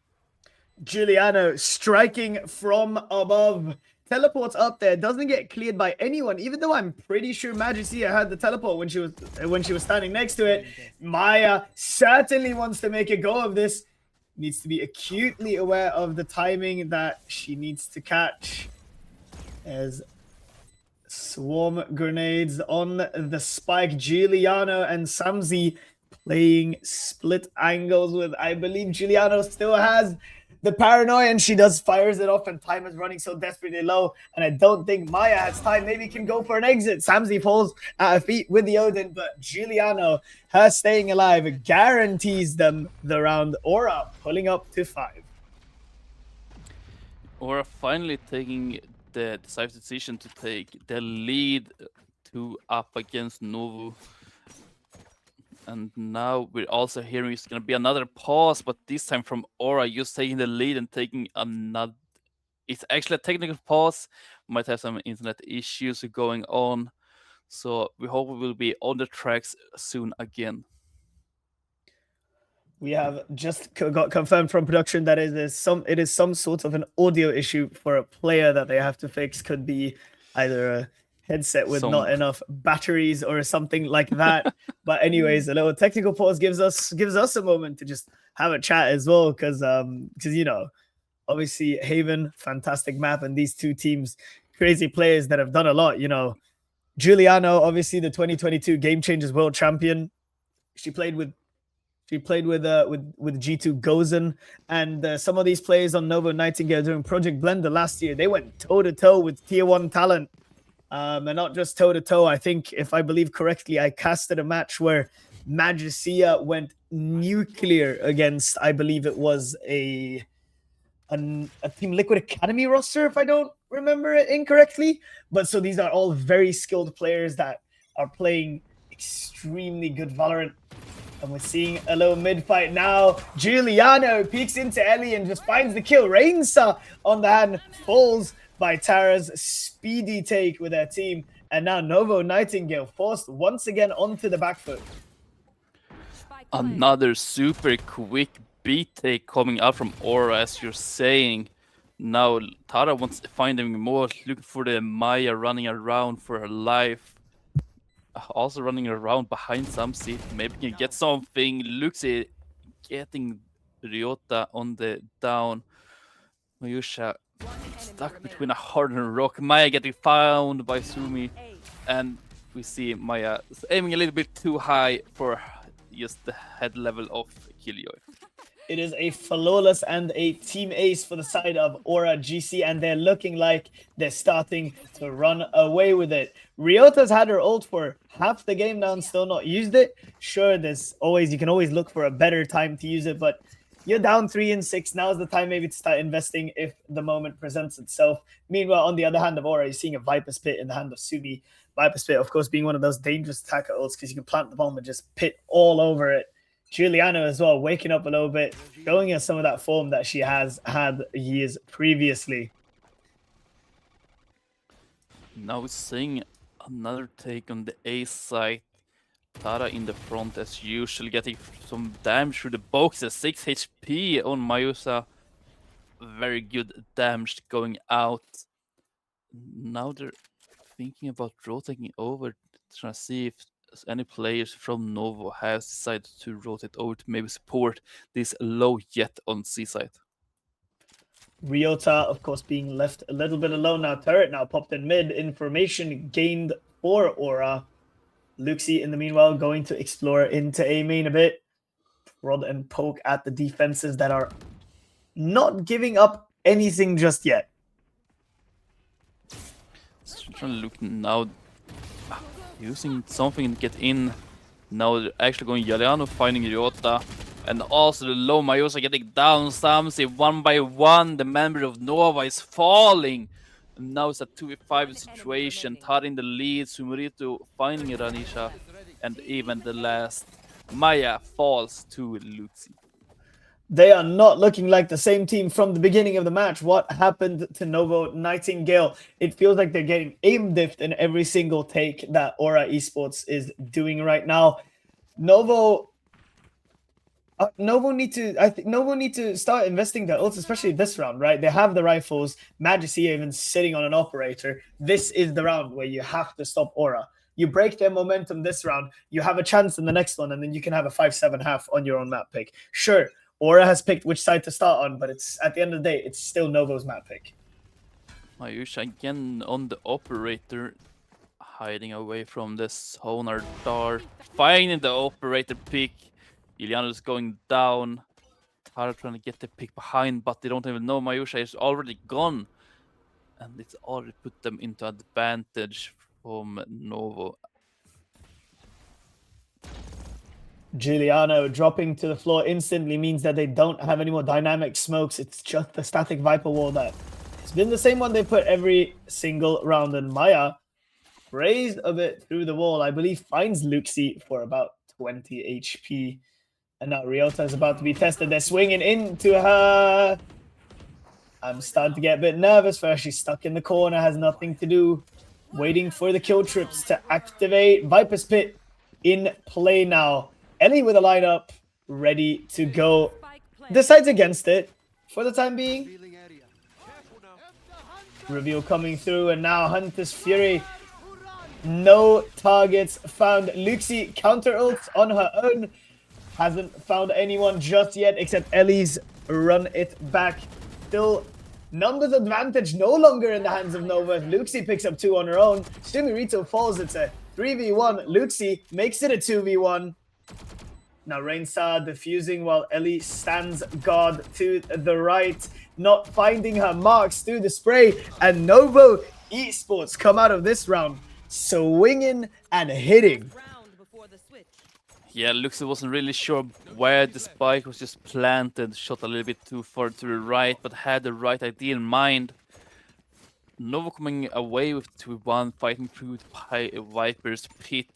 Giuliano striking from above. Teleports up there, doesn't get cleared by anyone, even though I'm pretty sure Magicia had the teleport when she was standing next to it. Maya certainly wants to make a go of this. Needs to be acutely aware of the timing that she needs to catch. As swarm grenades on the spike. Giuliano and Samzi playing split angles with, I believe Giuliano still has the paranoia, and she does fires it off, and time is running so desperately low, and I don't think Maya has time. Maybe can go for an exit. Samzi falls at her feet with the Odin, but Giuliano, her staying alive, guarantees them the round. ORA pulling up to 5.
ORA finally taking the decisive decision to take the lead 2 up against NOVO. And now we're also hearing it's going to be another pause, but this time from ORA, just taking the lead and taking another. It's actually a technical pause. Might have some internet issues going on. So we hope we will be on the tracks soon again.
We have just got confirmed from production that it is some sort of an audio issue for a player that they have to fix. Could be either a headset with not enough batteries or something like that. But anyways, a little technical pause gives us a moment to just have a chat as well, because you know, obviously Haven, fantastic map, and these 2 teams, crazy players that have done a lot. You know, Giuliano, obviously the 2022 Game Changers World Champion. She played with G2 Gozen, and some of these players on NOVO Nightingale during Project Blender last year, they went toe-to-toe with tier 1 talent. And not just toe-to-toe. I think, if I believe correctly, I casted a match where Magicia went nuclear against, I believe it was a Team Liquid Academy roster, if I don't remember it incorrectly. But so these are all very skilled players that are playing extremely good Valorant. And we're seeing a little mid-fight now. Giuliano peeks into Ellie and just finds the kill. Rainsa on the hand falls by Tara's speedy take with their team. And now NOVO Nightingale forced once again onto the back foot.
Another super quick beat take coming out from Aura, as you're saying. Now Tara wants to find him more, looking for the Maya running around for her life. Also running around behind Samsi. Maybe can get something. Luxi getting Ryota on the down. Mayusha stuck between a hard and a rock. Maya getting found by Sumi. And we see Maya aiming a little bit too high for just the head level of Killjoy.
It is a flawless and a team ace for the side of Aura GC, and they're looking like they're starting to run away with it. Ryota's had her ult for half the game now and still not used it. Sure, you can always look for a better time to use it, but you're down 3 and 6. Now's the time maybe to start investing if the moment presents itself. Meanwhile, on the other hand of Aura, you're seeing a Viper's Pit in the hand of Sumi. Viper's Pit, of course, being one of those dangerous attacker ults because you can plant the bomb and just pit all over it. Giuliano as well, waking up a little bit, showing us some of that form that she has had years previously.
Now we're seeing another take on the A side. Tara in the front as usual, getting some damage through the boxes. 6 HP on Mayusa. Very good damage going out. Now they're thinking about rotating over, trying to see if any players from Novo has decided to rotate over to maybe support this low Jet on C side.
Ryota, of course, being left a little bit alone now. Turret now popped in mid. Information gained for Aura. Luxi, in the meanwhile, going to explore into A main a bit. Rod and poke at the defenses that are not giving up anything just yet.
So trying to look now, using something to get in. Now they're actually going Giuliano, finding Ryota. And also the low Mayusa getting down. Samsi one by one. The member of Nova is falling. And now it's a 2v5 situation. Tara in the lead. Sumurito finding Ranisha. And even the last Maya falls to Luxi.
They are not looking like the same team from the beginning of the match. What happened to Novo Nightingale? It feels like they're getting aim diffed in every single take that Aura Esports is doing right now. Novo need to start investing their ults, especially this round, right? They have the rifles. Majesty even sitting on an operator. This is the round where you have to stop Aura. You break their momentum this round, you have a chance in the next one, and then you can have a 5-7 half on your own map pick. Sure, Aura has picked which side to start on, but it's at the end of the day, it's still Novo's map pick.
Mayusha again on the operator, hiding away from the sonar dart, finding the operator pick. Iliano's going down. Tara trying to get the pick behind, but they don't even know Mayusha is already gone. And it's already put them into advantage from Novo.
Giuliano dropping to the floor instantly means that they don't have any more dynamic smokes. It's just the static Viper wall that it's been the same one they put every single round. And Maya raised a bit through the wall, I believe, finds Luxi for about 20 HP. And now Ryota is about to be tested. They're swinging into her. I'm starting to get a bit nervous for her. She's stuck in the corner, has nothing to do. Waiting for the kill trips to activate. Viper's Pit in play now. Ellie with a lineup ready to go. Decides against it for the time being. Reveal coming through, and now Hunter's Fury. No targets found. Luxi counter ults on her own. Hasn't found anyone just yet, except Ellie's run it back. Still, numbers advantage no longer in the hands of Nova. Luxi picks up 2 on her own. Sumirito falls. It's a 3v1. Luxi makes it a 2v1. Now Rainstar defusing while Ellie stands guard to the right, not finding her marks through the spray. And Novo Esports come out of this round swinging and hitting.
Yeah, Luxi wasn't really sure where the spike was just planted, shot a little bit too far to the right, but had the right idea in mind. Novo coming away with 2-1, fighting through the Viper's Pit.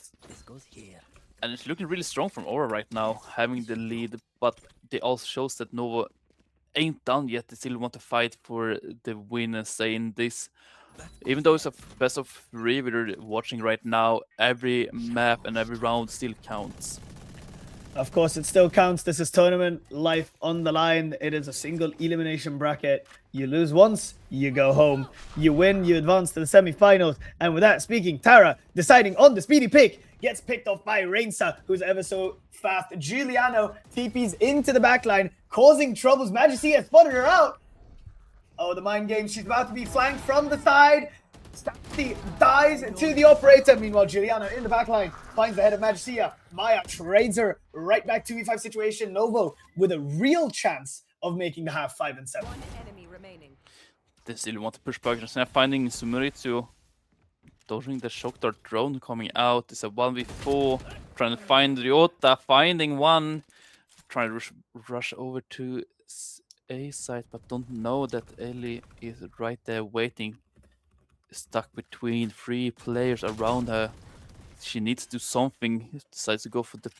And it's looking really strong from Aura right now, having the lead, but they also shows that Novo ain't done yet. They still want to fight for the win and stay in this. Even though it's a best of 3 we're watching right now, every map and every round still counts.
Of course, it still counts. This is tournament life on the line. It is a single elimination bracket. You lose once, you go home. You win, you advance to the semifinals. And with that speaking, Tara deciding on the speedy pick gets picked off by Rainsa, who's ever so fast. Giuliano TPs into the backline, causing troubles. Majesty has spotted her out. Oh, the mind game. She's about to be flanked from the side. Stampy dies to the operator. Meanwhile, Giuliano in the backline finds the head of Magicia. Maya trades her right back to E5 situation. Novo with a real chance of making the half 5 and 7.
They still want to push back. Just now finding Sumeritsu dodging the shock dart drone coming out. It's a 1v4. Trying to find Ryota, finding one. Trying to rush over to A side, but don't know that Ellie is right there waiting. Stuck between 3 players around her. She needs to do something. Decides to go for the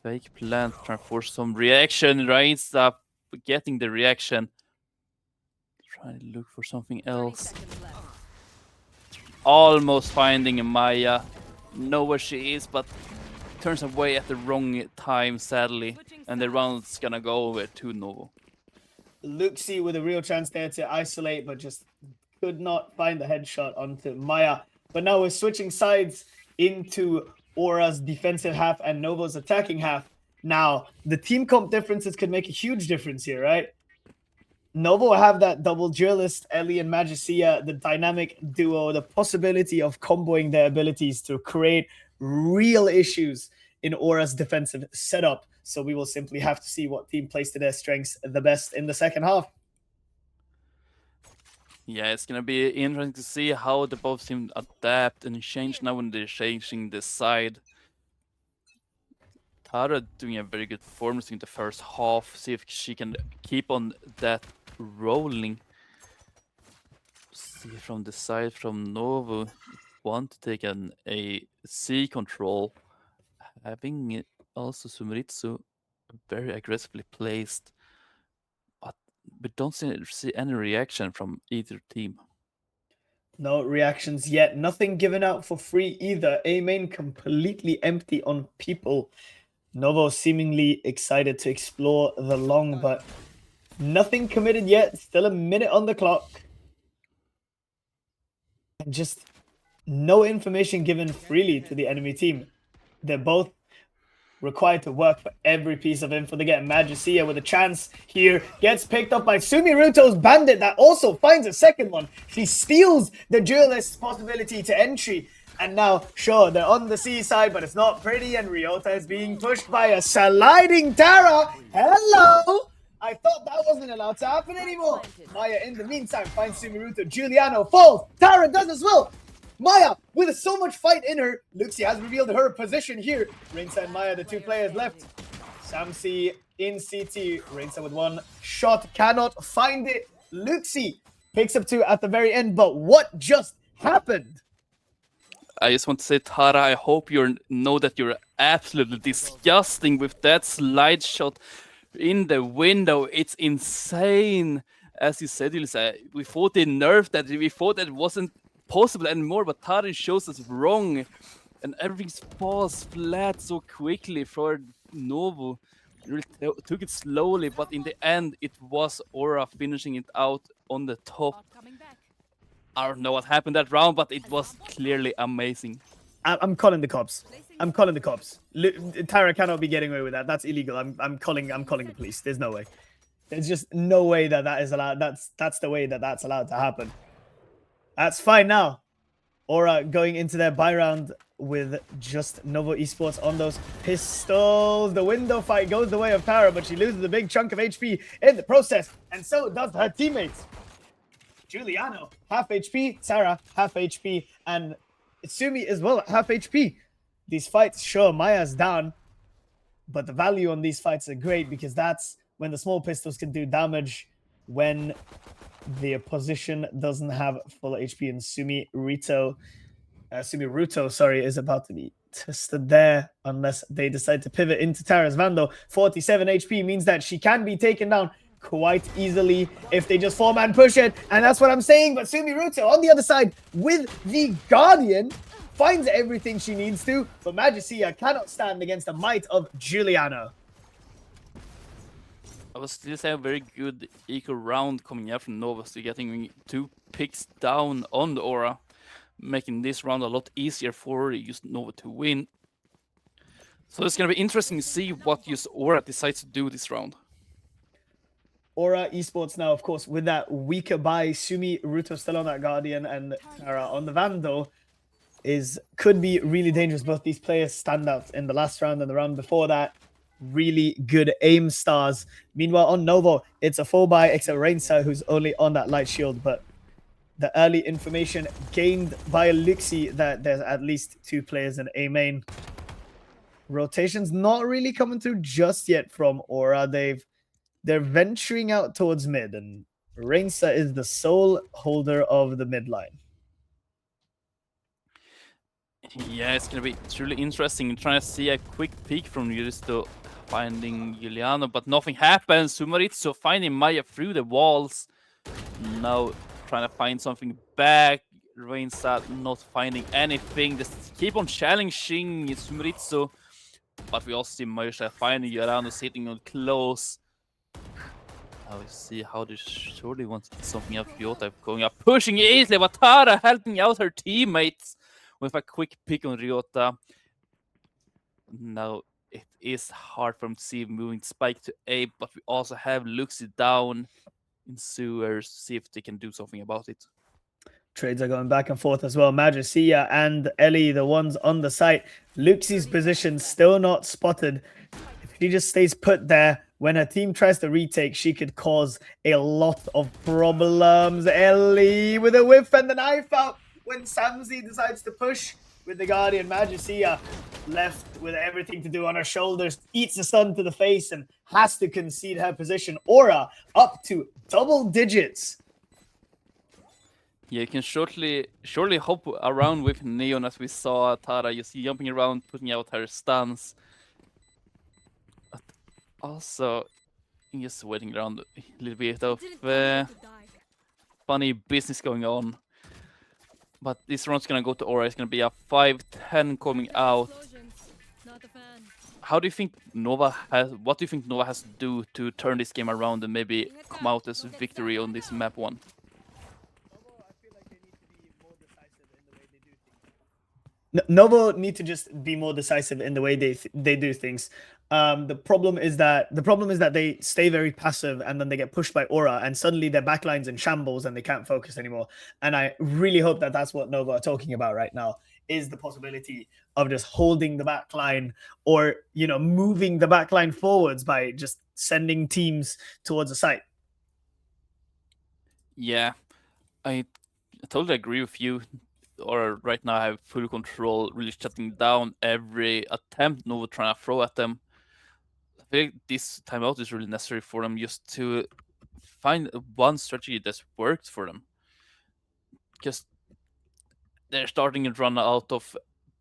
fake plant, trying to force some reaction. Right, stop getting the reaction. Trying to look for something else. Almost finding Maya. Know where she is, but turns away at the wrong time, sadly. And the round's gonna go over to Novo.
Luxie with a real chance there to isolate, but just could not find the headshot onto Maya. But now we're switching sides into Aura's defensive half and Novo's attacking half. Now, the team comp differences could make a huge difference here, right? Novo will have that double duelist, Ellie and Magicia, the dynamic duo, the possibility of comboing their abilities to create real issues in Aura's defensive setup. So we will simply have to see what team plays to their strengths the best in the second half.
Yeah, it's gonna be interesting to see how the both teams adapt and change now when they're changing the side. Tara doing a very good performance in the first half. See if she can keep on that rolling. See from the side from Novo, want to take an AC control, having also Sumeritsu very aggressively placed. But don't see any reaction from either team.
No reactions yet. Nothing given out for free either. A main completely empty on people. Novo seemingly excited to explore the long, but nothing committed yet. Still a minute on the clock. And just no information given freely to the enemy team. They're both required to work for every piece of info. They get Magicia with a chance here. Gets picked up by Sumiruto's bandit that also finds a second one. She steals the duelist's possibility to entry. And now, sure, they're on the C side, but it's not pretty. And Ryota is being pushed by a sliding Tara. Hello! I thought that wasn't allowed to happen anymore. Maya, in the meantime, finds Sumiruto. Giuliano falls. Tara does as well. Maya, with so much fight in her, Luxie has revealed her position here. Rainsa and Maya, the 2 players left. Samsi in CT. Rainsa with 1 shot, cannot find it. Luxie picks up 2 at the very end, but what just happened?
I just want to say, Tara, I hope you know that you're absolutely disgusting with that slide shot in the window. It's insane. As you said, Ilse, we thought they nerfed that. We thought that it wasn't possible anymore, but Tari shows us wrong, and everything falls flat so quickly for Novo. Really took it slowly, but in the end, it was Aura finishing it out on the top. I don't know what happened that round, but it was clearly amazing.
I'm calling the cops. I'm calling the cops. Tara cannot be getting away with that. That's illegal. I'm calling the police. There's no way. There's just no way that is allowed. That's the way that's allowed to happen. That's fine now. Aura going into their buy round with just Novo Esports on those pistols. The window fight goes the way of Tara, but she loses a big chunk of HP in the process, and so does her teammates. Giuliano, half HP. Tara, half HP. And Sumi as well, half HP. These fights, sure, Maya's down, but the value on these fights are great because that's when the small pistols can do damage when the opposition doesn't have full HP, and Sumiruto, is about to be tested there unless they decide to pivot into Tara's Vando. 47 HP means that she can be taken down quite easily if they just 4-man push it, and that's what I'm saying. But Sumiruto on the other side with the Guardian finds everything she needs to, but Magicia cannot stand against the might of Giuliano.
I was still saying a very good eco round coming out from Nova, so getting 2 picks down on the Aura, making this round a lot easier for Nova to win. So it's gonna be interesting to see what Aura decides to do this round.
Aura Esports now, of course, with that weaker buy, Sumi, Ruto still on that Guardian, and Tara on the Vandal, could be really dangerous. Both these players stand out in the last round and the round before that. Really good aim stars. Meanwhile, on Novo, it's a 4-buy except Rainsa, who's only on that light shield, but the early information gained by Luxi that there's at least 2 players in A main. Rotation's not really coming through just yet from Aura. They're venturing out towards mid, and Rainsa is the sole holder of the mid line.
Yeah, it's gonna be truly interesting. Trying to see a quick peek from Yuristo finding Giuliano, but nothing happens. Sumaritsu finding Maya through the walls. Now trying to find something back. Rainsa not finding anything. Just keep on challenging Sumaritsu. But we also see Maya finding Giuliano sitting on close. Now we see how they surely want to get something out of Ryota going up, pushing easily, but Tara helping out her teammates with a quick pick on Ryota. Now it is hard for him to see moving Spike to A, but we also have Luxi down in sewers to see if they can do something about it.
Trades are going back and forth as well. Madrasia and Ellie, the ones on the site. Luxi's position still not spotted. If she just stays put there, when her team tries to retake, she could cause a lot of problems. Ellie with a whiff and the knife out when Samzi decides to push with the Guardian. Madrasia left with everything to do on her shoulders, eats the stun to the face and has to concede her position. Aura up to double digits.
Yeah, you can surely hop around with Neon, as we saw Tara just jumping around, putting out her stuns. But also, just waiting around a little bit of funny business going on. But this round's gonna go to Aura. It's gonna be a 5-10 coming out. How do you think Nova has? What do you think Nova has to do to turn this game around and maybe come out as a victory on this map 1?
Novo need to just be more decisive in the way they do things. The problem is that they stay very passive and then they get pushed by Aura and suddenly their backline's in shambles and they can't focus anymore. And I really hope that that's what Novo are talking about right now, is the possibility of just holding the backline or, moving the backline forwards by just sending teams towards the site.
Yeah, I totally agree with you. Or right now I have full control, really shutting down every attempt Nova trying to throw at them. I think this timeout is really necessary for them just to find one strategy that's worked for them. Because they're starting to run out of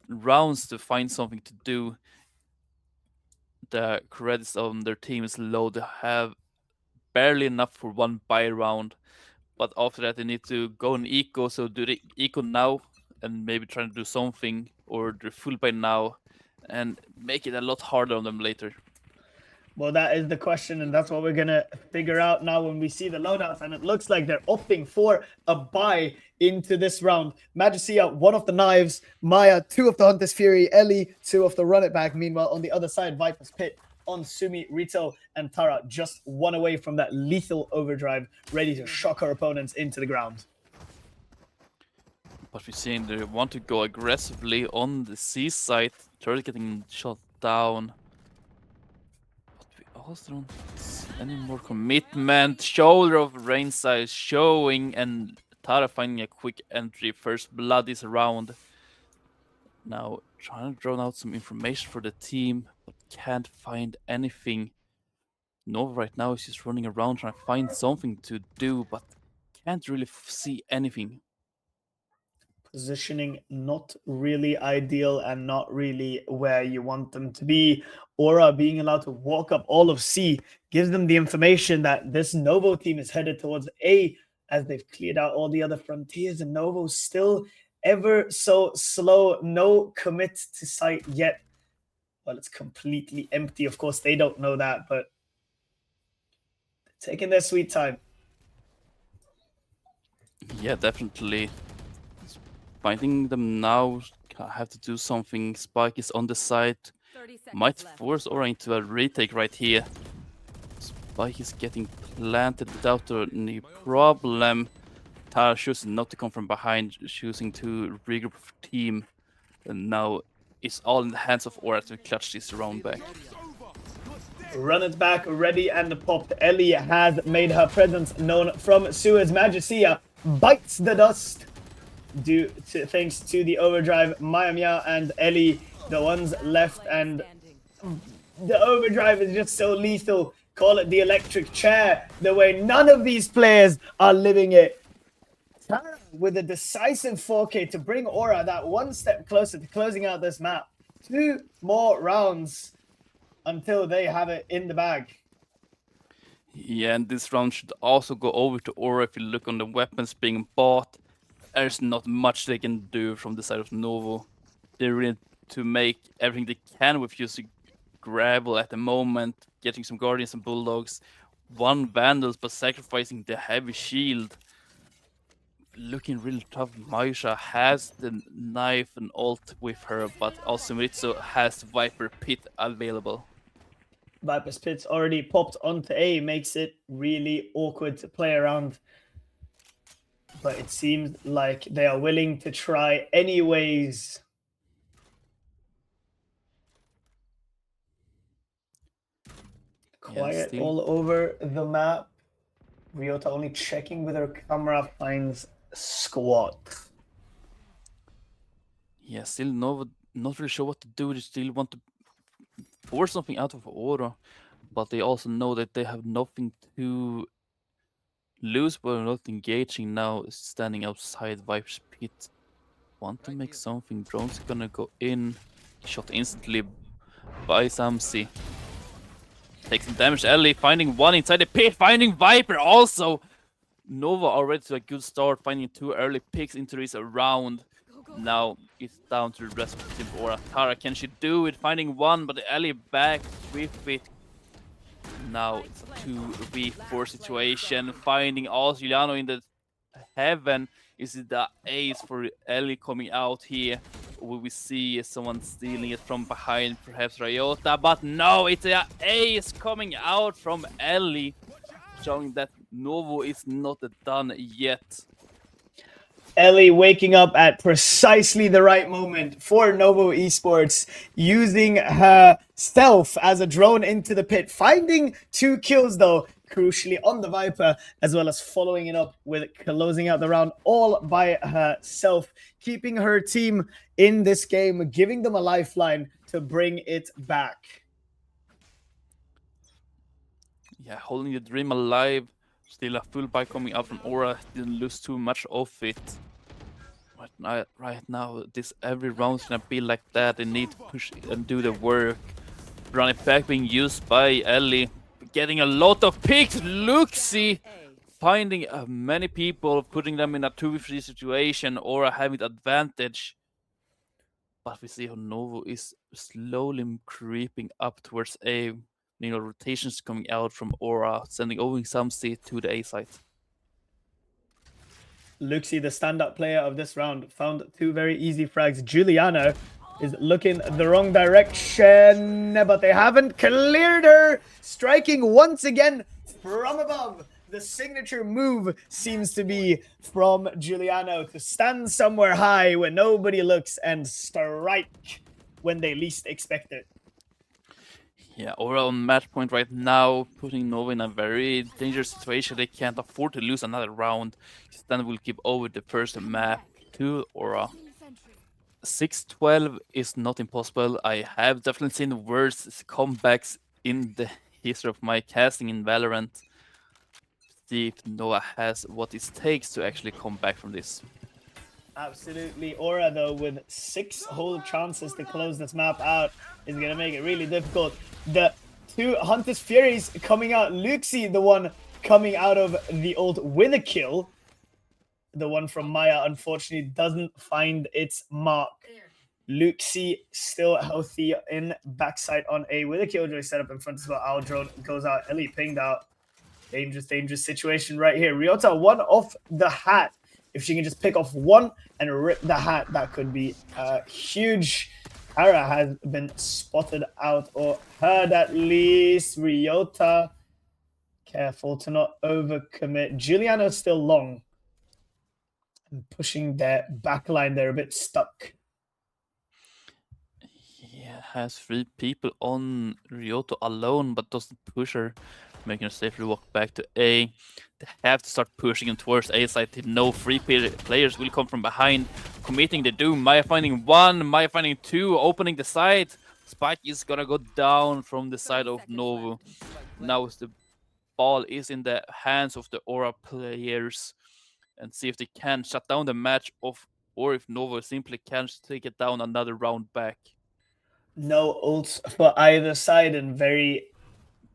rounds to find something to do. The credits on their team is low. They have barely enough for one buy round. But after that, they need to go on eco, so do the eco now and maybe try to do something, or do full buy now and make it a lot harder on them later.
Well, that is the question, and that's what we're going to figure out now when we see the loadouts, and it looks like they're opting for a buy into this round. Madrasia, one of the knives, Maya, 2 of the Hunter's Fury, Ellie, 2 of the Run It Back. Meanwhile, on the other side, Viper's Pit on Sumi, Rito, and Tara, just 1 away from that lethal overdrive, ready to shock her opponents into the ground.
But we're seeing they want to go aggressively on the C side. Turret getting shot down. But we also don't see any more commitment. Shoulder of Rainsa is showing, and Tara finding a quick entry. First blood is around. Now trying to draw out some information for the team, but can't find anything. Nova right now is just running around trying to find something to do, but can't really see anything.
Positioning not really ideal and not really where you want them to be. Aura being allowed to walk up all of C gives them the information that this Novo team is headed towards A, as they've cleared out all the other frontiers, and Novo's still ever so slow. No commit to site yet. Well, it's completely empty. Of course, they don't know that, but taking their sweet time.
Yeah, definitely. Finding them now, have to do something. Spike is on the side. Might force ORA into a retake right here. Spike is getting planted without any problem. Tara choosing not to come from behind, choosing to regroup team. And now it's all in the hands of ORA to clutch this round back.
Run it back, ready and popped. Ellie has made her presence known from Suez. Magicia bites the dust thanks to the overdrive. Mayamia and Ellie, the ones left, and the overdrive is just so lethal. Call it the electric chair, the way none of these players are living it. Tara with a decisive 4K to bring ORA that one step closer to closing out this map. 2 more rounds until they have it in the bag.
Yeah, and this round should also go over to ORA. If you look on the weapons being bought, there's not much they can do from the side of NOVO. They really need to make everything they can with using gravel at the moment, getting some Guardians and Bulldogs, 1 Vandals, but sacrificing the heavy shield. Looking really tough. Maisha has the knife and ult with her, but also Mitsu has Viper Pit available.
Viper's Pit's already popped onto A, makes it really awkward to play around. But it seems like they are willing to try anyways. Quiet all over the map. Ryota only checking with her camera, finds squat.
Yeah, still not really sure what to do. They still want to force something out of ORA, but they also know that they have nothing to lose by not engaging now, standing outside Viper's Pit. Want to make something. Drone's gonna go in. Shot instantly by Samsi. Takes some damage. Ellie finding 1 inside the pit. Finding Viper also. Nova already to a good start. Finding 2 early picks into this round. Now it's down to the rest of the team. ORA. Tara, can she do it? Finding 1, but Ellie back with it. Now it's a 2v4 situation. Finding also Juliano in the heaven. Is it the ace for Ellie coming out here? Will we see someone stealing it from behind, perhaps Ryota? But no, it's an ace coming out from Ellie, showing that Novo is not done yet.
Ellie waking up at precisely the right moment for Novo Esports, using her stealth as a drone into the pit, finding 2 kills though, crucially on the Viper, as well as following it up with closing out the round all by herself, keeping her team in this game, giving them a lifeline to bring it back.
Yeah, holding the dream alive. Still a full buy coming out from ORA. Didn't lose too much of it. Right now, every round's gonna be like that. They need to push and do the work. Run it back being used by Ellie. Getting a lot of picks. Luxie finding many people, putting them in a 2v3 situation or having advantage. But we see how Novo is slowly creeping up towards A. Rotations coming out from ORA, sending over some seed to the A side.
Luxie, the stand-up player of this round, found 2 very easy frags. Giuliano is looking the wrong direction, but they haven't cleared her. Striking once again from above. The signature move seems to be from Giuliano to stand somewhere high where nobody looks and strike when they least expect it.
Yeah, ORA on match point right now, putting Nova in a very dangerous situation. They can't afford to lose another round. Then will give over the first map to ORA. 6-12 is not impossible. I have definitely seen worse comebacks in the history of my casting in Valorant. See if Nova has what it takes to actually come back from this.
Absolutely. ORA, though, with 6 whole chances to close this map out, is going to make it really difficult. The 2 Hunter's Furies coming out. Luxie, the one coming out of the ult with a kill. The one from Maya, unfortunately, doesn't find its mark. Luxie still healthy in backside on A with a killjoy set up in front as well. Our drone goes out. Ellie pinged out. Dangerous situation right here. Ryota, one off the hat. If she can just pick off one and rip the hat, that could be huge. Tara has been spotted out or heard at least. Ryota, careful to not overcommit. Giuliano's still long. And pushing their backline, they're a bit stuck.
Yeah, has 3 people on Ryota alone, but doesn't push her, making her safely walk back to A. They have to start pushing him towards A side. They know 3 players will come from behind, committing the doom. Maya finding 1, Maya finding 2, opening the side. Spike is gonna go down from the side of Novo. Now the ball is in the hands of the Aura players, and see if they can shut down the match off, or if Novo simply can take it down another round back.
No ults for either side and very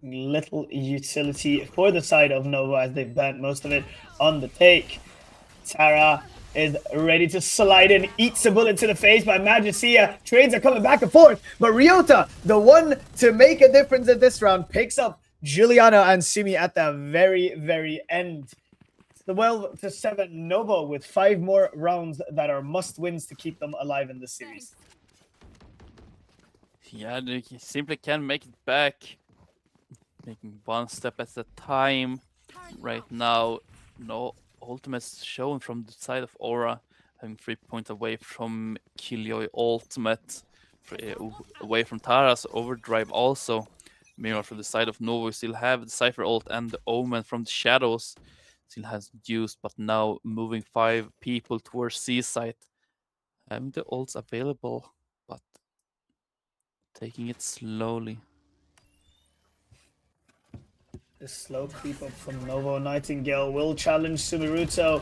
little utility for the side of Novo as they've burnt most of it on the take. Tara is ready to slide in, eats a bullet to the face by Magicia. Trades are coming back and forth, but Ryota, the one to make a difference in this round, picks up Giuliano and Sumi at the very end. It's 12-7 Novo with 5 more rounds that are must wins to keep them alive in this series.
Yeah, they simply can't make it back. Making one step at a time. Right now, no ultimates shown from the side of Aura. Having 3 points away from Killjoy ultimate. Away from Tara's overdrive also. Meanwhile, from the side of Novo, we still have the Cypher ult and the Omen from the shadows. Still has used, but now moving 5 people towards C side. Having the ults available, but taking it slowly.
The slow creep up from Novo. Nightingale will challenge Sumiruto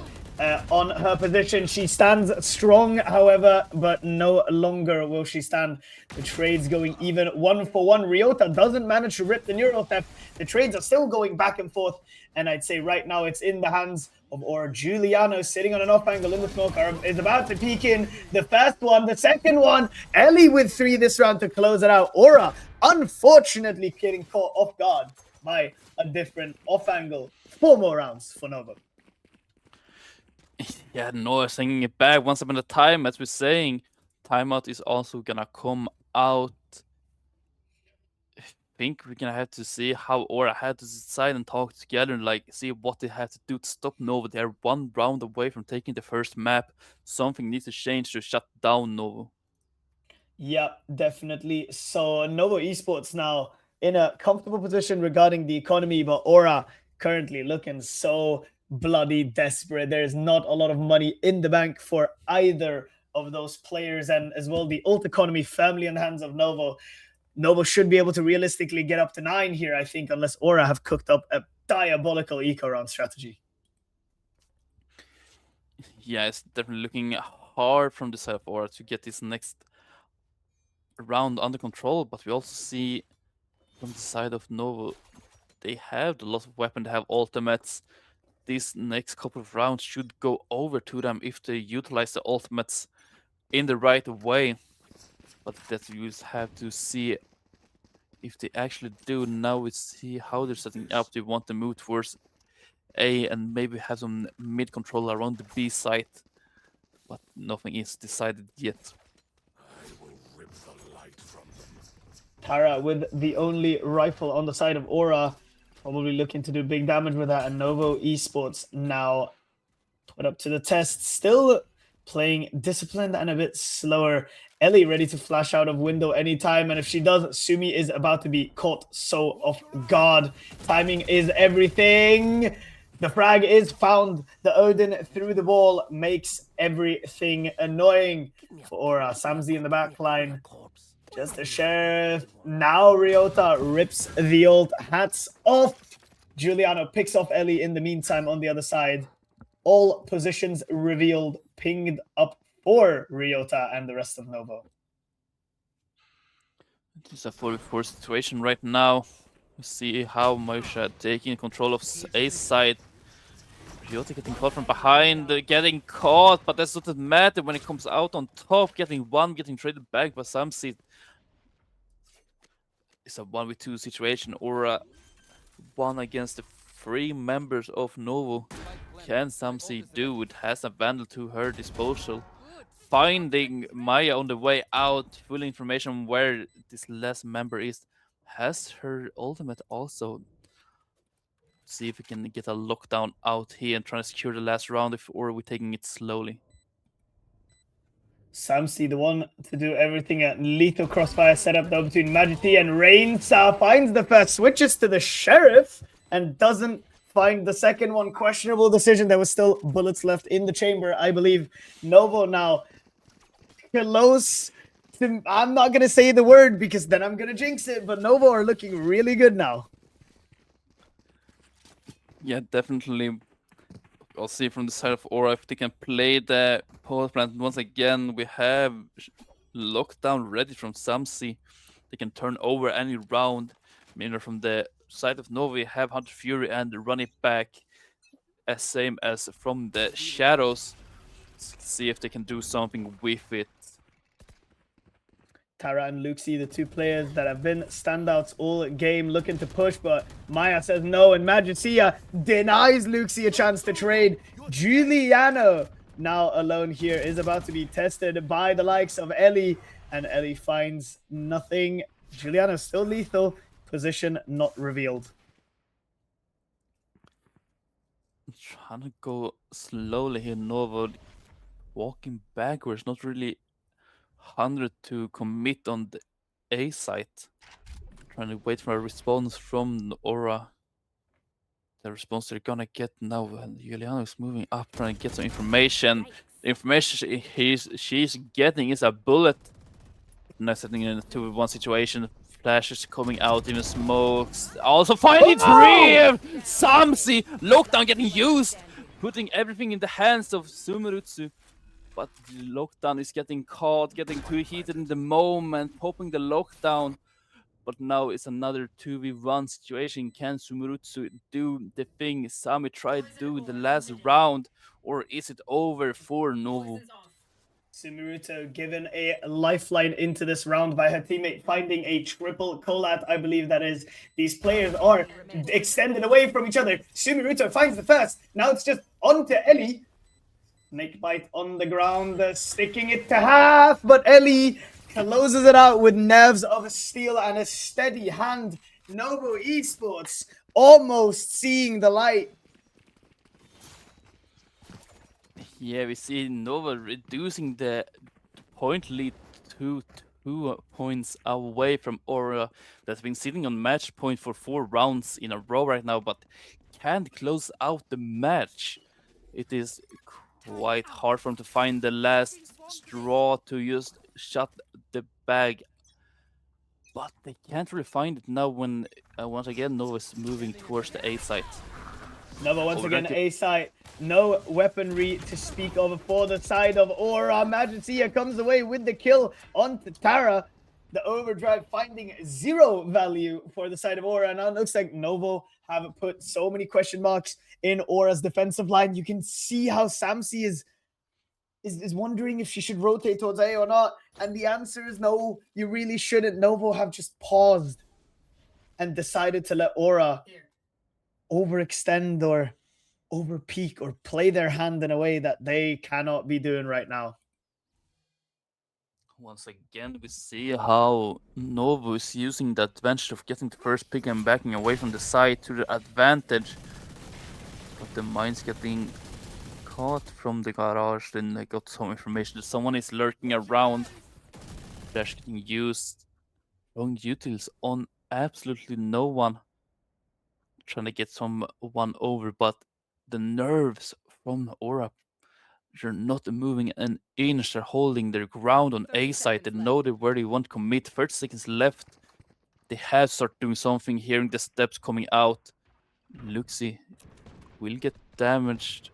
on her position. She stands strong, however, but no longer will she stand. The trades going even 1-for-1. Ryota doesn't manage to rip the Neural Theft. The trades are still going back and forth, and I'd say right now it's in the hands of Aura. Giuliano sitting on an off angle in the smoke is about to peek in. The first one, the second one. Ellie with 3 this round to close it out. Aura, unfortunately, getting caught off guard by a different off angle. 4 more rounds for Nova.
Yeah, Noah singing it back once upon a time, as we're saying. Timeout is also gonna come out. I think we're gonna have to see how Aura had to decide and talk together and like see what they have to do to stop Nova. They're 1 round away from taking the first map. Something needs to change to shut down Nova.
Yeah, definitely. So Novo Esports now in a comfortable position regarding the economy, but Aura currently looking so bloody desperate. There's not a lot of money in the bank for either of those players, and as well the ult economy firmly in the hands of Novo. Novo should be able to realistically get up to 9 here, I think, unless Aura have cooked up a diabolical eco round strategy.
Yeah, it's definitely looking hard from the side of Aura to get this next round under control, but we also see from the side of Novo, they have a lot of weapons, they have ultimates. These next couple of rounds should go over to them if they utilize the ultimates in the right way. But that you just have to see if they actually do. Now we see how they're setting up. They want to move towards A and maybe have some mid control around the B side. But nothing is decided yet.
Tara with the only rifle on the side of Aura, probably looking to do big damage with that. And Novo Esports now put up to the test, still playing disciplined and a bit slower. Ellie ready to flash out of window anytime, and if she does, Sumi is about to be caught so off guard. Timing is everything. The frag is found. The Odin through the ball makes everything annoying for Aura. Samzi in the back line. Just a sheriff. Now Ryota rips the ult. Hats off. Giuliano picks off Ellie in the meantime on the other side. All positions revealed, pinged up for Ryota and the rest of Novo.
It's a 4v4 situation right now. We see how Moisha taking control of A side. Ryota getting caught from behind, getting caught, but that doesn't matter when it comes out on top. Getting traded back by Samsi. It's a 1v2 situation, or 1 against the 3 members of Novo. Can Samsi do? It has a Vandal to her disposal. Finding Maya on the way out, full information on where this last member is. Has her ultimate also. See if we can get a lockdown out here and try to secure the last round, or are we taking it slowly?
Samsi, the one to do everything at lethal crossfire setup though between Majesty and Rainsa, finds the first, switches to the Sheriff, and doesn't find the second one. Questionable decision. There was still bullets left in the chamber, I believe. Novo now close to, I'm not going to say the word because then I'm going to jinx it, but Novo are looking really good now.
Yeah, definitely. I'll see from the side of Aura if they can play the power plant. Once again, we have lockdown ready from Samsi. They can turn over any round. Meanwhile, from the side of Novo, we have Hunter Fury and run it back. As same as from the shadows. Let's see if they can do something with it.
Tara and Luxie, the two players that have been standouts all game, looking to push, but Maya says no, and Magicia denies Luxie a chance to trade. Giuliano, now alone here, is about to be tested by the likes of Ellie, and Ellie finds nothing. Giuliano still lethal, position not revealed.
Trying to go slowly here, Novo. Walking backwards, not really 100 to commit on the A site. Trying to wait for a response from Aura. The response they're gonna get now, and Juliano is moving up, trying to get some information. The information she's getting is a bullet. Now setting in a 2v1 situation. Flashes coming out, even smokes. Also finding three! Samsi! Lockdown getting used! Putting everything in the hands of Sumerutsu. But the lockdown is getting caught, getting too heated in the moment, popping the lockdown. But now it's another 2v1 situation. Can Sumerutsu do the thing Sami tried to do in the last round? Or is it over for Novo?
Sumeruto given a lifeline into this round by her teammate, finding a triple collat, I believe that is. These players are extended away from each other. Sumeruto finds the first. Now it's just on to Ellie. Snake bite on the ground, sticking it to half, but Ellie closes it out with nerves of steel and a steady hand. Novo Esports almost seeing the light.
Yeah, we see Nova reducing the point lead to 2 points away from Aura, that's been sitting on match point for 4 rounds in a row right now, but can't close out the match. It is quite hard for them to find the last straw to just shut the bag. But they can't really find it now when, once again, Nova is moving towards the A site.
Nova once again A site. No weaponry to speak of for the side of Aura. Magicia comes away with the kill onto Tara. The overdrive finding 0 value for the side of Aura. Now it looks like Novo have put so many question marks in Aura's defensive line. You can see how Samsi is wondering if she should rotate towards A or not. And the answer is no, you really shouldn't. Novo have just paused and decided to let Aura overextend or over peak or play their hand in a way that they cannot be doing right now.
Once again, we see how Novo is using the advantage of getting the first pick and backing away from the side to the advantage. But the mine's getting caught from the garage. Then I got some information that someone is lurking around. Flash getting used. Wrong utils on absolutely no one. Trying to get someone over, but the nerves from Aura, they're not moving an inch. They're holding their ground on A side. They know where they want to commit. 30 seconds left. They have to start doing something. Hearing the steps coming out. Luxie will get damaged.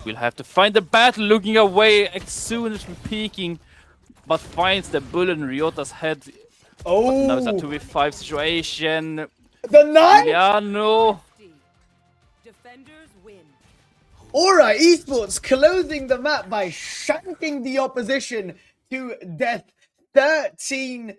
We'll have to find the battle, looking away as soon as we're peeking, but finds the bullet in Ryota's head.
Oh,
but now it's a 2v5 situation.
The knife!
Giuliano.
Aura Esports closing the map by shanking the opposition to death. 13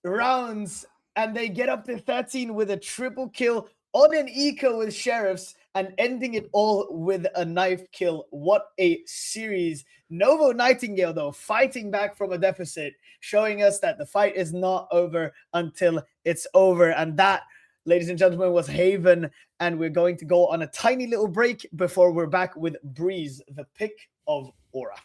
rounds, and they get up to 13 with a triple kill on an eco with sheriffs, and ending it all with a knife kill. What a series. Novo Nightingale, though, fighting back from a deficit, showing us that the fight is not over until it's over. And that, ladies and gentlemen, was Haven. And we're going to go on a tiny little break before we're back with Breeze, the pick of ORA.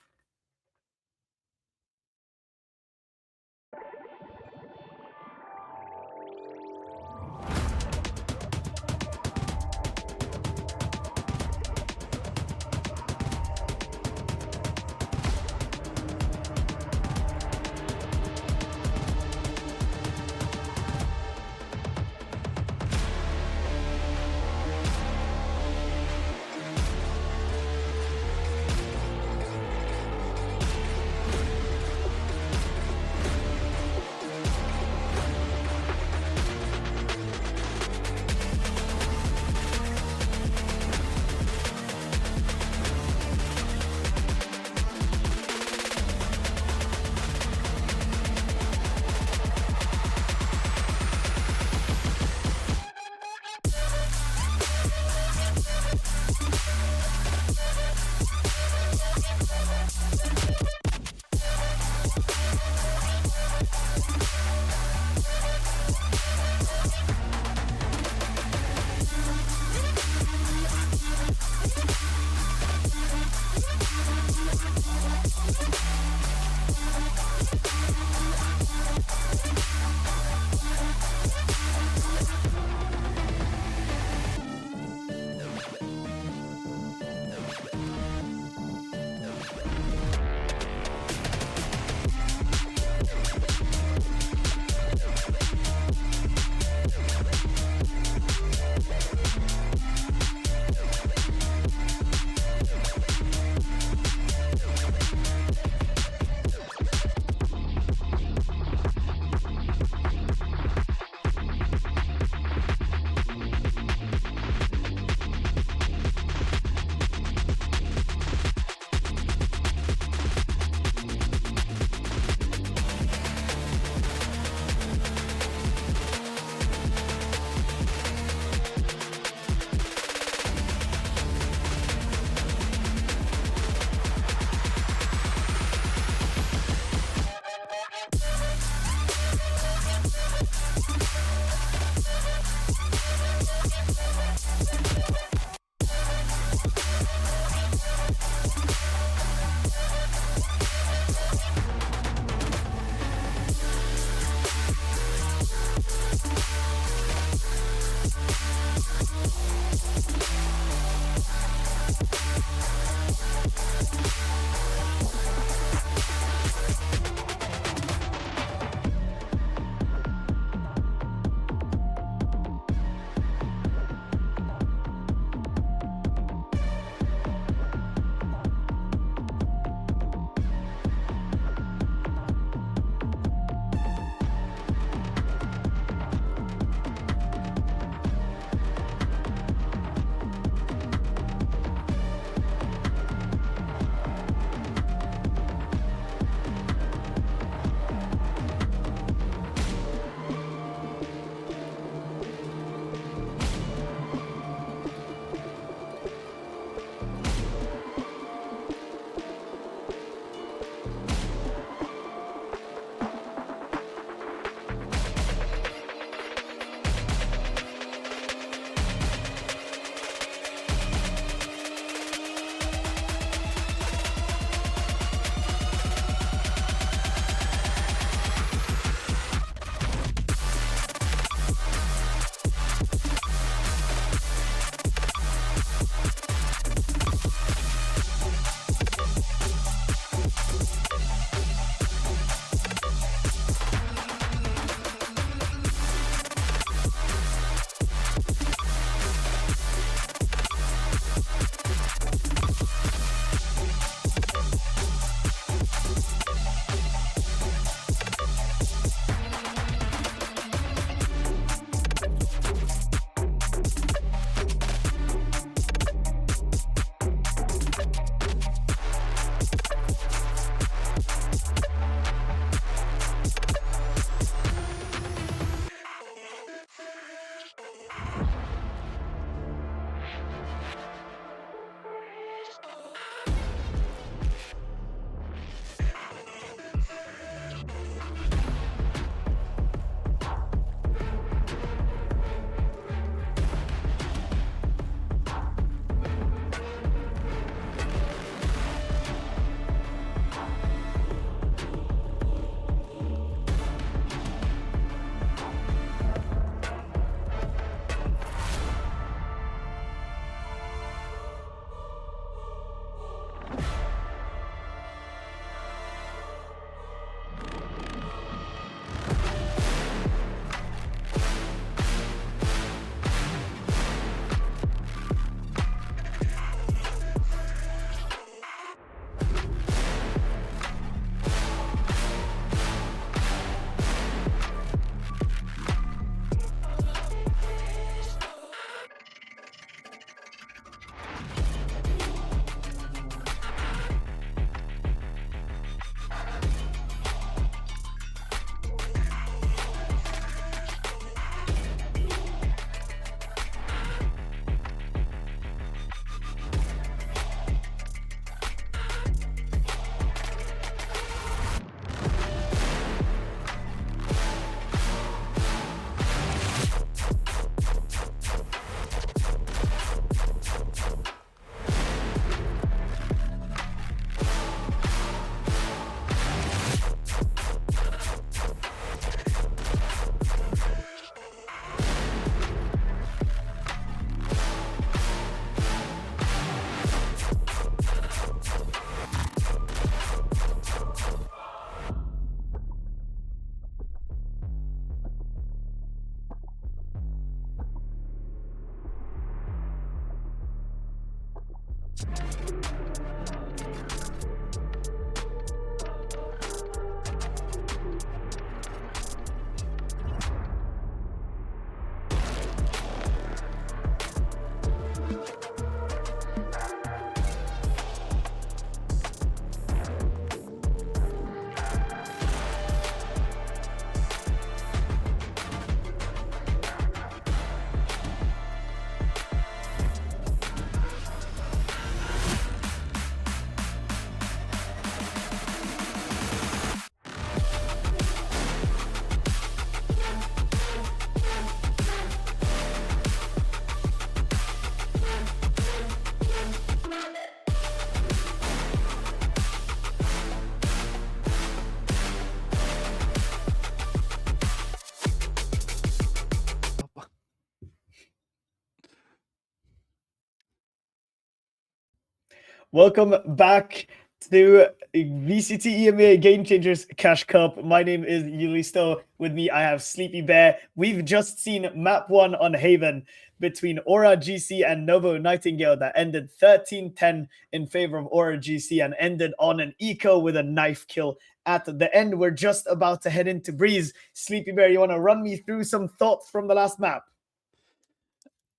Welcome back to VCT EMEA Game Changers Cash Cup. My name is Yulisto. With me, I have Sleepy Bear. We've just seen map 1 on Haven between ORA GC and Novo Nightingale that ended 13-10 in favor of ORA GC and ended on an eco with a knife kill. At the end, we're just about to head into Breeze. Sleepy Bear, you want to run me through some thoughts from the last map?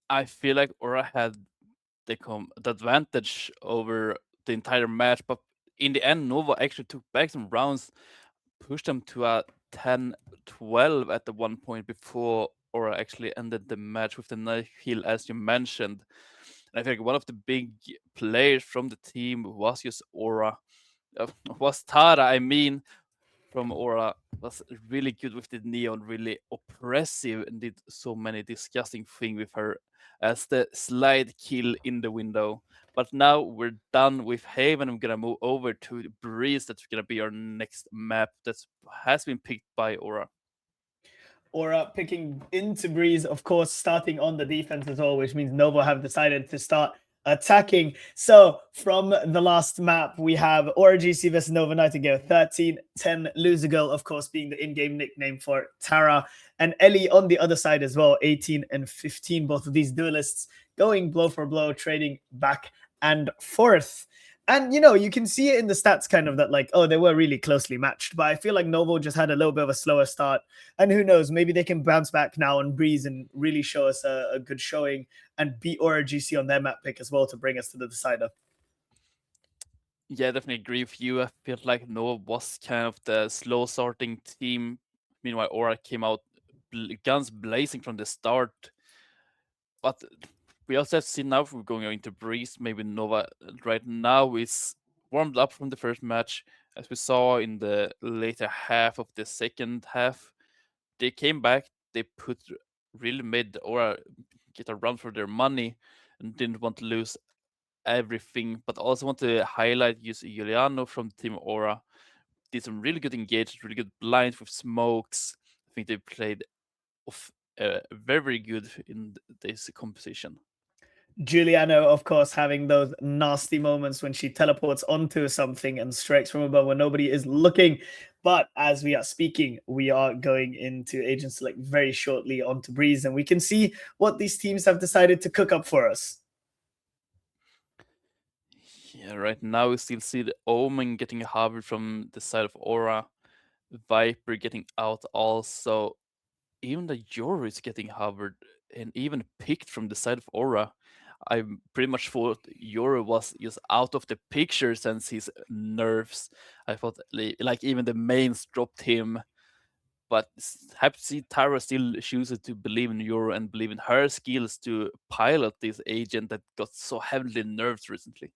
I feel like Aura had the advantage over the entire match, but in the end, Novo actually took back some rounds, pushed them to a 10-12 at the one point before Aura actually ended the match with the knife kill, as you mentioned. And I think one of the big players from the team was just Aura. Was Tara, I mean, from Aura, was really good with the neon, really oppressive, and did so many disgusting things with her as the slide kill in the window. But now we're done with Haven. I'm gonna move over to Breeze. That's gonna be our next map that has been picked by Aura.
Aura picking into Breeze, of course, starting on the defense as well, which means Novo have decided to start attacking. So from the last map, we have Aura GC versus Novo Nightingale, 13-10. Loser Girl, of course, being the in-game nickname for Tara. And Ellie on the other side as well, 18 and 15. Both of these duelists going blow for blow, trading back and forth. And, you know, you can see it in the stats kind of that, like, oh, they were really closely matched. But I feel like Novo just had a little bit of a slower start. And who knows, maybe they can bounce back now on Breeze and really show us a good showing and beat Aura GC on their map pick as well to bring us to the decider.
Yeah, definitely agree with you. I feel like Novo was kind of the slow starting team. Meanwhile, Aura came out guns blazing from the start. But we also have seen now, if we're going into Breeze, maybe Nova right now is warmed up from the first match. As we saw in the later half of the second half, they came back, they really made Aura get a run for their money and didn't want to lose everything, but also want to highlight Giuliano from Team Aura. Did some really good engagement, really good blinds with smokes. I think they played off very, very good in this composition.
Giuliano, of course, having those nasty moments when she teleports onto something and strikes from above when nobody is looking. But as we are speaking, we are going into Agent Select very shortly onto Breeze, and we can see what these teams have decided to cook up for us.
Yeah, right now we still see the Omen getting harbored from the side of Aura, Viper getting out also. Even the Yoru is getting harbored and even picked from the side of Aura. I pretty much thought Yoru was just out of the picture since his nerfs. I thought like even the mains dropped him. But happy to see Tara still chooses to believe in Yoru and believe in her skills to pilot this agent that got so heavily nerfed recently.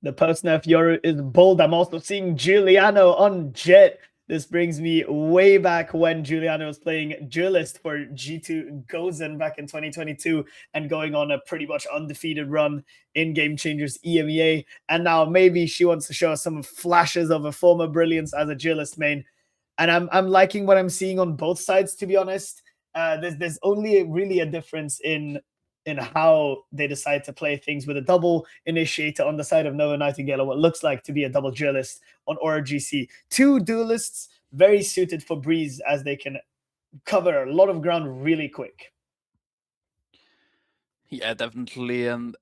The post-nerf Yoru is bold. I'm also seeing Giuliano on Jet. This brings me way back when Giuliano was playing Duelist for G2 Gozen back in 2022 and going on a pretty much undefeated run in Game Changers EMEA. And now maybe she wants to show us some flashes of a former brilliance as a Duelist main. And I'm liking what I'm seeing on both sides, to be honest. There's only really a difference in how they decide to play things with a double initiator on the side of Novo Nightingale, or what looks like to be a double duelist on Aura GC. Two duelists very suited for Breeze as they can cover a lot of ground really quick.
Yeah, definitely. And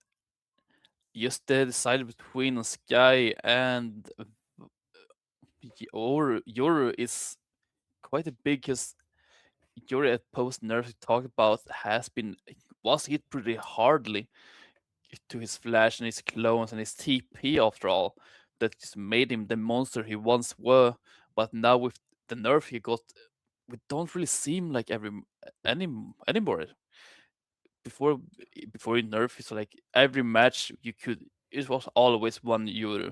just the decide between Sky and Yoru is quite a big, because Yoru at post nerf we talked about was hit pretty hardly to his flash and his clones and his TP after all. That just made him the monster he once were. But now with the nerf he got, we don't really seem like anymore. Before he nerf, it's like every match it was always one Yoru.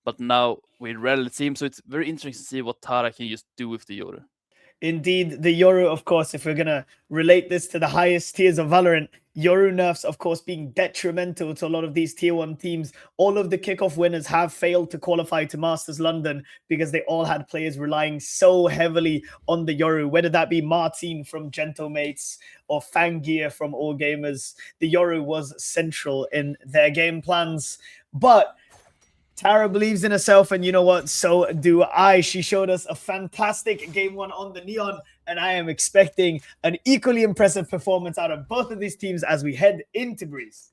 But now we rarely see him, so it's very interesting to see what Tara can just do with the Yoru.
Indeed, the Yoru, of course, if we're going to relate this to the highest tiers of Valorant, Yoru nerfs, of course, being detrimental to a lot of these tier 1 teams. All of the kickoff winners have failed to qualify to Masters London because they all had players relying so heavily on the Yoru, whether that be Martin from Gentlemates or Fangir from All Gamers. The Yoru was central in their game plans. But Tara believes in herself, and you know what? So do I. She showed us a fantastic game one on the Neon, and I am expecting an equally impressive performance out of both of these teams as we head into Greece.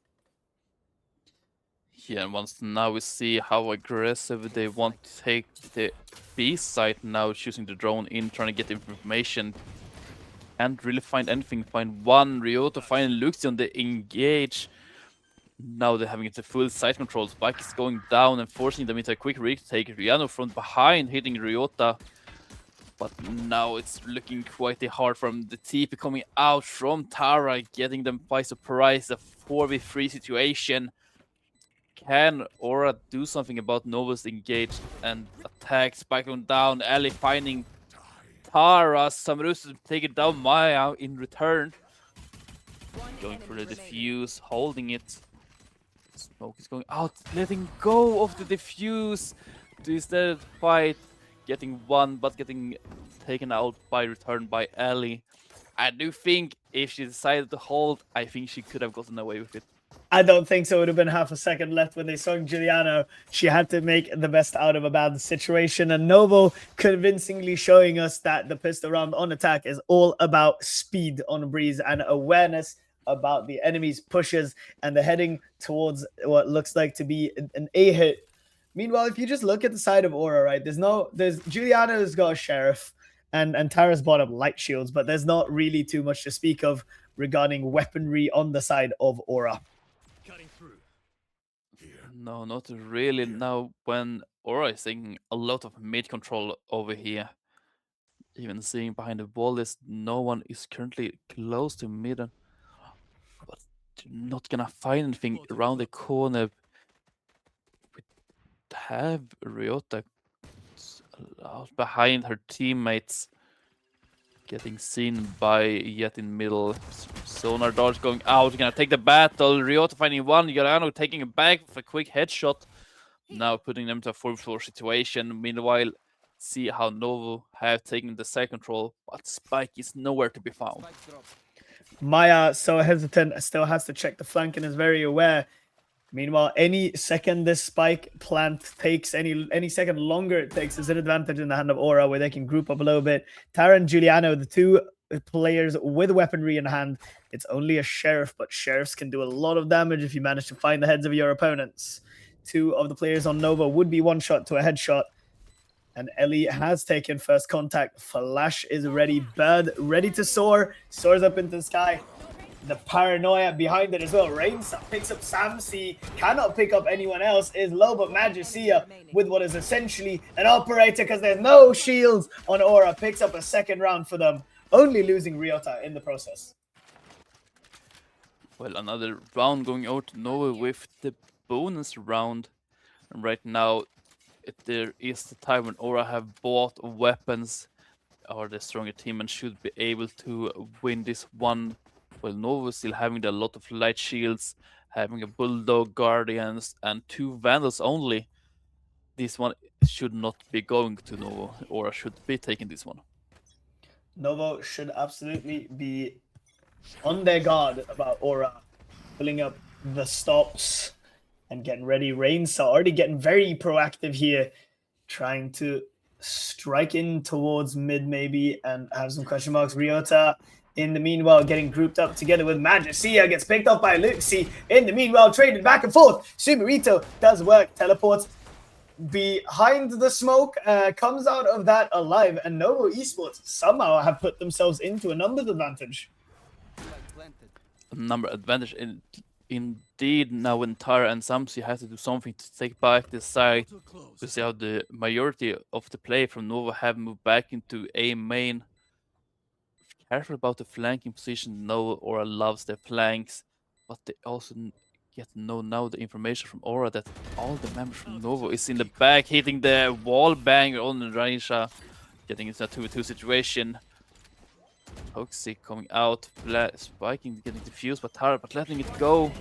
Yeah, and once now we see how aggressive they want to take the B side now, choosing the drone in, trying to get information. Can't really find anything. Find one Ryota, find Luxion, they engage. Now they're having the full side control. Spike is going down and forcing them into a quick retake. Riano from behind hitting Ryota. But now it's looking quite hard from the TP coming out from Tara, getting them by surprise. A 4v3 situation. Can Aura do something about Novo's engaged and attack? Spike going down. Ellie finding Tara. Samurus to take it down. Maya in return. Going for the defuse, holding it. Smoke is going out, letting go of the defuse to instead fight, getting one, but getting taken out by return by Ellie. I do think if she decided to hold, I think she could have gotten away with it.
I don't think so. It would have been half a second left when they swung Giuliano. She had to make the best out of a bad situation. And Novo convincingly showing us that the pistol round on attack is all about speed on breeze and awareness about the enemy's pushes, and they're heading towards what looks like to be an A hit. Meanwhile, if you just look at the side of Aura, right, there's Giuliano's got a sheriff and Tara's bought up light shields, but there's not really too much to speak of regarding weaponry on the side of Aura.
No, not really. Now when Aura is taking a lot of mid control over here, even seeing behind the wall is no one is currently close to mid. But you're not gonna find anything around the corner. We have Ryota out behind her teammates, getting seen by Yet in middle. Sonar dodge going out. You're gonna take the battle. Ryota finding one. Yorano taking it back with a quick headshot. Now putting them to a 4-4 situation. Meanwhile, see how Novo have taken the side control, but Spike is nowhere to be found.
Maya, so hesitant, still has to check the flank and is very aware. Meanwhile, any second this spike plant takes, any second longer it takes, is an advantage in the hand of Aura, where they can group up a little bit. Tara and Giuliano, the two players with weaponry in hand. It's only a sheriff, but sheriffs can do a lot of damage if you manage to find the heads of your opponents. Two of the players on Nova would be one shot to a headshot. And Ellie has taken first contact. Flash is ready. Bird ready to soar. Soars up into the sky. The paranoia behind it as well. Rainsa picks up Samsi. Cannot pick up anyone else. Is low, but Magicia with what is essentially an operator because there's no shields on Aura. Picks up a second round for them. Only losing Ryota in the process.
Well, another round going out to Nova with the bonus round. And right now, there is the time when Aura have bought weapons, or the stronger team, and should be able to win this one. Well, Nova still having a lot of light shields, having a Bulldog, Guardians, and 2 Vandals only. This one should not be going to Novo. Aura should be taking this one.
Novo should absolutely be on their guard about Aura pulling up the stops and getting ready. Rainsa already getting very proactive here, trying to strike in towards mid maybe and have some question marks. Ryota in the meanwhile getting grouped up together with Magicia, gets picked up by Luxi. In the meanwhile, traded back and forth. Sumerito does work, teleports behind the smoke, comes out of that alive, and Novo Esports somehow have put themselves into a numbers advantage.
Number advantage indeed. Now when Tara and Samsi have to do something to take back the side, we see how the majority of the play from Nova have moved back into A main. Careful about the flanking position. Nova Aura loves their flanks, but they also get to know now the information from Aura that all the members from Nova is in the back, hitting the wall banger on Raisha, getting into a 2v2 situation. Toxic coming out, spiking, getting defused by Tara, but letting it go.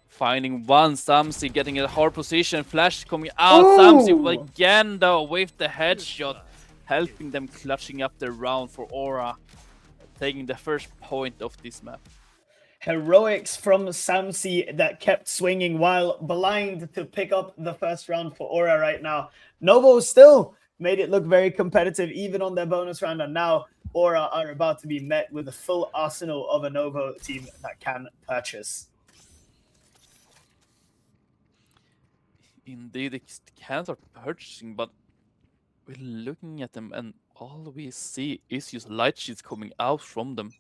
Finding one, Samsi getting a hard position, Flash coming out, Samsi again though with the headshot, helping them clutching up the round for Aura, taking the first point of this map.
heroics from Samsi that kept swinging while blind to pick up the first round for Aura right now. Novo still made it look very competitive even on their bonus round, and now Aura are about to be met with a full arsenal of a Novo team that can purchase.
Indeed, the cans are purchasing, but we're looking at them and all we see is just light sheets coming out from them.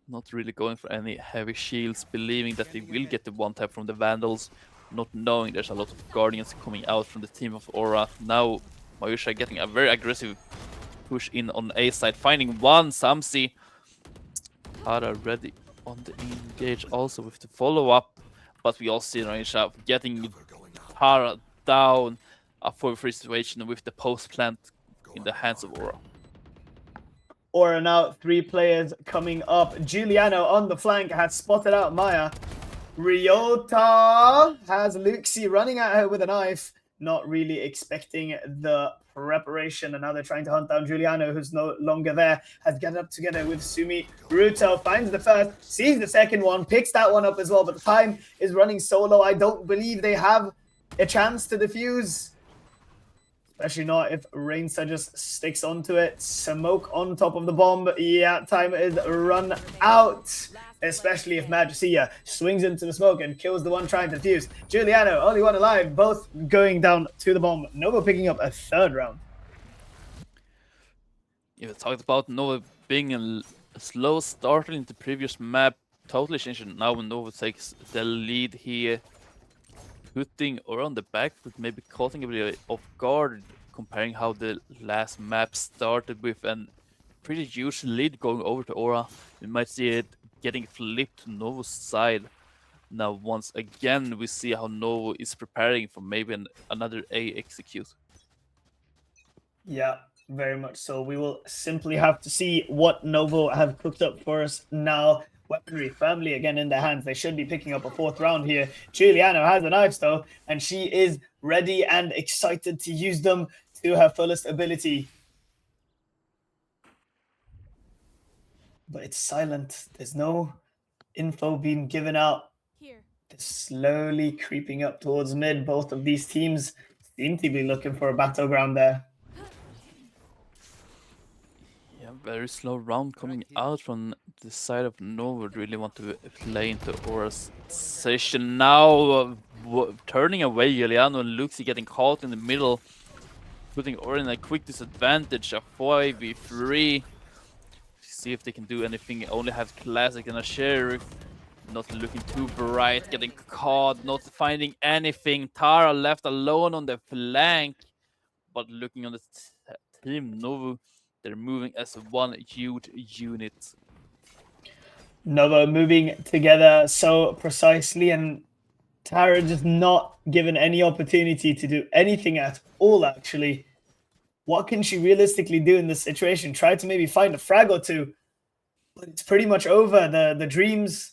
Not really going for any heavy shields, believing that they will get the one tap from the Vandals, not knowing there's a lot of Guardians coming out from the team of Aura. Now Mayusha getting a very aggressive push in on A side, finding one Samsi. Tara ready on the engage also with the follow-up, but we all see Mayusha getting Tara down. A 4-3 situation with the post plant in the hands of Aura.
Aura now, 3 players coming up. Giuliano on the flank has spotted out Maya. Ryota has Luxi running at her with a knife, not really expecting the preparation, and now they're trying to hunt down Giuliano, who's no longer there. Has gathered up together with Sumi. Ruto finds the first, sees the second one, picks that one up as well, but the time is running so low. I don't believe they have a chance to defuse. Especially not if Rainsa just sticks onto it. Smoke on top of the bomb. Yeah, time is run out. Especially if Magicia swings into the smoke and kills the one trying to defuse. Giuliano, only one alive, both going down to the bomb. Novo picking up a 3rd round.
Yeah, we talked about Nova being a slow starter in the previous map. Totally changed it now when Nova takes the lead here. Putting Aura on the back foot, maybe caught a bit off guard, comparing how the last map started with a pretty huge lead going over to Aura. We might see it getting flipped to Novo's side. Now once again we see how Novo is preparing for maybe another A execute.
Yeah, very much so. We will simply have to see what Novo have cooked up for us now. Weaponry firmly again in their hands. They should be picking up a 4th round here. Giuliano has the knives though, and she is ready and excited to use them to her fullest ability. But it's silent. There's no info being given out. They're slowly creeping up towards mid. Both of these teams seem to be looking for a battleground there.
Yeah, very slow round coming out from the side of Nova. Really want to play into Aura's session now. Turning away Giuliano and Luxi getting caught in the middle, putting Aura in a quick disadvantage. A 5v3. See if they can do anything. Only have Classic and a Sheriff. Not looking too bright, getting caught, not finding anything. Tara left alone on the flank. But looking on the team, Novo, they're moving as one huge unit.
Novo moving together so precisely, and Tara just not given any opportunity to do anything at all, actually. What can she realistically do in this situation? Try to maybe find a frag or two, but it's pretty much over. The dreams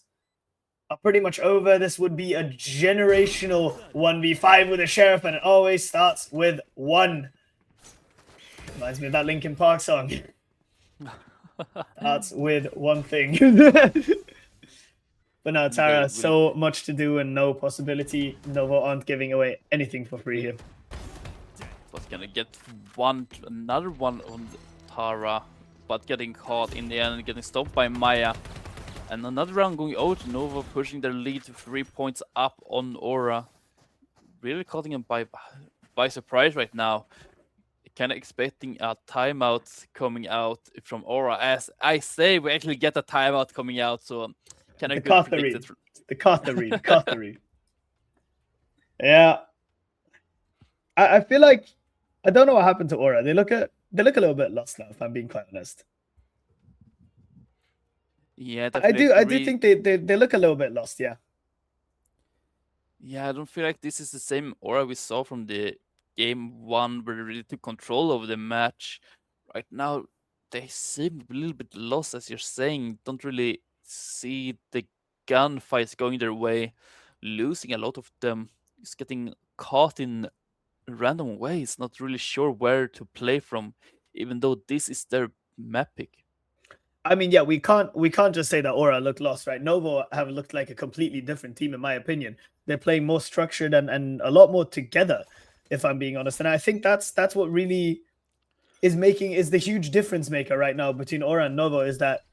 are pretty much over. This would be a generational 1v5 with a Sheriff, and it always starts with 1. Reminds me of that Linkin Park song. Starts with one thing. But no, Tara, so much to do and no possibility. Novo aren't giving away anything for free here.
Was gonna get another one on Tara, but getting caught in the end and getting stopped by Maya. And another round going over to Nova, pushing their lead to 3 points up on Aura. Really caught them by surprise right now. Kind of expecting a timeout coming out from Aura. As I say, we actually get a timeout coming out, so kind of good predicted.
The Catherine. Yeah. I feel like I don't know what happened to Aura. They look a little bit lost now, if I'm being quite honest.
Yeah,
I do think they look a little bit lost, yeah.
Yeah, I don't feel like this is the same Aura we saw from the game 1 where they really took control over the match. Right now, they seem a little bit lost, as you're saying. Don't really see the gunfights going their way. Losing a lot of them. Just getting caught in random ways. Not really sure where to play from, even though this is their map pick.
I mean, yeah, we can't just say that Aura looked lost, right? Novo have looked like a completely different team, in my opinion. They're playing more structured and a lot more together, if I'm being honest. And I think that's what really is the huge difference maker right now between Aura and Novo, is that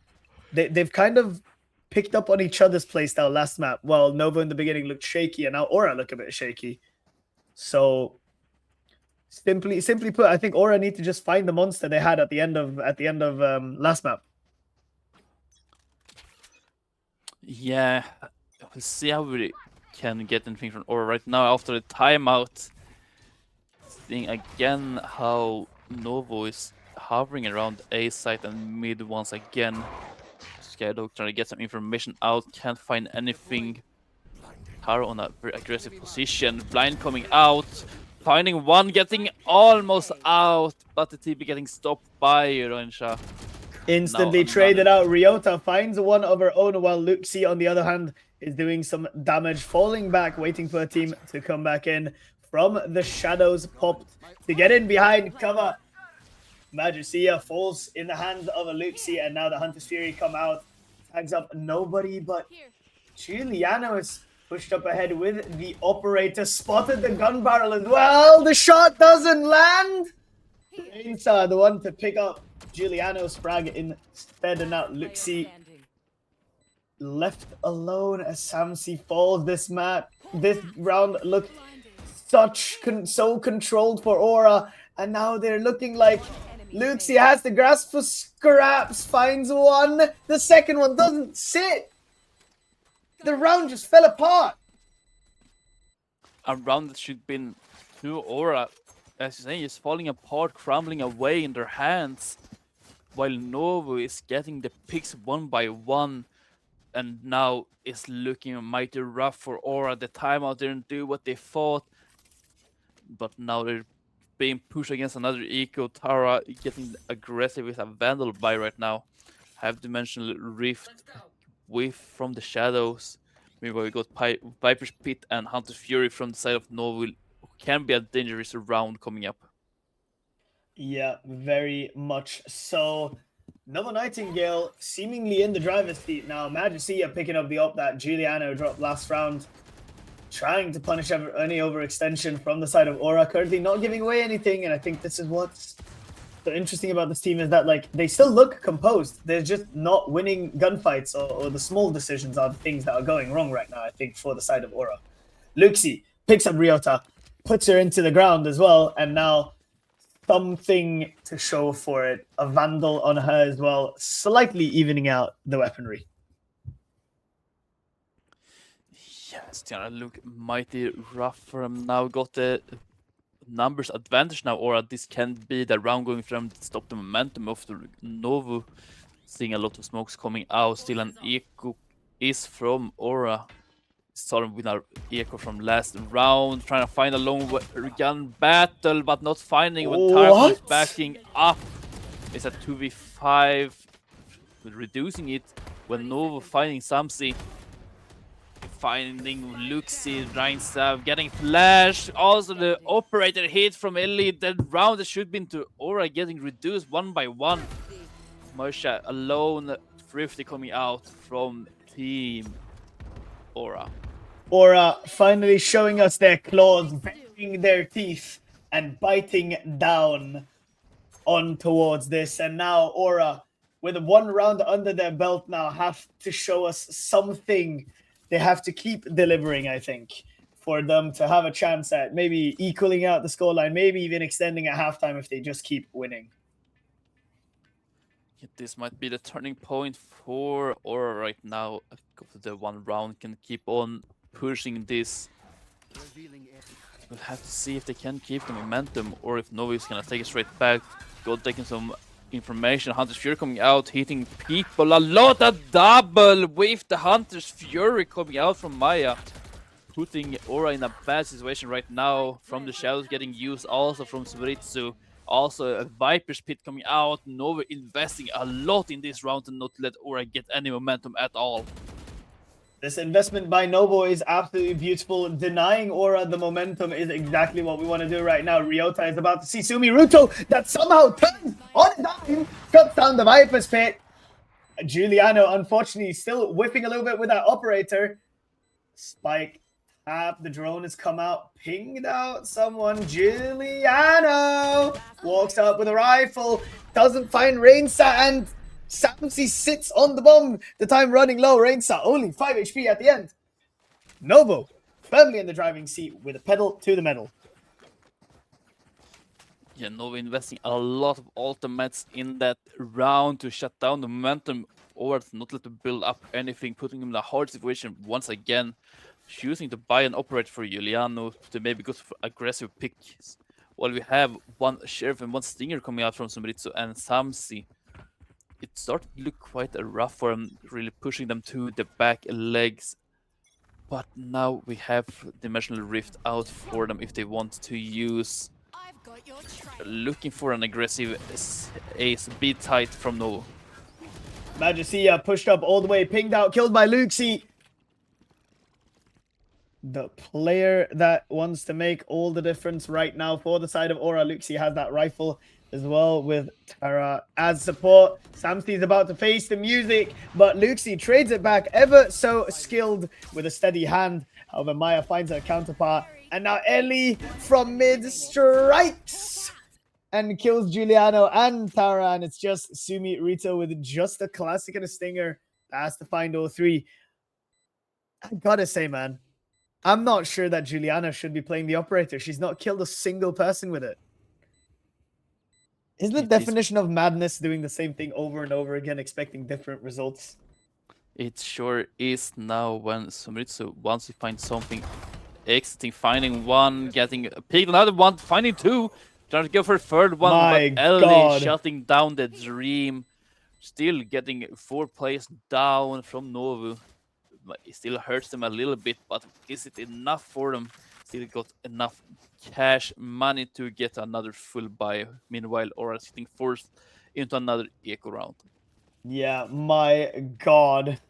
they've kind of picked up on each other's playstyle last map. Well, Novo in the beginning looked shaky, and now Aura look a bit shaky. So simply put, I think Aura need to just find the monster they had at the end of last map.
Yeah, we'll see how we can get anything from Aura right now after the timeout. Seeing again how Novo is hovering around A site and mid once again. Skydog trying to get some information out, can't find anything. Taro on a very aggressive position, blind coming out, finding one, getting almost out, but the TP getting stopped by Ronsha.
Instantly traded out. Ryota finds one of her own, while Luxi, on the other hand, is doing some damage, falling back, waiting for a team to come back in from the shadows. Popped to get in behind cover. Magicia falls in the hands of a Luxi, and now the Hunter's Fury come out. Tags up nobody, but Giuliano is pushed up ahead with the operator. Spotted the gun barrel as well. The shot doesn't land. Rainsa, the one to pick up Giuliano's frag instead, and now Luxi left alone as Samsi falls. This round looked so controlled for Aura, and now they're looking like Luxi has the grasp for scraps, finds one. The second one doesn't sit. The round just fell apart.
A round that should have been to Aura, as you say, is falling apart, crumbling away in their hands, while Novo is getting the picks one by one, and now is looking mighty rough for Aura. The timeout didn't do what they thought, but now they're being pushed against another eco. Tara getting aggressive with a Vandal buy right now. Have Dimensional Rift with from the shadows. Meanwhile, we got Viper's Pit and Hunter's Fury from the side of Novo. Can be a dangerous round coming up.
Yeah, very much so. Novo Nightingale seemingly in the driver's seat now. Magicia picking up the op that Giuliano dropped last round, trying to punish any overextension from the side of Aura, currently not giving away anything. And I think this is what's so interesting about this team, is that like they still look composed. They're just not winning gunfights, or the small decisions are the things that are going wrong right now, I think, for the side of Aura. Luxi picks up Ryota, puts her into the ground as well, and now something to show for it. A Vandal on her as well, slightly evening out the weaponry.
Yes, gonna look mighty rough for him now. Got the numbers advantage now, or this can be the round going from stop the momentum of the Novo. Seeing a lot of smokes coming out. Still an echo is from Aura. Starting with our echo from last round, trying to find a long gun battle, but not finding when Tarkon is backing up. It's a 2v5, reducing it when Novo finding Samsi. Finding Luxi, Reinstav, getting flash. Also the operator hit from Ellie. The round that should have been to Aura getting reduced one by one. Marsha alone, Thrifty coming out from team Aura.
Aura finally showing us their claws, baring their teeth, and biting down on towards this. And now Aura, with one round under their belt now, have to show us something. They have to keep delivering, I think, for them to have a chance at maybe equaling out the scoreline, maybe even extending at halftime if they just keep winning.
This might be the turning point for Aura right now. The one round can keep on pushing this. We'll have to see if they can keep the momentum or if Novo is gonna take it straight back. Go taking some information. Hunter's Fury coming out, hitting people a lot. A double with the Hunter's Fury coming out from Maya, putting Aura in a bad situation right now. From the shadows getting used also from Suritsu. Also a Viper's Pit coming out. Novo investing a lot in this round to not let Aura get any momentum at all.
This investment by Novo is absolutely beautiful. Denying Aura the momentum is exactly what we want to do right now. Ryota is about to see Sumiruto that somehow turns on a dime, cuts down the Viper's Pit. Giuliano, unfortunately, still whiffing a little bit with that operator. Spike tap. The drone has come out, pinged out someone. Giuliano walks up with a rifle, doesn't find Rainsa, and Samsi sits on the bomb. The time running low. Rainsa only 5 HP at the end. Novo firmly in the driving seat with a pedal to the metal.
Yeah, Novo investing a lot of ultimates in that round to shut down the momentum, or not let them build up anything, putting him in a hard situation once again. Choosing to buy an operator for Giuliano to maybe go for aggressive picks. While we have one Sheriff and one Stinger coming out from Sumeritsu and Samsi, it started to look quite rough for him, really pushing them to the back legs. But now we have Dimensional Rift out for them if they want to use. Looking for an aggressive ace, be tight from Novo.
Magicia pushed up all the way, pinged out, killed by Luxi. The player that wants to make all the difference right now for the side of Aura. Luxi has that rifle as well with Tara as support. Samsti's about to face the music, but Luxi trades it back, ever so skilled with a steady hand. However, Maya finds her counterpart, and now Ellie from mid strikes and kills Giuliano and Tara, and it's just Sumi Rito with just a classic and a stinger that has to find all three. I gotta say, man, I'm not sure that Giuliana should be playing the operator. She's not killed a single person with it. Isn't the definition of madness doing the same thing over and over again, expecting different results?
It sure is now when Sumeritsu, once you find something, exiting, finding one, getting a pick, another one, finding two, trying to go for a third one,
My
but Ellie
God.
shutting down the dream, still getting 4 plays down from Novo. It still hurts them a little bit, but is it enough for them? Still got enough cash money to get another full buy. Meanwhile, Aura sitting forced into another eco round.
Yeah, my God.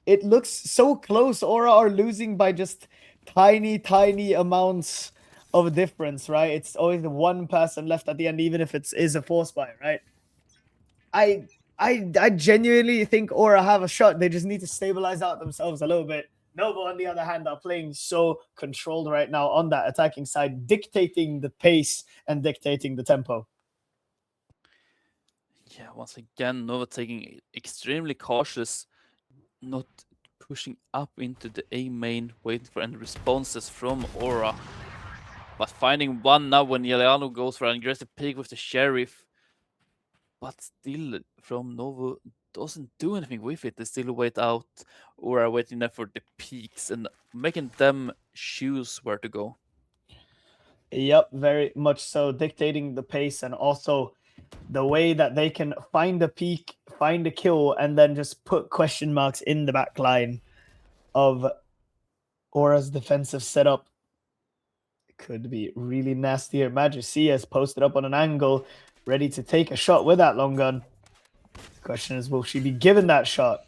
It looks so close. Aura are losing by just tiny, tiny amounts of difference, right? It's always the one person left at the end, even if it is a force buy, right? I genuinely think Aura have a shot. They just need to stabilize out themselves a little bit. Novo, on the other hand, are playing so controlled right now on that attacking side, dictating the pace and dictating the tempo.
Yeah, once again, Nova taking extremely cautious, not pushing up into the A main, waiting for any responses from Aura. But finding one now when Giuliano goes for an aggressive pick with the Sheriff. But still, from Novo doesn't do anything with it. They still wait out or are waiting there for the peaks and making them choose where to go.
Yep, very much so, dictating the pace and also the way that they can find a peak, find a kill, and then just put question marks in the back line of Aura's defensive setup. It could be really nasty here. Magicia is posted up on an angle, ready to take a shot with that long gun. The question is, will she be given that shot?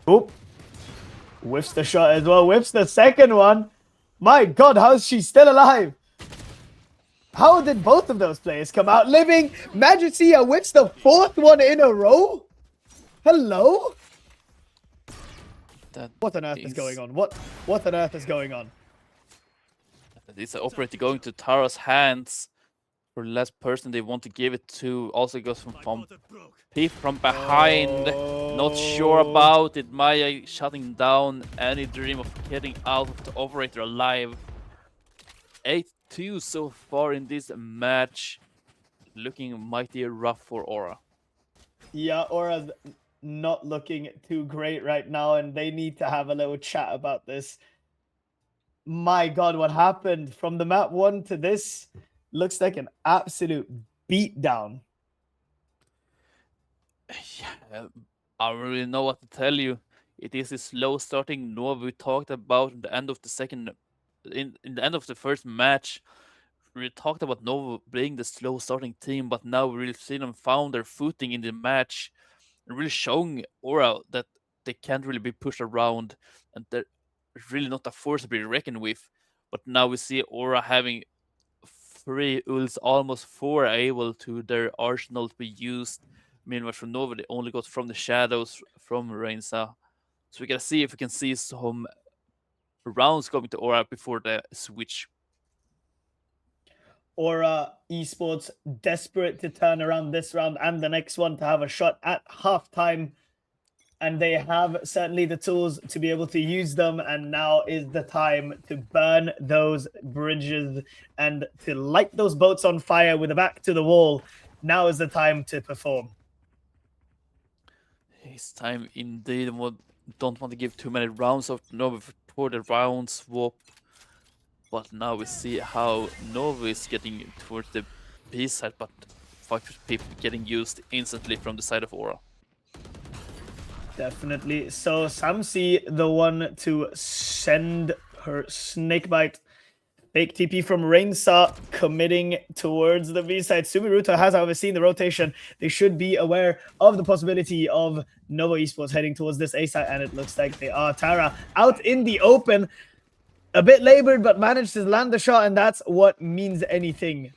Oop. Whiffs the shot as well. Whiffs the second one. My God, how's she still alive? How did both of those players come out living? Magicia whiffs the fourth one in a row? Hello? What on earth is going on? What on earth is going on?
This operator going to Tara's hands. For the last person they want to give it to also goes from behind. Not sure about it. Maya shutting down any dream of getting out of the operator alive. 8-2 so far in this match. Looking mighty rough for Aura.
Yeah, Aura's not looking too great right now, and they need to have a little chat about this. My God, what happened from the map 1 to this? Looks like an absolute beatdown.
Yeah, I don't really know what to tell you. It is a slow starting Novo we talked about in the end of the second, in the end of the first match. We talked about Novo being the slow starting team, but now we really see them found their footing in the match and really showing Aura that they can't really be pushed around and they're really not a force to be reckoned with. But now we see Aura having 3 ults, almost 4 able to their arsenal to be used Meanwhile, from Nova, they only got from the shadows from Reinsa. So we gotta see if we can see some rounds coming to Aura before the switch.
ORA Esports desperate to turn around this round and the next one to have a shot at halftime. And they have certainly the tools to be able to use them. And now is the time to burn those bridges and to light those boats on fire with the back to the wall. Now is the time to perform.
It's time indeed. Don't want to give too many rounds of Nova before the round swap. But now we see how Nova is getting towards the B side, but FOKUS people getting used instantly from the side of Aura.
Definitely. So Samsi, the one to send her snakebite. Fake TP from Reinsa committing towards the B side. Sumiruto has, however, seen the rotation. They should be aware of the possibility of NOVO Esports heading towards this A side, and it looks like they are. Tara out in the open. A bit labored, but managed to land the shot, and that's what means anything.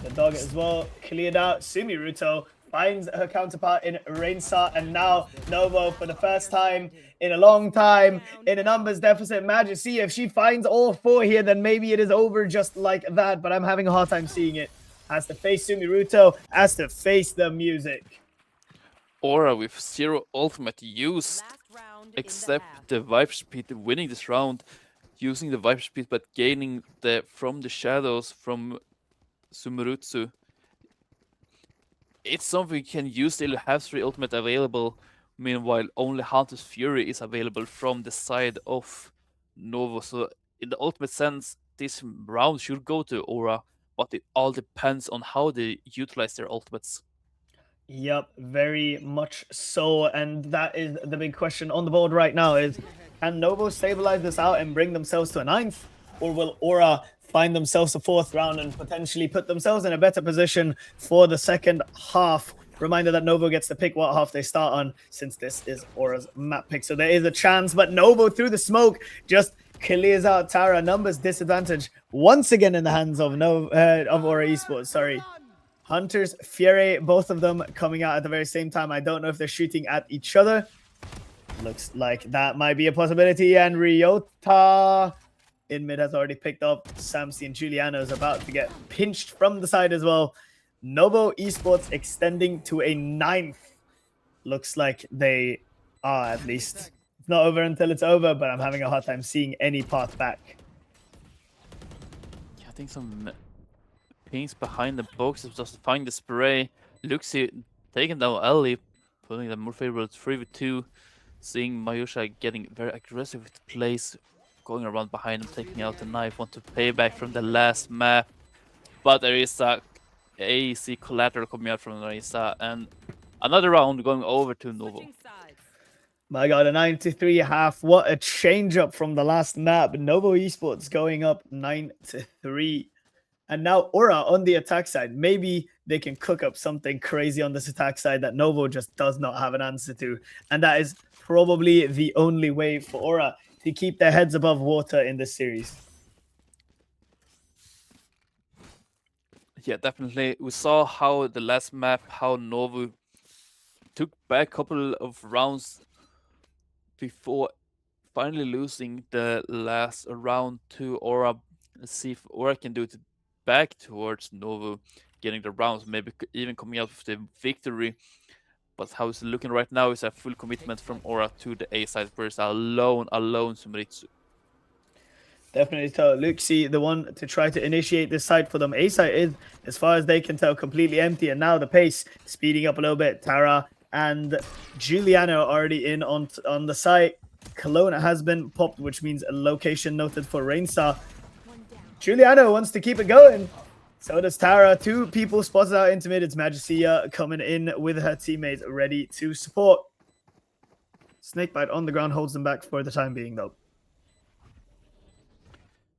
The dog as well cleared out. Sumiruto finds her counterpart in Reinsa, and now NOVO, for the first time in a long time, in a numbers deficit. Majesty, if she finds all four here, then maybe it is over just like that, but I'm having a hard time seeing it. Has to face Sumiruto, has to face the music.
Aura with 0 ultimate used, except the Viper Speed winning this round, using the Viper Speed but gaining from the shadows from Sumiruto. It's something you can use, still have 3 ultimate available, meanwhile only Hunter's Fury is available from the side of Novo. So in the ultimate sense, this round should go to Aura, but it all depends on how they utilize their ultimates.
Yep, very much so. And that is the big question on the board right now is, can Novo stabilize this out and bring themselves to a 9th? Or will Aura find themselves a 4th round and potentially put themselves in a better position for the second half? Reminder that Novo gets to pick what half they start on, since this is Aura's map pick. So there is a chance, but Novo through the smoke just clears out Tara. Numbers disadvantage once again in the hands of Aura Esports. Sorry. Hunter's Fury, both of them coming out at the very same time. I don't know if they're shooting at each other. Looks like that might be a possibility. And Ryota in mid has already picked up. Samsi and Giuliano is about to get pinched from the side as well. NOVO Esports extending to a 9th. Looks like they are, at least. It's not over until it's over, but I'm having a hard time seeing any path back.
Yeah, I think some pings behind the boxes just to find the spray. Luxi taking down Ellie, putting them more favorable 3v2. Seeing Mayusha getting very aggressive with plays, going around behind him, taking out the knife, want to pay back from the last map. But there is a AC collateral coming out from Marisa, and another round going over to Novo.
My god, a 9-3 What a change up from the last map. NOVO Esports going up 9-3. And now Aura on the attack side. Maybe they can cook up something crazy on this attack side that NOVO just does not have an answer to. And that is probably the only way for Aura to keep their heads above water in this series.
Yeah, definitely. We saw how the last map, how NOVO took back a couple of rounds before finally losing the last round to Aura. Let's see if Aura can do it back towards NOVO, getting the rounds, maybe even coming out with the victory. But how it's looking right now is a full commitment from Aura to the A side versus alone Sumiritsu.
Definitely so. Luxi, the one to try to initiate this side for them. A side is, as far as they can tell, completely empty. And now the pace speeding up a little bit. Tara and Giuliano already in on the site. Kelowna has been popped, which means a location noted for Rainstar. Giuliano wants to keep it going. So does Tara. 2 people spotted out into mid. It's Magesia coming in with her teammates ready to support. Snakebite on the ground holds them back for the time being, though.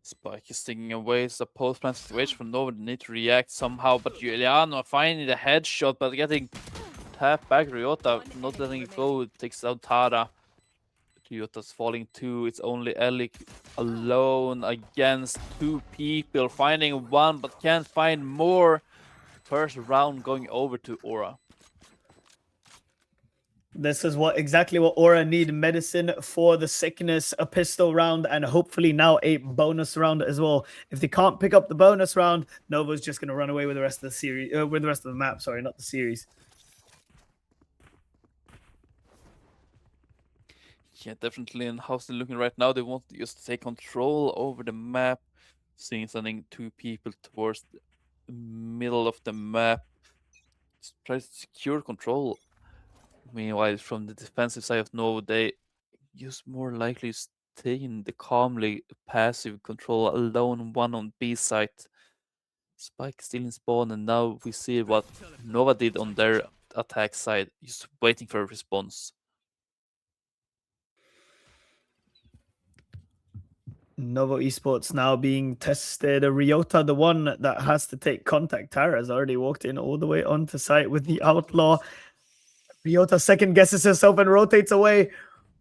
Spike is sticking away. It's a post-plan situation for Nova. They need to react somehow, but Giuliano finding the headshot, but getting tapped back. Ryota not letting it go. It takes out Tara. Ryota's falling too. It's only Elik alone against 2 people. Finding one, but can't find more. first round going over to ORA.
This is exactly what ORA need. Medicine for the sickness, a pistol round, and hopefully now a bonus round as well. If they can't pick up the bonus round, Novo's just going to run away with the rest of the series, with the rest of the map. Sorry, not the series.
Yeah, definitely. And how's it looking right now? They want to just take control over the map, sending 2 people towards the middle of the map. Just try to secure control. Meanwhile, from the defensive side of Novo, they just more likely stay in the calmly passive control alone, one on B site. Spike still in spawn, and now we see what Nova did on their attack side, just waiting for a response.
Novo Esports now being tested. Ryota, the one that has to take contact. Tara has already walked in all the way onto site with the Outlaw. Ryota second guesses herself and rotates away.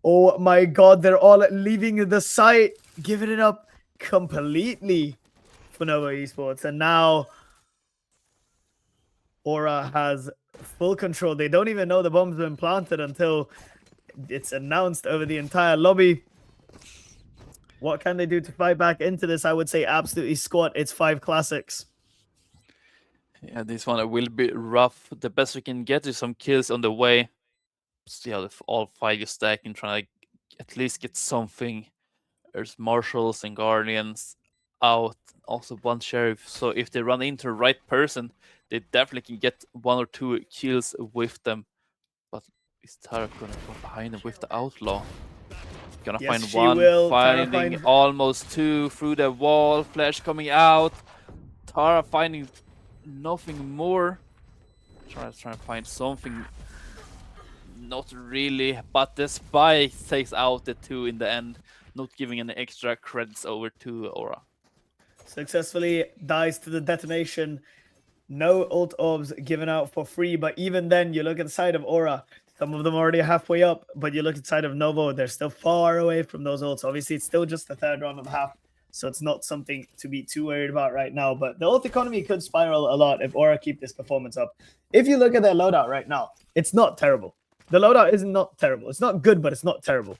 Oh my god, they're all leaving the site, giving it up completely for Novo Esports. And now ORA has full control. They don't even know the bomb's been planted until it's announced over the entire lobby. What can they do to fight back into this? I would say absolutely squat. It's 5 classics.
Yeah, this one will be rough. The best we can get is some kills on the way. See how all 5 is stacking, trying to at least get something. There's marshals and guardians out, also 1 sheriff. So if they run into the right person, they definitely can get 1 or 2 kills with them. But is Tara gonna go behind them with the outlaw? Gonna find 1, finding almost 2 through the wall, flash coming out. Tara finding nothing more. Trying to find something. Not really, but the spy takes out the 2 in the end, not giving any extra credits over to ORA.
Successfully dies to the detonation. No ult orbs given out for free, but even then, you look at the side of ORA. Some of them already halfway up, but you look at the side of Novo, they're still far away from those ults. Obviously, it's still just the 3rd round and a half, so it's not something to be too worried about right now. But the ult economy could spiral a lot if ORA keep this performance up. If you look at their loadout right now, it's not terrible. The loadout is not terrible. It's not good, but it's not terrible.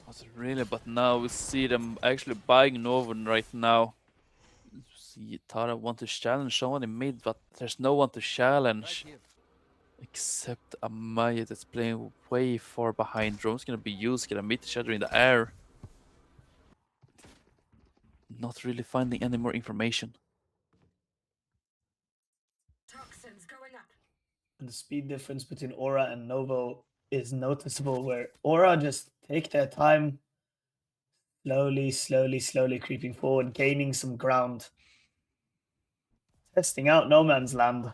Not really, but now we see them actually buying Novo right now. See, Tara wants to challenge someone in mid, but there's no one to challenge. Except Amaya that's playing way far behind. Drone's gonna be used, gonna meet each other in the air. Not really finding any more information.
Toxins going up.
And the speed difference between ORA and Novo is noticeable, where ORA just take their time, slowly creeping forward, gaining some ground. Testing out no man's land.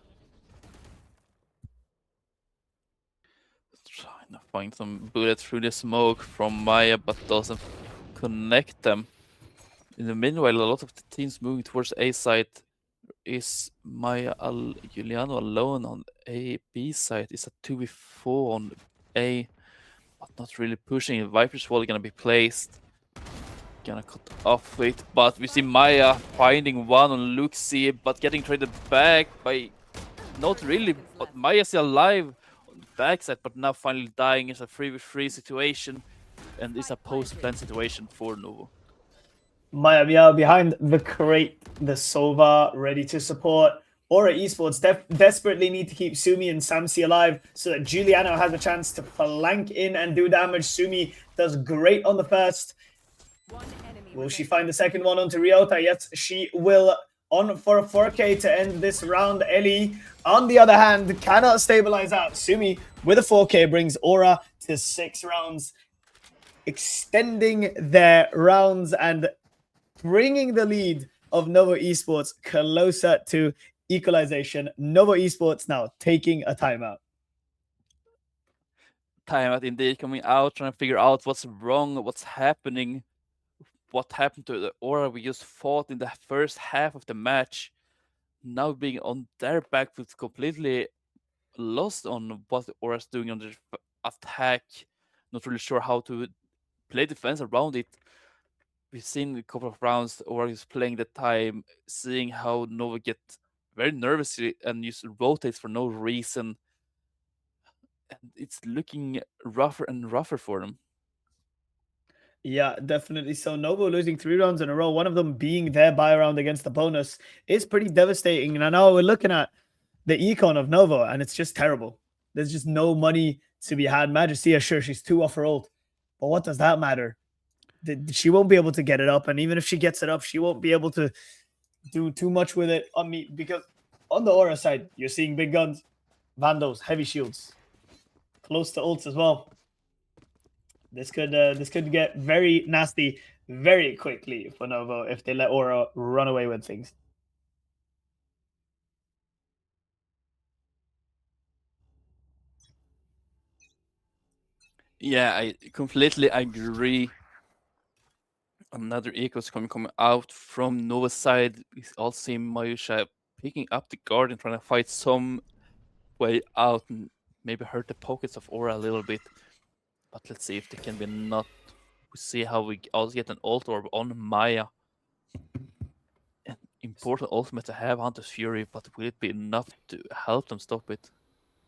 Trying to find some bullets through the smoke from Maya, but doesn't connect them. In the meanwhile, a lot of the teams moving towards A side. Is Maya Juliano alone on A? B side is a 2v4 on A, but not really pushing. Viper's wall gonna be placed. Gonna cut off it, but we see Maya finding 1 on Luxie, but getting traded back by... Not really, but Maya's still alive on the backside, but now finally dying. Is a 3v3 situation, and it's a post-plant situation for Novo.
Maya Miao behind the crate, the Sova ready to support. ORA Esports desperately need to keep Sumi and Samsi alive so that Giuliano has a chance to flank in and do damage. Sumi does great on the first. Will she find the second one onto Ryota? Yes, she will. On for a 4K to end this round. Ellie, on the other hand, cannot stabilize out. Sumi with a 4K brings ORA to 6 rounds, extending their rounds and bringing the lead of Novo Esports closer to equalization. Novo Esports now taking a timeout.
Timeout indeed, coming out, trying to figure out what's wrong, what's happening, what happened to the ORA we just fought in the first half of the match. Now being on their back with completely lost on what ORA's doing on the attack. Not really sure how to play defense around it. we've seen a couple of rounds or he's playing the time, seeing how Nova get very nervous and just rotates for no reason. And it's looking rougher and rougher for them.
Yeah, definitely. So Novo losing 3 rounds in a row, one of them being their buy round against the bonus, is pretty devastating. And I know we're looking at the econ of Novo, and it's just terrible. There's just no money to be had. Majestia, sure, she's 2 off her ult, but what does that matter? She won't be able to get it up, and even if she gets it up, she won't be able to do too much with it on me, because on the Aura side, you're seeing big guns, Vandos, heavy shields, close to ults as well. This could get very nasty very quickly for Novo if they let Aura run away with things.
Yeah, I completely agree. Another echo's coming out from Nova's side. We also see Mayusha picking up the guard and trying to fight some way out and maybe hurt the pockets of Aura a little bit. But let's see if they can be enough. We see how we also get an ult orb on Maya. An important ultimate to have, Hunter's Fury, but will it be enough to help them stop it?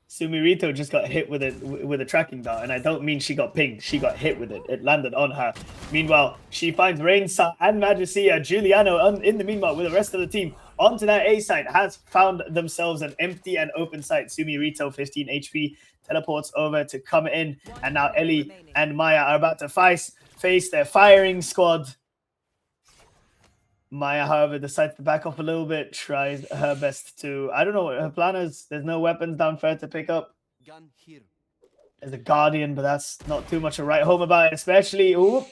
Sumirito just got hit with a tracking dart, and I don't mean she got pinged. She got hit with it. It landed on her. Meanwhile, she finds Rainsa and Majestia. Giuliano, in the meanwhile, with the rest of the team, onto that A site, has found themselves an empty and open site. Sumirito, 15 HP, teleports over to come in, and now Ellie and Maya are about to face their firing squad. Maya, however, decides to back off a little bit, tries her best to... I don't know what her plan is. There's no weapons down fair to pick up.
Gun here.
There's a Guardian, but that's not too much to write home about, especially... Ooh,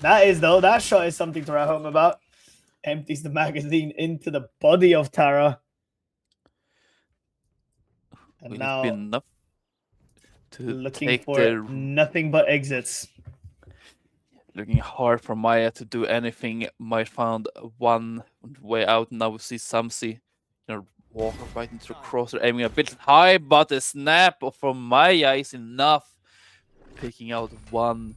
that is, though. That shot is something to write home about. Empties the magazine into the body of Tara. And
Will
now
it be enough to
looking
take
for
the...
nothing but exits.
Looking hard for Maya to do anything. Might found one way out. Now we see Samsi, walk right into the crosser, aiming a bit high, but the snap from Maya is enough. Picking out one.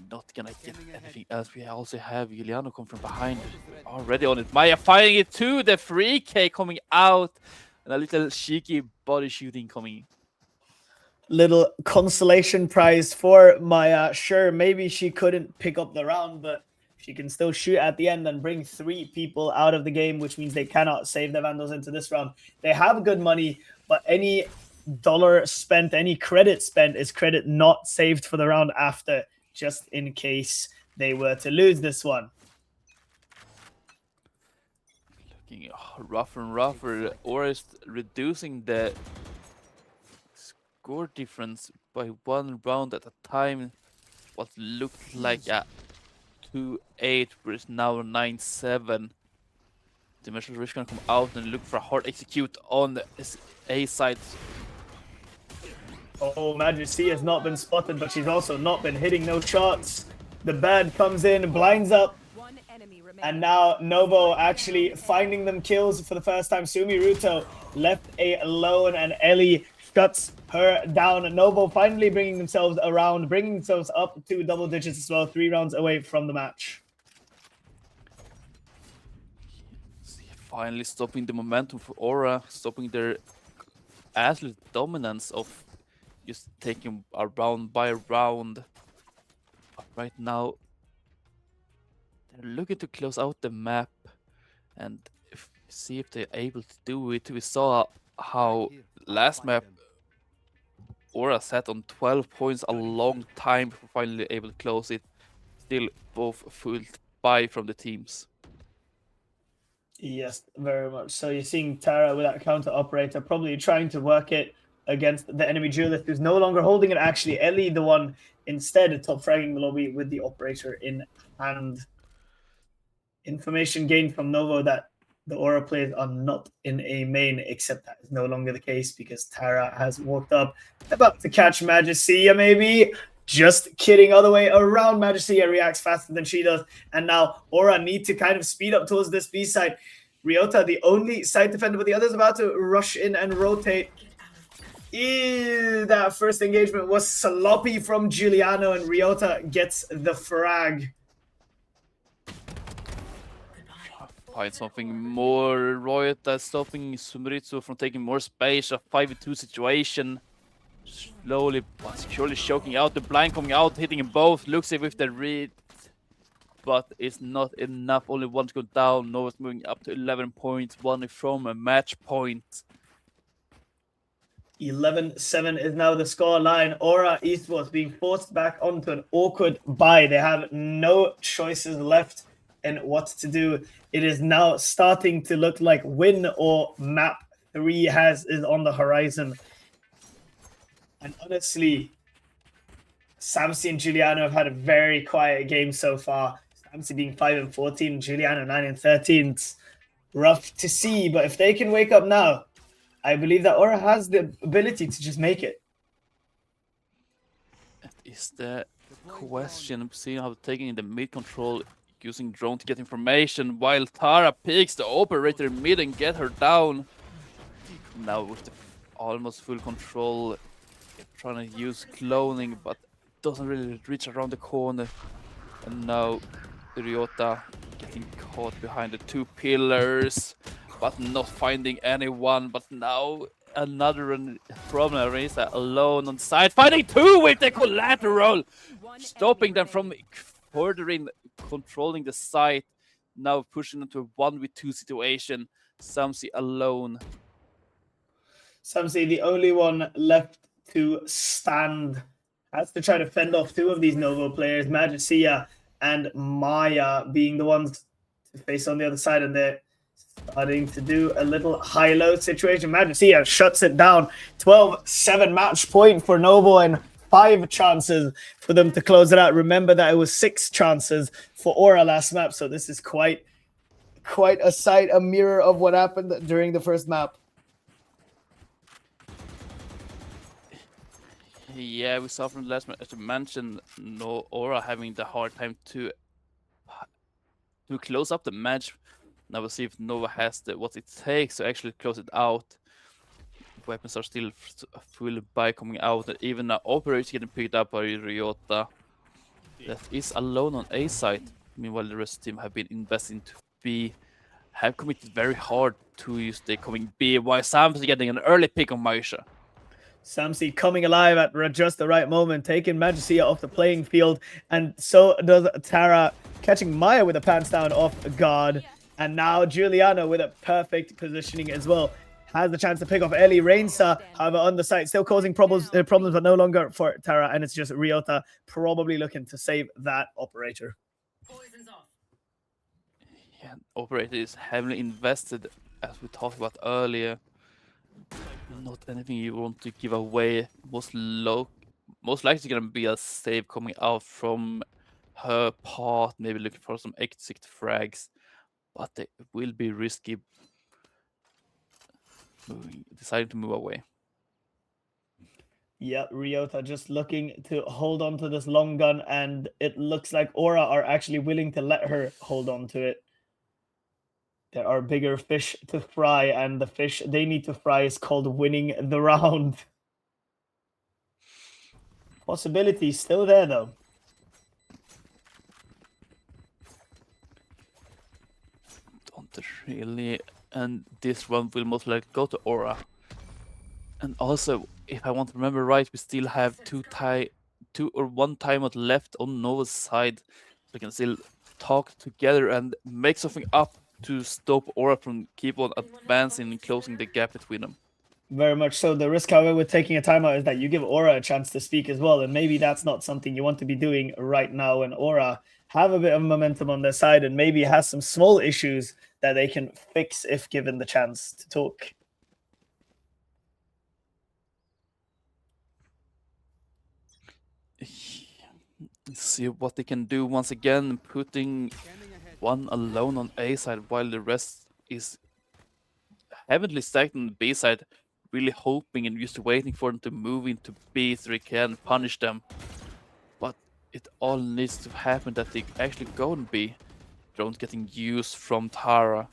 Not gonna get anything else. We also have Giuliano come from behind. Already on it. Maya firing it too. The 3K coming out. And a little cheeky body shooting coming.
Little consolation prize for Maya. Sure, maybe she couldn't pick up the round, but she can still shoot at the end and bring 3 people out of the game, which means they cannot save their Vandals into this round. They have good money, but any dollar spent, any credit spent is credit not saved for the round after, just in case they were to lose this one.
Looking rougher and rougher. Or is reducing the score difference by 1 round at a time. What looked like a 2-8, but it's now 9-7. Dimensional Rift gonna come out and look for a hard execute on the A side.
Oh, Majesty has not been spotted, but she's also not been hitting no shots. The bird comes in, blinds up. And now Novo actually finding them kills for the first time. Sumirito left alone, and Ellie shuts her down. Novo finally bringing themselves around, bringing themselves up to double digits as well, 3 rounds away from the match.
Finally stopping the momentum for Aura, stopping their absolute dominance of just taking a round by round. But right now, they're looking to close out the map and see if they're able to do it. We saw how last map Aura sat on 12 points a long time before finally able to close it. Still both full buy from the teams.
Yes, very much. So you're seeing Tara with that counter operator probably trying to work it against the enemy duelist who's no longer holding it. Actually, Ellie, the one instead top fragging the lobby with the operator in hand. Information gained from Novo that the Aura players are not in a main, except that is no longer the case because Tara has walked up, about to catch Majestia maybe. Just kidding, other way around. Majestia reacts faster than she does, and now Aura need to kind of speed up towards this B side. Ryota, the only side defender, but the other's about to rush in and rotate. Ew, that first engagement was sloppy from Giuliano, and Ryota gets the frag.
find something more. Riot that's stopping Sumeritsu from taking more space. A 5v2 situation. Slowly but securely choking out. The blind coming out, hitting them both. Looks as if they read, but it's not enough. Only one to go down. Nova's moving up to 11 points. One from a match point.
11-7 is now the score line. ORA Esports being forced back onto an awkward bye. They have no choices left in what to do. It is now starting to look like win or map 3 is on the horizon. And honestly, Samsi and Giuliano have had a very quiet game so far. Samsi being 5-14, Giuliano 9-13. It's rough to see, but if they can wake up now, I believe that ORA has the ability to just make it.
That is the question. Seeing how taking in the mid control, using drone to get information, while Tara picks the operator in mid and get her down. Now with the almost full control, trying to use cloning, but doesn't really reach around the corner. And now Ryota getting caught behind the 2 pillars, but not finding anyone. But now another problem. Arisa alone on side, finding 2 with the collateral, stopping them from furthering controlling the site. Now pushing them to a 1v2 situation. Samsi alone.
Samsi, the only one left to stand, has to try to fend off 2 of these Novo players, Magicia and Maya being the ones to face on the other side, and they're starting to do a little high-low situation. Magicia shuts it down. 12-7 match point for Novo and 5 chances for them to close it out. Remember that it was 6 chances for ORA last map, so this is quite a sight, a mirror of what happened during the first map.
Yeah, we saw from the last match, as you mentioned, ORA having the hard time to close up the match. Now we'll see if Nova has what it takes to actually close it out. Weapons are still full by coming out, and even now operators getting picked up by Ryota. That is alone on A side. Meanwhile, the rest of the team have been investing to B, have committed very hard to use the coming B, while Sam's getting an early pick on Maisha.
Samsi coming alive at just the right moment, taking Magicia off the playing field, and so does Tara, catching Maya with a pants down off guard. And now Giuliano with a perfect positioning as well. Has the chance to pick off Ellie. Reinsa, however, on the site, still causing problems, but no longer for Tara, and it's just Ryota probably looking to save that operator.
Poison's off.
Yeah, operator is heavily invested, as we talked about earlier. Not anything you want to give away. Most likely gonna be a save coming out from her part, maybe looking for some exit frags, but they will be risky deciding to move away.
Yeah, Ryota just looking to hold on to this long gun, and it looks like ORA are actually willing to let her hold on to it. There are bigger fish to fry, and the fish they need to fry is called winning the round. Possibility still there, though.
Don't really, and this one will most likely go to ORA. And also, if I want to remember right, we still have one timeout left on Nova's side, so we can still talk together and make something up to stop ORA from keep on advancing and closing the gap between them.
Very much so. The risk, however, with taking a timeout is that you give ORA a chance to speak as well, and maybe that's not something you want to be doing right now when ORA have a bit of momentum on their side and maybe has some small issues that they can fix if given the chance to talk.
Let's see what they can do once again, putting one alone on A side while the rest is heavily stacked on the B side, really hoping and just waiting for them to move into B so they can punish them. But it all needs to happen that they actually go on B. Drones getting used from Tara.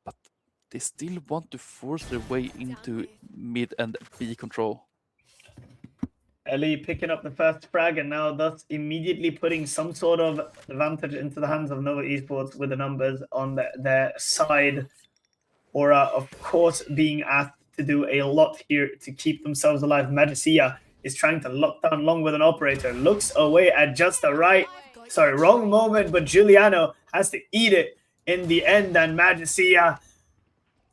But they still want to force their way into mid and B control.
Ellie picking up the first frag and now thus immediately putting some sort of advantage into the hands of Nova Esports with the numbers on their side. Aura, of course, being asked to do a lot here to keep themselves alive. Magicia is trying to lock down Long with an operator. Looks away at just the wrong moment, but Giuliano has to eat it in the end, and Magicia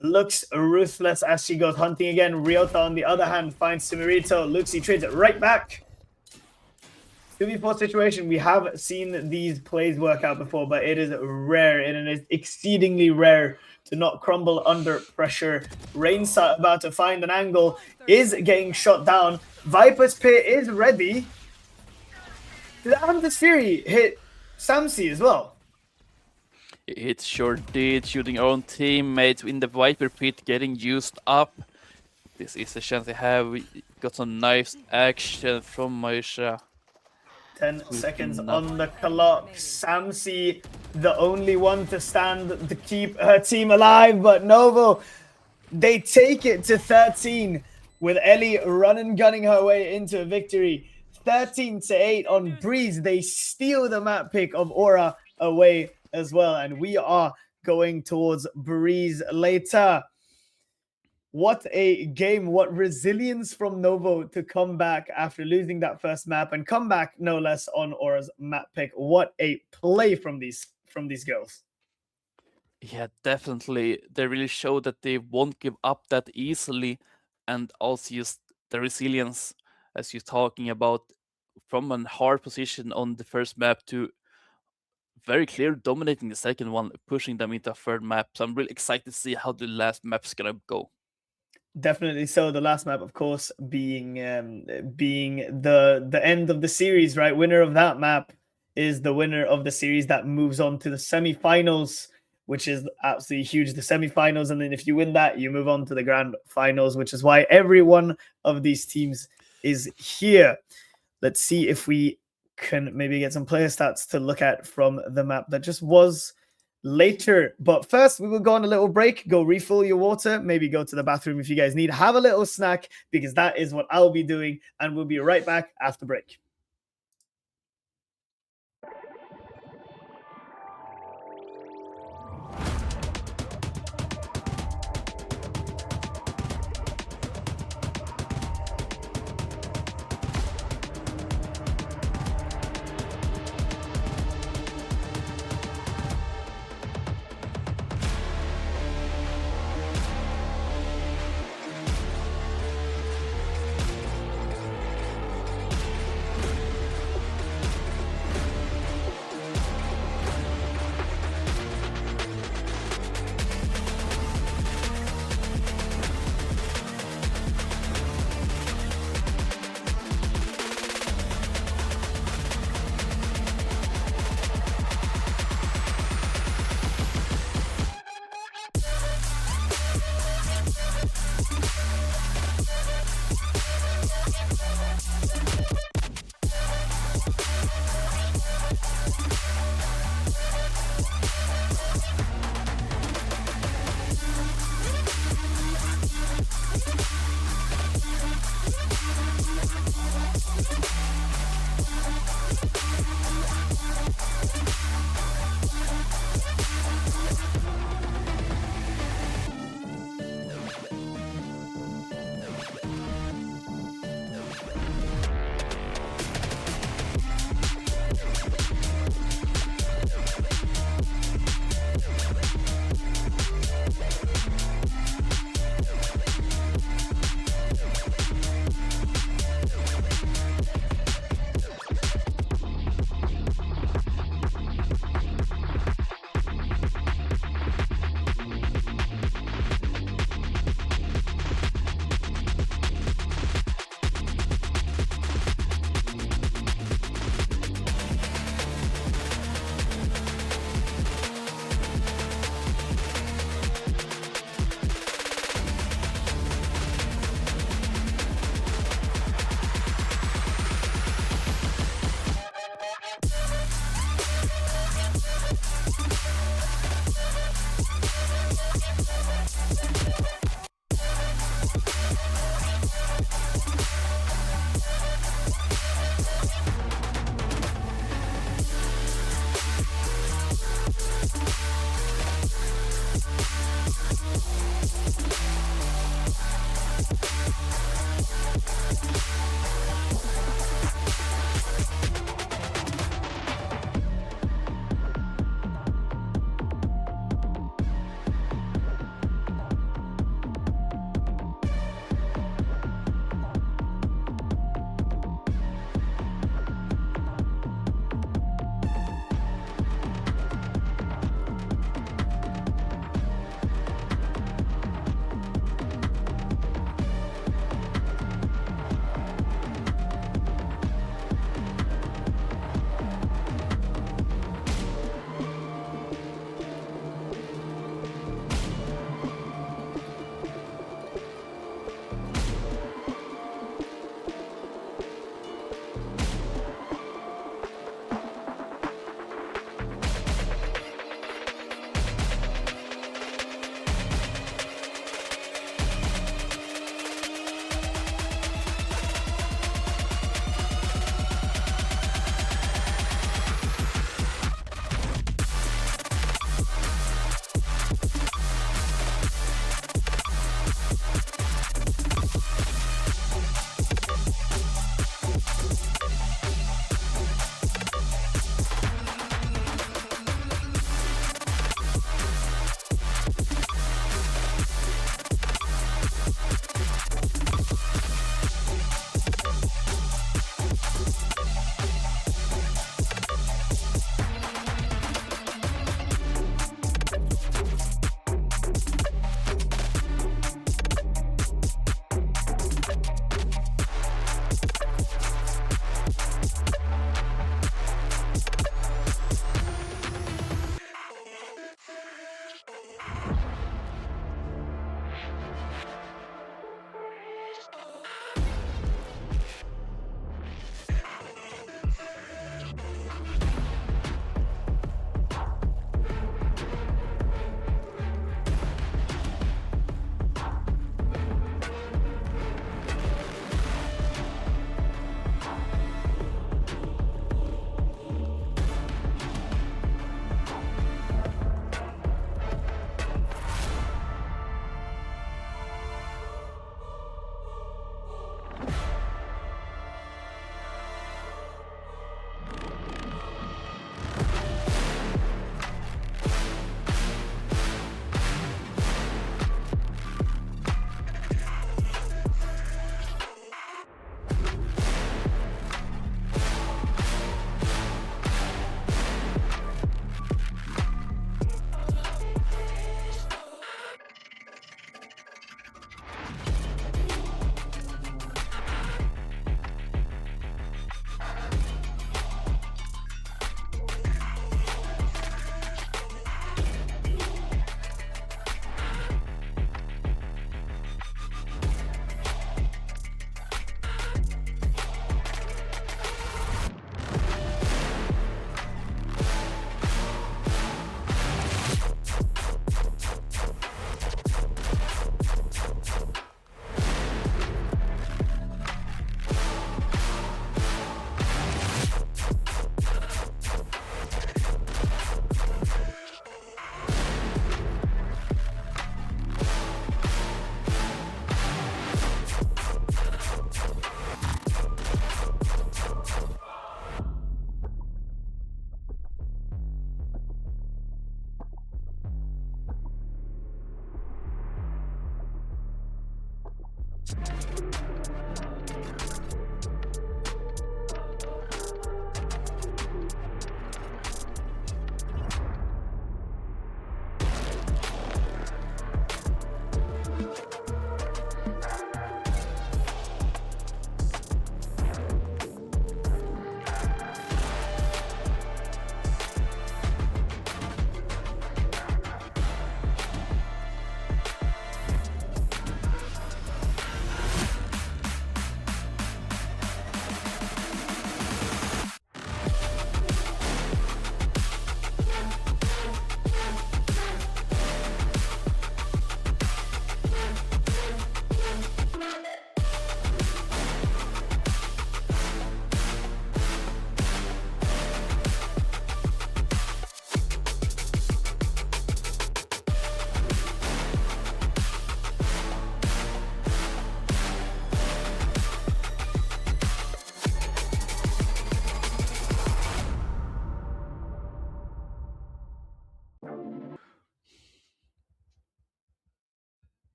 looks ruthless as she goes hunting again. Ryota, on the other hand, finds Sumirito. Luxi trades it right back. 2v4 situation, we have seen these plays work out before, but it is rare, and it is exceedingly rare to not crumble under pressure. Rainsight about to find an angle, is getting shot down. Viper's Pit is ready. Did Amethyst Fury hit Samsi as well?
It sure did, shooting our own teammates in the Viper Pit, getting used up. This is the chance they have. We got some nice action from Maisha.
10 seconds on the clock. Samsi, the only one to stand to keep her team alive, but Novo, they take it to 13 with Ellie gunning her way into a victory. 13-8 on Breeze. They steal the map pick of Aura away as well, and we are going towards Breeze later. What a game, what resilience from Novo to come back after losing that first map and come back no less on Aura's map pick. What a play from these girls.
Yeah, definitely. They really show that they won't give up that easily, and also just the resilience, as you're talking about, from a hard position on the first map to very clear dominating the second one, pushing them into a third map. So I'm really excited to see how the last map's gonna go.
Definitely so. The last map, of course, being the end of the series, right? Winner of that map is the winner of the series that moves on to the semi-finals, which is absolutely huge. The semi-finals, and then if you win that, you move on to the grand finals, which is why every one of these teams is here. Let's see if we can maybe get some player stats to look at from the map that just was later. But first, we will go on a little break, go refill your water, maybe go to the bathroom if you guys need, have a little snack, because that is what I'll be doing, and we'll be right back after break.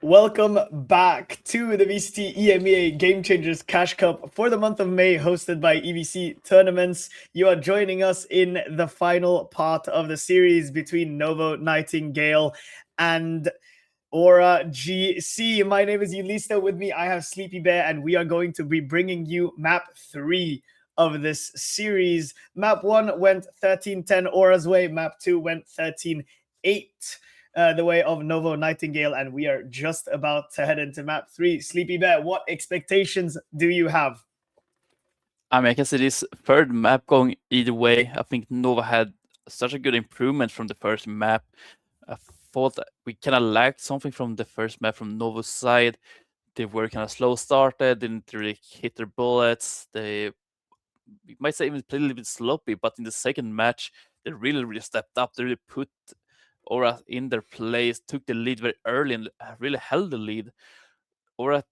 Welcome back to the VCT EMEA Game Changers Cash Cup for the month of May, hosted by EVC Tournaments. You are joining us in the final part of the series between NOVO, Nightingale, and ORA GC. My name is Ulista. With me, I have Sleepy Bear, and we are going to be bringing you map 3 of this series. Map 1 went 13-10 ORA's way. Map 2 went 13-8 the way of NOVO Nightingale, and we are just about to head into map 3. Sleepy Bear, what expectations do you have?
I mean, I can see this third map going either way. I think NOVO had such a good improvement from the first map. I thought that we kind of lacked something from the first map from NOVO's side. They were kind of slow started, didn't really hit their bullets. They, you might say, even played a little bit sloppy, but in the second match, they really stepped up. They really put ORA in their place, took the lead very early, and really held the lead. ORA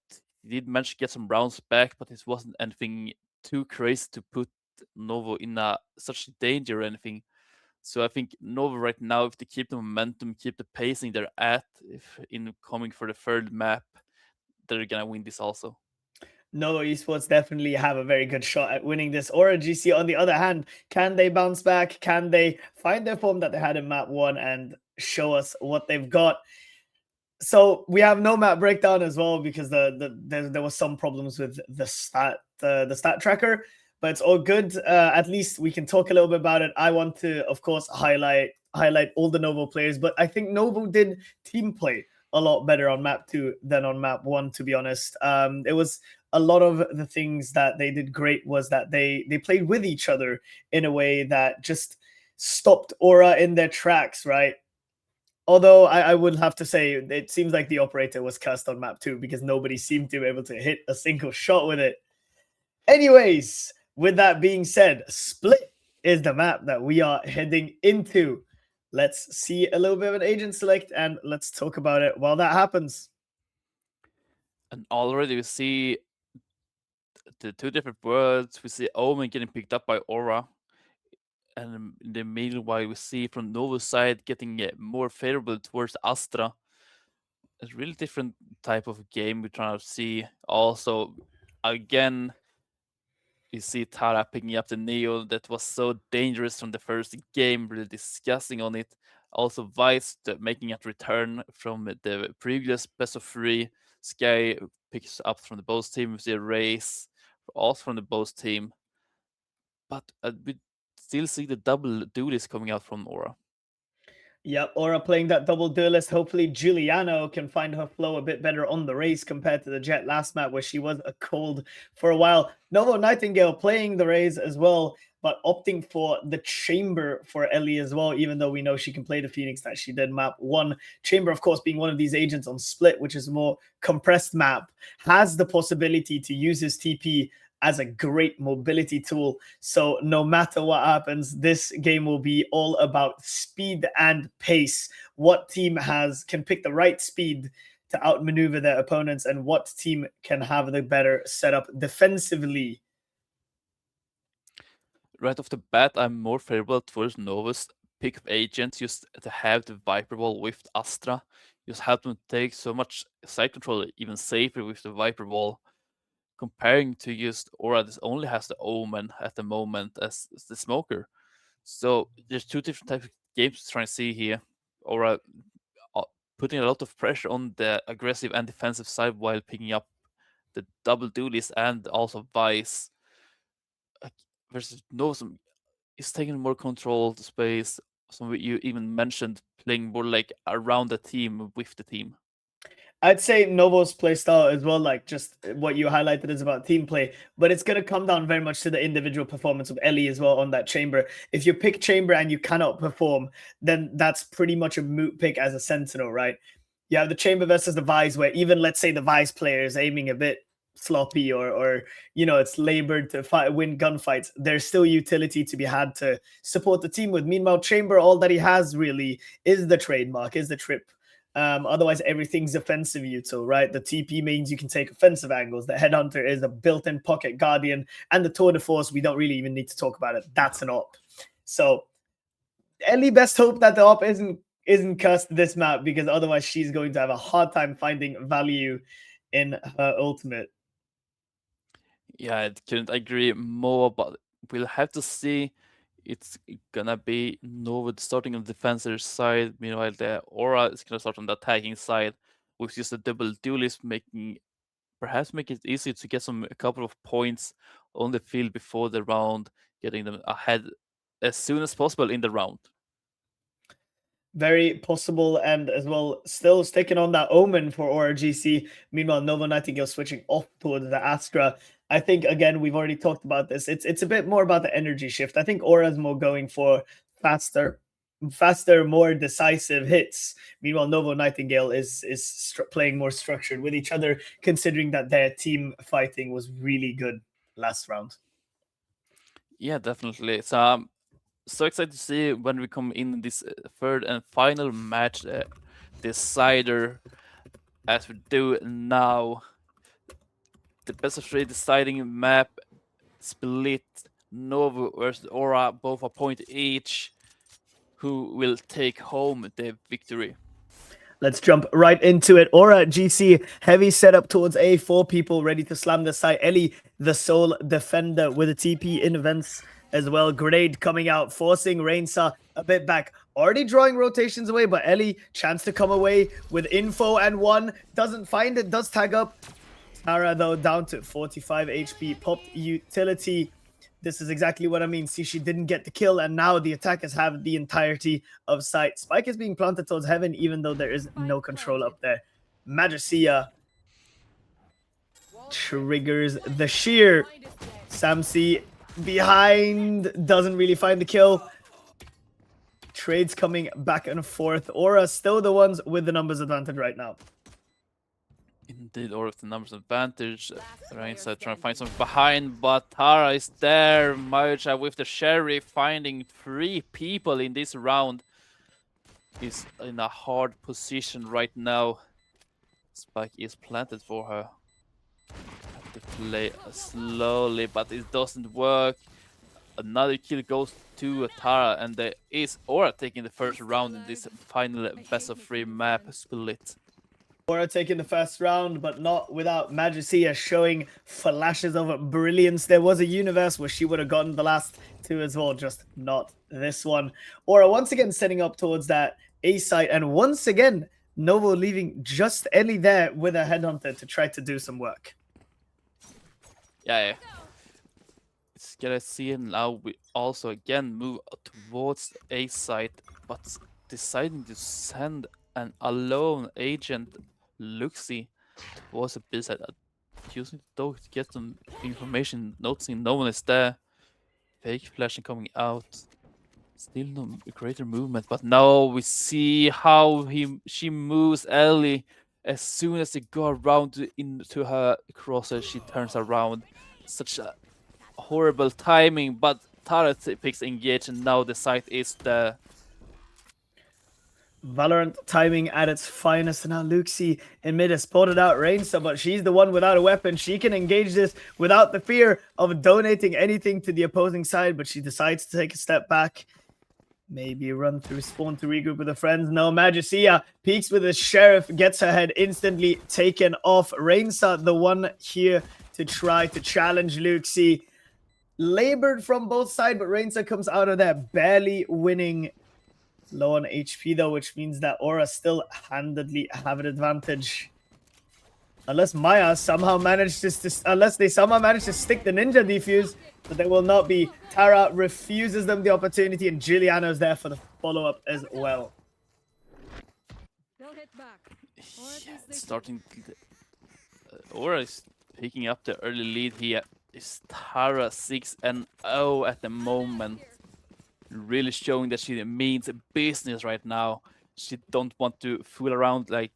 did manage to get some rounds back, but it wasn't anything too crazy to put NOVO in such danger or anything. So I think NOVO right now, if they keep the momentum, keep the pacing they're at, if in coming for the third map, they're gonna win this also.
NOVO Esports definitely have a very good shot at winning this. ORA GC, on the other hand, can they bounce back? Can they find their form that they had in map 1 and show us what they've got? So we have no map breakdown as well because there was some problems with the stat tracker, but it's all good. At least we can talk a little bit about it. I want to, of course, highlight all the NOVO players, but I think NOVO did team play a lot better on map 2 than on map 1, to be honest. It was a lot of the things that they did great was that they played with each other in a way that just stopped ORA in their tracks, right? Although I would have to say it seems like the operator was cursed on map 2 because nobody seemed to be able to hit a single shot with it. Anyways, with that being said, Split is the map that we are heading into. Let's see a little bit of an agent select and let's talk about it while that happens.
And already we see the two different worlds. We see Omen getting picked up by ORA. And in the meanwhile, we see from NOVO's side getting more favorable towards Astra. It's a really different type of game we're trying to see. Also, again, we see Tara picking up the Neo that was so dangerous from the first game, really discussing on it. Also, Vice making a return from the previous best of 3. Sky picks up from the both team with the race, also from the both team. But we still see the double duelist coming out from ORA.
Yep, ORA playing that double duelist. Hopefully Giuliano can find her flow a bit better on the race compared to the Jet last map where she was a cold for a while. NOVO Nightingale playing the raise as well, but opting for the Chamber for Ellie as well, even though we know she can play the Phoenix that she did map 1. Chamber, of course, being one of these agents on Split, which is a more compressed map, has the possibility to use his TP as a great mobility tool. So no matter what happens, this game will be all about speed and pace. What team can pick the right speed to outmaneuver their opponents, and what team can have the better setup defensively?
Right off the bat, I'm more favorable towards NOVO's pick of agents, just to have the Viper Ball with Astra. Just help them take so much side control even safer with the Viper Ball. Comparing to just ORA, this only has the Omen at the moment as the Smoker. So there's two different types of games trying to see here. ORA putting a lot of pressure on the aggressive and defensive side while picking up the double duelist and also Vice. Versus NOVO is taking more control of the space. Some you even mentioned playing more like around the team with the team.
I'd say NOVO's playstyle as well, like just what you highlighted is about team play, but it's going to come down very much to the individual performance of Ellie as well on that Chamber. If you pick Chamber and you cannot perform, then that's pretty much a moot pick as a Sentinel, right? You have the Chamber versus the Vise, where even, let's say, the Vise player is aiming a bit sloppy or you know, it's labored to win gunfights. There's still utility to be had to support the team with. Meanwhile, Chamber, all that he has really is the trademark, is the trip. Otherwise, everything's offensive util, right? The TP means you can take offensive angles. The Headhunter is a built-in pocket guardian. And the Tour de Force, we don't really even need to talk about it. That's an op. So, Ellie best hope that the op isn't isn't cussed this map, because otherwise she's going to have a hard time finding value in her ultimate.
Yeah, I couldn't agree more, but we'll have to see. It's gonna be Nova starting on the defensive side. Meanwhile, the Aura is gonna start on the attacking side, with just a double duelist perhaps make it easy to get a couple of points on the field before the round, getting them ahead as soon as possible in the round.
Very possible, and as well, still sticking on that Omen for ORGC. Meanwhile, Novo Nightingale switching off towards the Astra. I think, again, we've already talked about this. It's a bit more about the energy shift. I think Aura's more going for faster, more decisive hits. Meanwhile, Novo Nightingale is playing more structured with each other, considering that their team fighting was really good last round.
Yeah, definitely. So excited to see when we come in this third and final match decider, as we do now. The best of 3 deciding map split. Novo versus Aura, both a point each. Who will take home the victory?
Let's jump right into it. Aura GC, heavy setup towards A, 4 people ready to slam the site. Ellie, the sole defender with a TP in events as well. Grenade coming out, forcing Rainsa a bit back. Already drawing rotations away, but Ellie, chance to come away with info and 1. Doesn't find it, does tag up. Tara, though, down to 45 HP, popped utility. This is exactly what I mean. See, she didn't get the kill, and now the attackers have the entirety of site. Spike is being planted towards heaven, even though there is no control up there. Magicia triggers the shear. Samsi behind, doesn't really find the kill. Trades coming back and forth. Aura still the ones with the numbers advantage right now.
Indeed, or with the numbers advantage. Rainsa trying to find something behind, but Tara is there. Maja with the Sheriff finding 3 people in this round. Is in a hard position right now. Spike is planted for her. Have to play slowly, but it doesn't work. Another kill goes to Tara, and there is Aura taking the first round in this final best of 3 map split.
Aura taking the first round, but not without Magicia showing flashes of brilliance. There was a universe where she would have gotten the last 2 as well, just not this one. Aura once again setting up towards that A site, and once again, Novo leaving just Ellie there with a headhunter to try to do some work.
Yeah. It's gonna see now we also again move towards A site, but deciding to send an alone agent Luxie towards the B side, using the dog to get some information, noticing no one is there. Fake flashing coming out. Still no greater movement, but now we see how she moves Ellie. As soon as they go around into her crosser, she turns around. Such a horrible timing, but Tara picks engage, and now the site is there.
Valorant timing at its finest. Now Luxie in mid has spotted out Rainsa, but she's the one without a weapon. She can engage this without the fear of donating anything to the opposing side, but she decides to take a step back. Maybe run through spawn to regroup with her friends. No, Magicia peeks with the Sheriff, gets her head instantly taken off. Rainsa, the one here to try to challenge Luxie. Labored from both sides, but Rainsa comes out of there barely winning. Low on HP though, which means that Aura still handedly have an advantage. Unless Maya somehow managed to stick the ninja defuse, but they will not be. Tara refuses them the opportunity, and Giuliano's there for the follow-up as well.
Yeah, starting. Aura is picking up the early lead here. Is Tara 6-0 at the moment. Really showing that she means business right now. She don't want to fool around like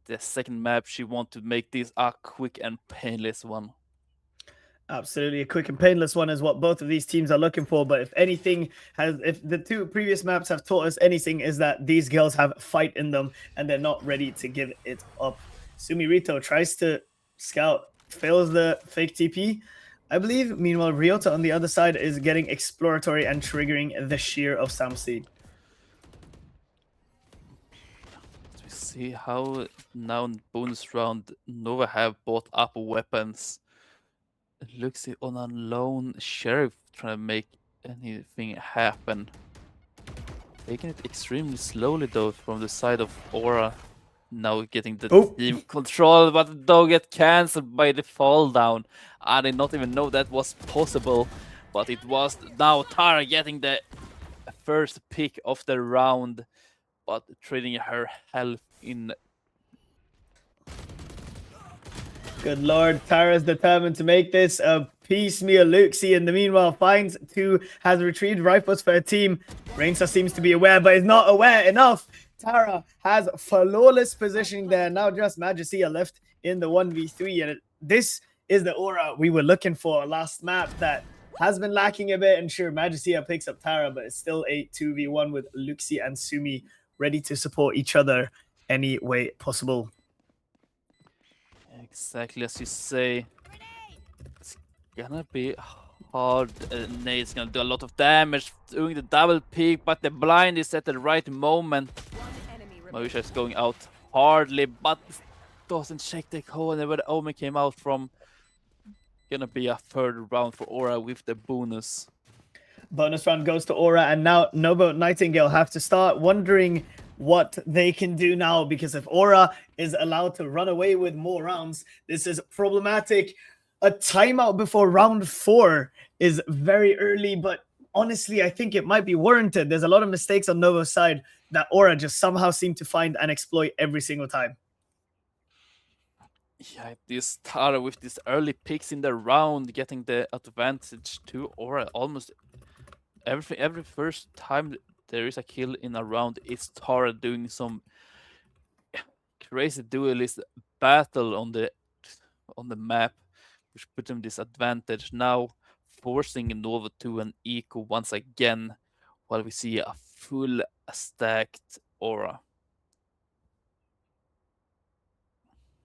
the second map. She want to make this a quick and painless one.
Absolutely, a quick and painless one is what both of these teams are looking for. But if anything if the 2 previous maps have taught us anything, is that these girls have fight in them and they're not ready to give it up. Sumirito tries to scout, fails the fake TP, I believe. Meanwhile, Ryota on the other side is getting exploratory and triggering the shear of Samsi.
see how now in bonus round Nova have bought up weapons. It looks on a lone sheriff trying to make anything happen. Taking it extremely slowly though from the side of Aura. Now getting the team control, but they'll get cancelled by the fall down. I did not even know that was possible, but it was. Now Tara getting the first pick of the round, but trading her health in.
Good lord, Tara's determined to make this a piecemeal. Luxie in the meanwhile finds two, has retrieved rifles for her team. Rainsa seems to be aware, but is not aware enough. Tara has flawless positioning there. Now just Magicia left in the 1v3. And this is the aura we were looking for last map that has been lacking a bit. And sure, Magicia picks up Tara, but it's still a 2v1 with Luxie and Sumi ready to support each other any way possible.
Exactly as you say. It's gonna be hard. Nate's gonna do a lot of damage doing the double peek, but the blind is at the right moment. Moisha is going out hardly, but doesn't check the corner where the Omen came out from. Gonna be a third round for Aura with the bonus.
Bonus round goes to Aura, and now Novo Nightingale have to start wondering what they can do now, because if Aura is allowed to run away with more rounds, this is problematic. A timeout before round 4 is very early, but honestly, I think it might be warranted. There's a lot of mistakes on Novo's side that Aura just somehow seem to find and exploit every single time.
Yeah, this Tara with these early picks in the round, getting the advantage to Aura. Almost every first time there is a kill in a round, it's Tara doing some crazy duelist battle on the map, which put them this advantage. Now forcing Novo to an eco once again, while we see a full stacked Aura.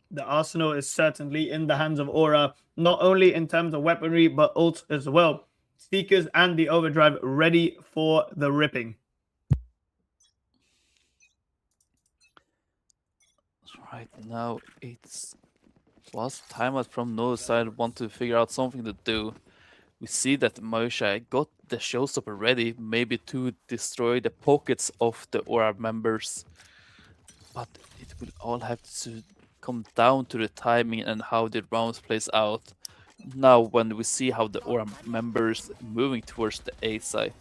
The arsenal is certainly in the hands of Aura, not only in terms of weaponry, but ult as well. Seekers and the overdrive ready for the ripping.
Right now, was timeout from Nova's side. Want to figure out something to do. We see that Moisha got the showstopper ready, maybe to destroy the pockets of the Aura members. But it will all have to come down to the timing and how the rounds plays out. Now, when we see how the Aura members moving towards the A side.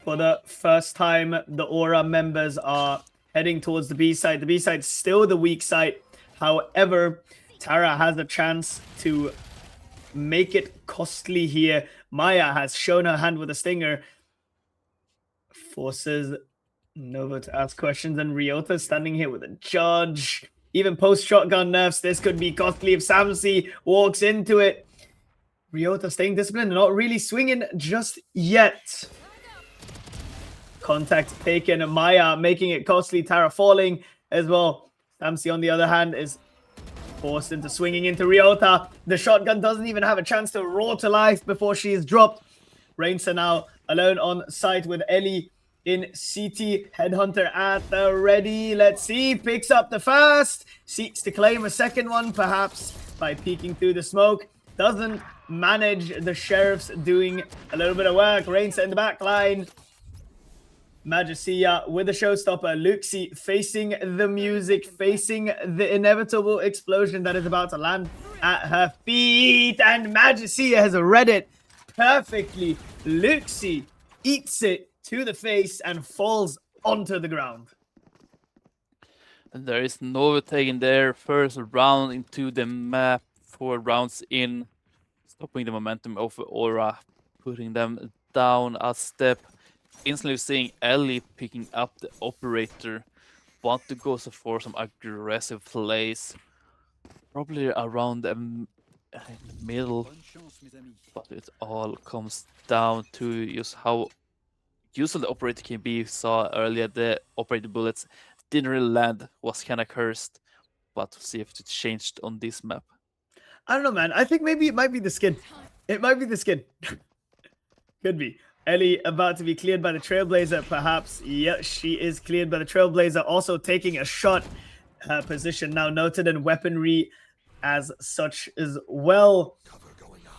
For the first time, the Aura members are heading towards the B side. The B side is still the weak side. However, Tara has a chance to make it costly here. Maya has shown her hand with a stinger. Forces Nova to ask questions, and Ryota standing here with a judge. Even post-shotgun nerfs, this could be costly if Samsi walks into it. Ryota staying disciplined, not really swinging just yet. Contact taken, Maya making it costly, Tara falling as well. Samsi, on the other hand, is forced into swinging into Ryota. The shotgun doesn't even have a chance to roar to life before she is dropped. Rainsa now alone on site with Ellie in CT. Headhunter at the ready. Let's see. Picks up the first. Seeks to claim a second one, perhaps by peeking through the smoke. Doesn't manage. The Sheriff's doing a little bit of work. Rainsa in the back line. Magicia with the showstopper. Luxie facing the music, facing the inevitable explosion that is about to land at her feet. And Magicia has read it perfectly. Luxie eats it to the face and falls onto the ground.
And there is Nova taking their first round into the map, 4 rounds in, stopping the momentum of Aura, putting them down a step. Instantly seeing Ellie picking up the operator, want to go for some aggressive plays, probably around the middle, but it all comes down to just how useful the operator can be. You saw earlier the operator bullets didn't really land, was kind of cursed, but we'll see if it changed on this map.
I don't know, man. I think maybe it might be the skin. It might be the skin. Could be. Ellie about to be cleared by the Trailblazer, perhaps. Yeah, she is cleared by the Trailblazer. Also taking a shot. Her position now noted in weaponry as such as well.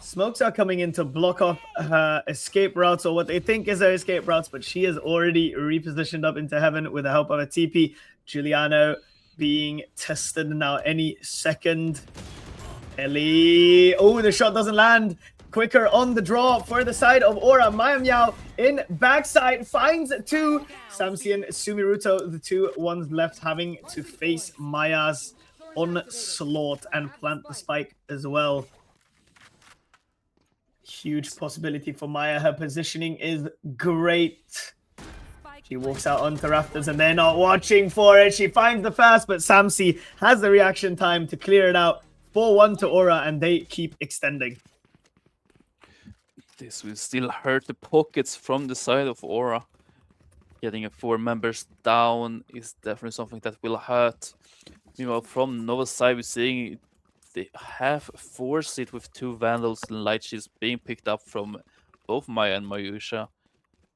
Smokes are coming in to block off her escape routes, or what they think is her escape routes, but she is already repositioned up into heaven with the help of a TP. Giuliano being tested now any second. Ellie. Oh, the shot doesn't land. Quicker on the draw for the side of Aura. Maya Meow in backside finds two. Samsi and Sumiruto, the two ones left, having to face Maya's onslaught and plant the spike as well. Huge possibility for Maya. Her positioning is great. She walks out onto rafters and they're not watching for it. She finds the first, but Samsi has the reaction time to clear it out. 4-1 to Aura, and they keep extending.
This will still hurt the pockets from the side of Aura. Getting 4 members down is definitely something that will hurt. Meanwhile, from Nova's side, we're seeing they have forced it with 2 Vandals and Light Shields being picked up from both Maya and Mayusha.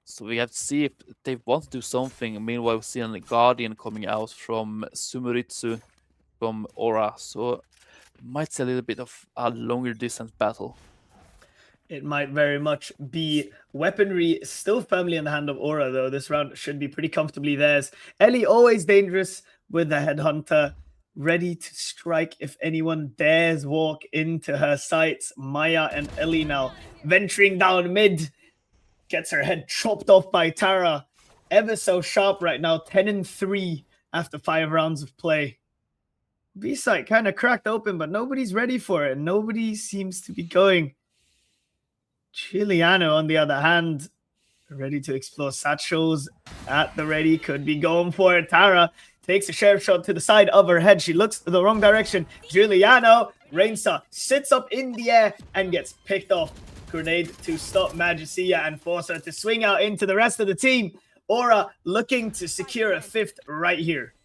So we have to see if they want to do something. Meanwhile, we see a Guardian coming out from Sumiritsu from Aura. So might see a little bit of a longer distance battle.
It might very much be. Weaponry still firmly in the hand of Aura, though. This round should be pretty comfortably theirs. Ellie always dangerous with the Headhunter, ready to strike if anyone dares walk into her sights. Maya and Ellie now venturing down mid. Gets her head chopped off by Tara. Ever so sharp right now, 10-3 after 5 rounds of play. B-site kind of cracked open, but nobody's ready for it. Nobody seems to be going. Giuliano, on the other hand, ready to explore satchels at the ready. Could be going for it. Tara takes a sheriff shot to the side of her head. She looks the wrong direction. Giuliano, Rainsa sits up in the air and gets picked off. Grenade to stop Magicia and force her to swing out into the rest of the team. Aura looking to secure a 5th right here.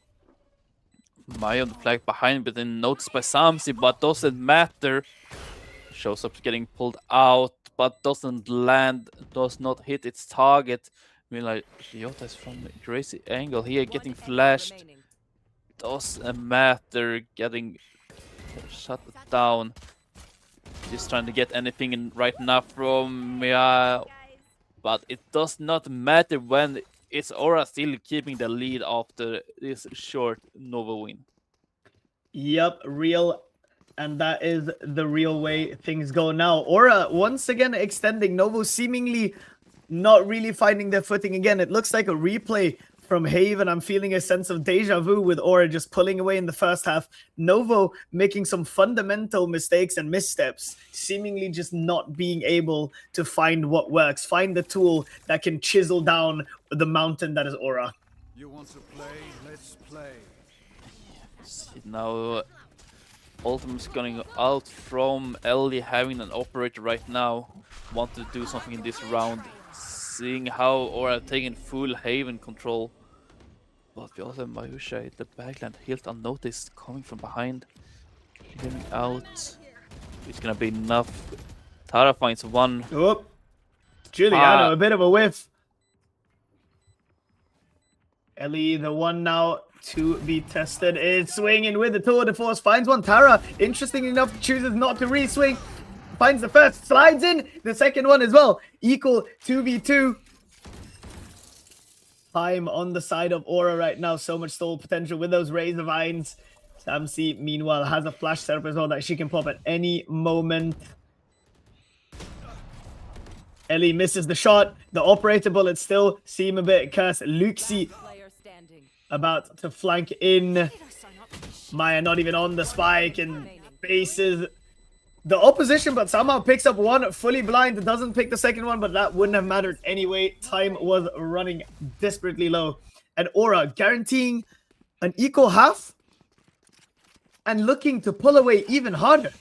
Maya on the flag behind, but then noticed by Samsi, but doesn't matter. Shows up getting pulled out, but doesn't land, does not hit its target. I mean, like, Ryota is from a crazy angle here, getting flashed. Doesn't matter, getting shut down. Just trying to get anything in right now from Mia, but it does not matter when it's Aura still keeping the lead after this short Nova win.
Yep, real. And that is the real way things go now. Aura once again extending. Novo seemingly not really finding their footing again. It looks like a replay from Haven. I'm feeling a sense of deja vu with Aura just pulling away in the first half. Novo making some fundamental mistakes and missteps, seemingly just not being able to find what works, find the tool that can chisel down the mountain that is Aura.
You want to play? Let's play.
Now, Ultimate's going out from Ellie having an operator right now. Want to do something in this round. Seeing how Aura taking full Haven control. But we also have Mayusha at the backland, hilt unnoticed, coming from behind. Getting out. It's gonna be enough. Tara finds one.
Oh, Giuliano, a bit of a whiff. Ellie, the one now to be tested, is swinging with the tour de force, finds one. Tara, interestingly enough, chooses not to re-swing. Finds the first, slides in the second one as well. Equal 2v2. Time on the side of Aura right now. So much stall potential with those Razor Vines. Samsi, meanwhile, has a flash setup as well that she can pop at any moment. Ellie misses the shot. The operator bullets still seem a bit cursed. Luxi about to flank in. Maya not even on the spike and faces the opposition, but somehow picks up one fully blind. Doesn't pick the second one, but that wouldn't have mattered anyway. Time was running desperately low. And Aura guaranteeing an equal half and looking to pull away even harder.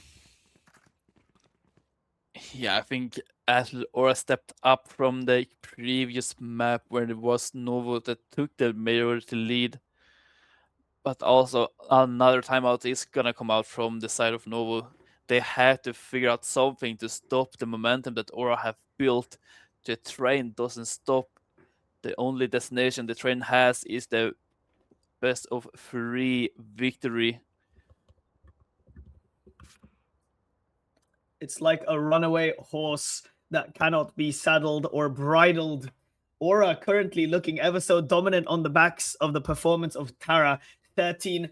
Yeah, I think as Aura stepped up from the previous map where there was Novo that took the majority lead. But also another timeout is gonna come out from the side of Novo. They had to figure out something to stop the momentum that Aura have built. the train doesn't stop. The only destination the train has is the best of 3 victory.
It's like a runaway horse that cannot be saddled or bridled. Aura currently looking ever so dominant on the backs of the performance of Tara, 13-5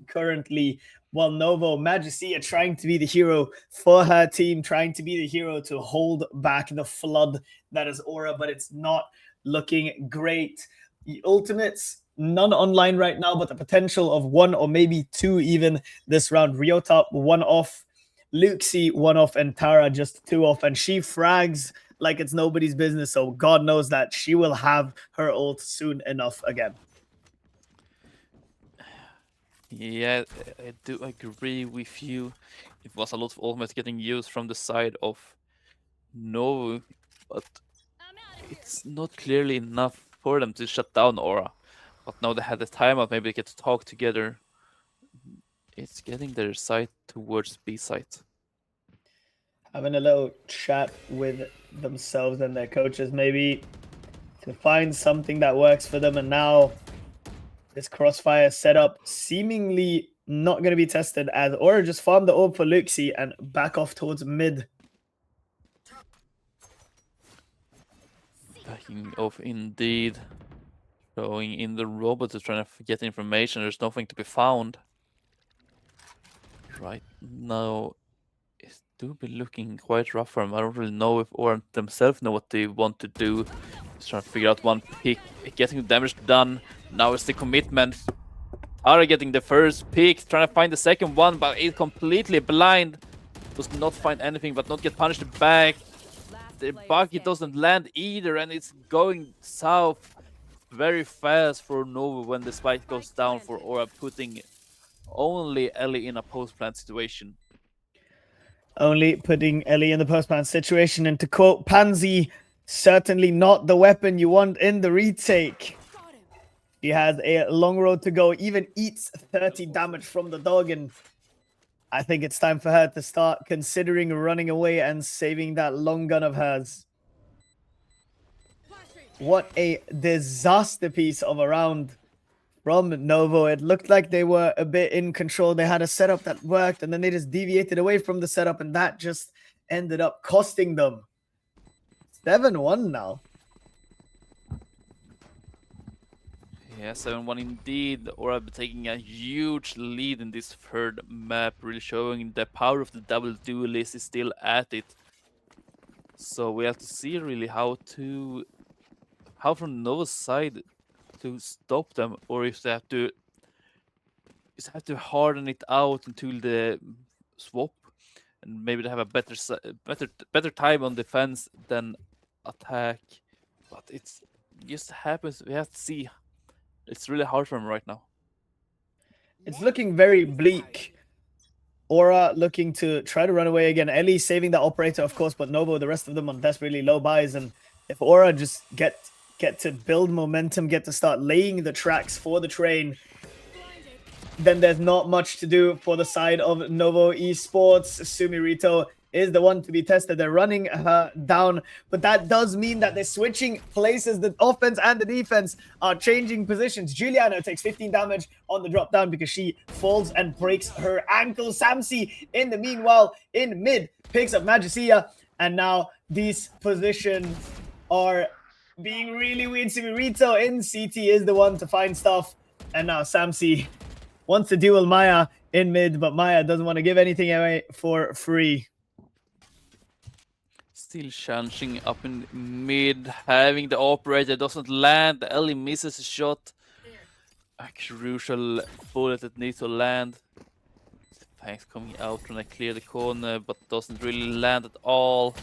currently, while Novo Magicia trying to be the hero for her team, trying to be the hero to hold back the flood that is Aura, but it's not looking great. The ultimates, none online right now, but the potential of 1 or maybe 2 even this round. Ryota 1 off, Luxie 1 off, and Tara just 2 off, and she frags like it's nobody's business, so God knows that she will have her ult soon enough again.
Yeah, I do agree with you. It was a lot of ultimates getting used from the side of Novo, but it's not clearly enough for them to shut down Aura. But now they had the timeout, maybe they get to talk together. It's getting their side towards B side.
Having a little chat with themselves and their coaches, maybe to find something that works for them. And now this crossfire setup seemingly not going to be tested, as Aura just farm the orb for Luxie and back off towards mid.
Backing off indeed. Showing in the robot to trying to get information. There's nothing to be found. Right now, it do be looking quite rough for him. I don't really know if Aura themselves know what they want to do. Just trying to figure out one pick, getting the damage done. Now it's the commitment. Tara getting the first pick, trying to find the second one, but it's completely blind. Does not find anything, but not get punished back. The buggy doesn't land either, and it's going south very fast for Nova when the spike goes down for Aura, putting only Ellie in a post-plant situation.
Only putting Ellie in the post-plant situation, and to quote Pansy, certainly not the weapon you want in the retake. He has a long road to go, even eats 30 damage from the dog, and I think it's time for her to start considering running away and saving that long gun of hers. What a disaster piece of a round from Novo. It looked like they were a bit in control. They had a setup that worked, and then they just deviated away from the setup, and that just ended up costing them. 7-1 now.
Yeah, 7-1 indeed. Aura taking a huge lead in this third map, really showing the power of the double duelist is still at it. So we have to see really how from Nova's side to stop them, or if they have to harden it out until the swap, and maybe they have a better time on defense than attack. But it's just happens. We have to see. It's really hard for him right now.
It's looking very bleak. Aura looking to try to run away again. Ellie saving the operator, of course, but Novo, the rest of them on desperately low buys. And if Aura just get to build momentum, get to start laying the tracks for the train, then there's not much to do for the side of Novo Esports. Sumirito is the one to be tested. They're running her down, but that does mean that they're switching places. The offense and the defense are changing positions. Giuliano takes 15 damage on the drop down because she falls and breaks her ankle. Samsi, in the meanwhile, in mid, picks up Magicia, and now these positions are being really weird. Sumirito in CT is the one to find stuff, and now Samsi wants to duel Maya in mid, but Maya doesn't want to give anything away for free.
Still challenging up in mid, having the operator doesn't land. Ellie misses a shot. A crucial bullet that needs to land. Fangs coming out trying to clear the corner, but doesn't really land at all.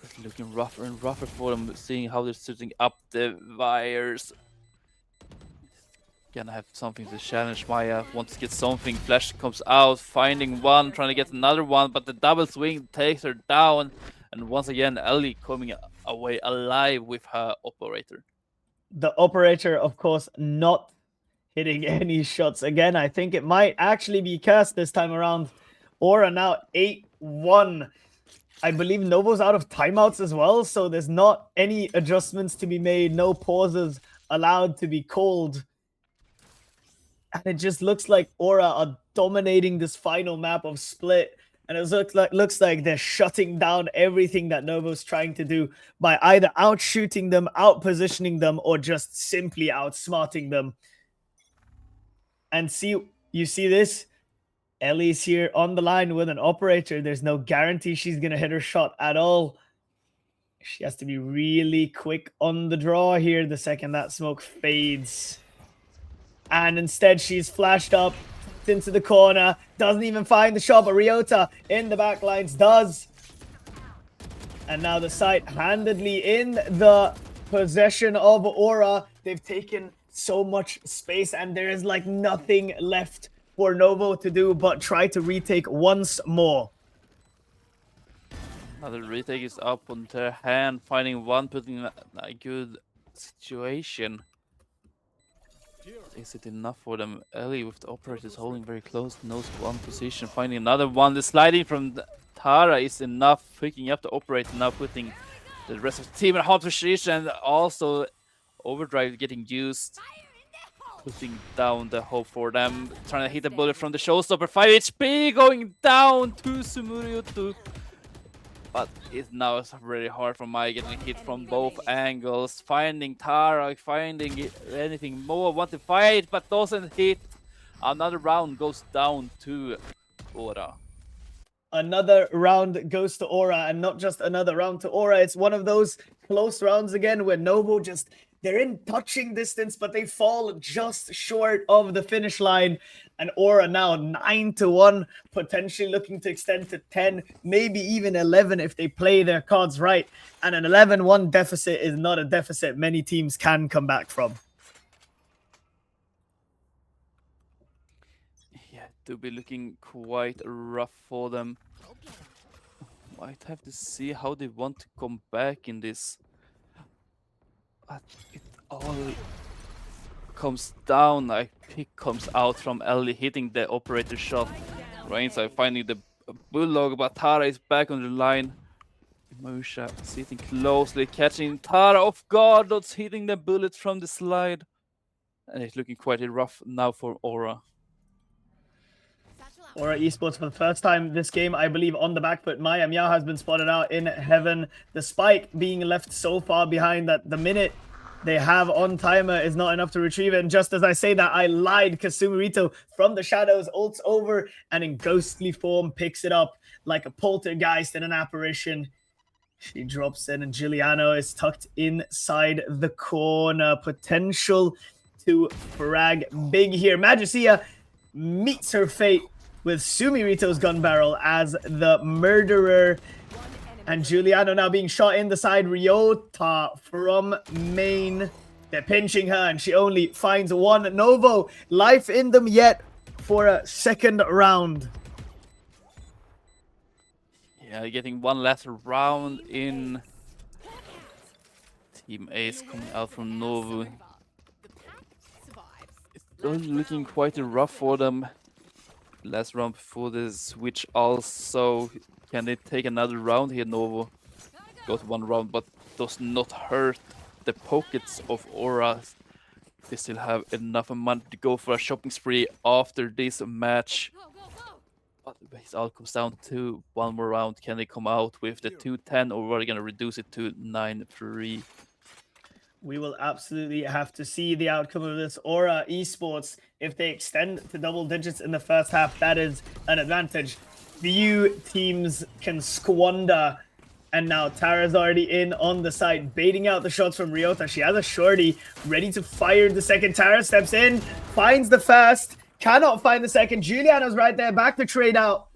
It's looking rougher and rougher for them, seeing how they're setting up the wires. Gonna have something to challenge Maya. Wants to get something. Flash comes out, finding one, trying to get another one, but the double swing takes her down. And once again, Ellie coming away alive with her operator.
The operator, of course, not hitting any shots again. I think it might actually be cursed this time around. Aura now 8-1. I believe Novo's out of timeouts as well, so there's not any adjustments to be made, no pauses allowed to be called. And it just looks like Aura are dominating this final map of Split. And it looks like they're shutting down everything that Novo's trying to do by either outshooting them, outpositioning them, or just simply outsmarting them. And you see this? Ellie's here on the line with an operator. There's no guarantee she's going to hit her shot at all. She has to be really quick on the draw here the second that smoke fades. And instead, she's flashed up into the corner. Doesn't even find the shot, but Ryota in the backlines does. And now the site handedly in the possession of Aura. They've taken so much space, and there is like nothing left for Novo to do but try to retake once more.
Another retake is up on their hand, finding one, putting a good situation. Is it enough for them? Ellie with the operators holding very close, knows one position, finding another one. The sliding from Tara is enough, picking up the operator, now putting the rest of the team in hot position, and also overdrive getting used, putting down the hope for them, trying to hit a bullet from the showstopper. 5 HP going down to Sumurioto. But it now is very hard for Mai, getting hit from both angles, finding Tara, finding anything more, want to fight, but doesn't hit. Another round goes down to Aura.
Another round goes to Aura, and not just another round to Aura. It's one of those close rounds again where Novo just, they're in touching distance, but they fall just short of the finish line. And Aura now 9-1, potentially looking to extend to 10, maybe even 11 if they play their cards right. And an 11-1 deficit is not a deficit many teams can come back from.
Yeah, it will be looking quite rough for them. Might have to see how they want to come back in this. But it all comes down, like pick comes out from Ellie, hitting the operator shot. Right inside, finding the bulldog, but Tara is back on the line. Musha sitting closely, catching Tara off guard, not hitting the bullets from the slide. And it's looking quite rough now for Aura.
Aura Esports for the first time this game, I believe, on the back foot. Maya Miao has been spotted out in heaven. The spike being left so far behind that the minute they have on timer is not enough to retrieve it. And just as I say that, I lied, because Sumurito from the shadows ults over and in ghostly form picks it up like a poltergeist in an apparition. She drops in, and Giuliano is tucked inside the corner. Potential to frag big here. Magicia meets her fate with Sumirito's gun barrel as the murderer. And Giuliano now being shot in the side. Ryota from main. They're pinching her, and she only finds one. Novo, life in them yet for a second round.
Yeah, getting one last round in. Team Ace coming out from Novo. It's still looking quite rough for them. Last round before the switch also. Can they take another round here? Novo got one round, but does not hurt the pockets of Aura. They still have enough money to go for a shopping spree after this match. But it all comes down to one more round. Can they come out with the 2-10, or are they going to reduce it to 9-3?
We will absolutely have to see the outcome of this. Aura Esports, if they extend to double digits in the first half, that is an advantage. Few teams can squander. And now Tara's already in on the side, baiting out the shots from Ryota. She has a shorty ready to fire the second. Tara steps in, finds the first, cannot find the second. Giuliano's right there, back to trade out.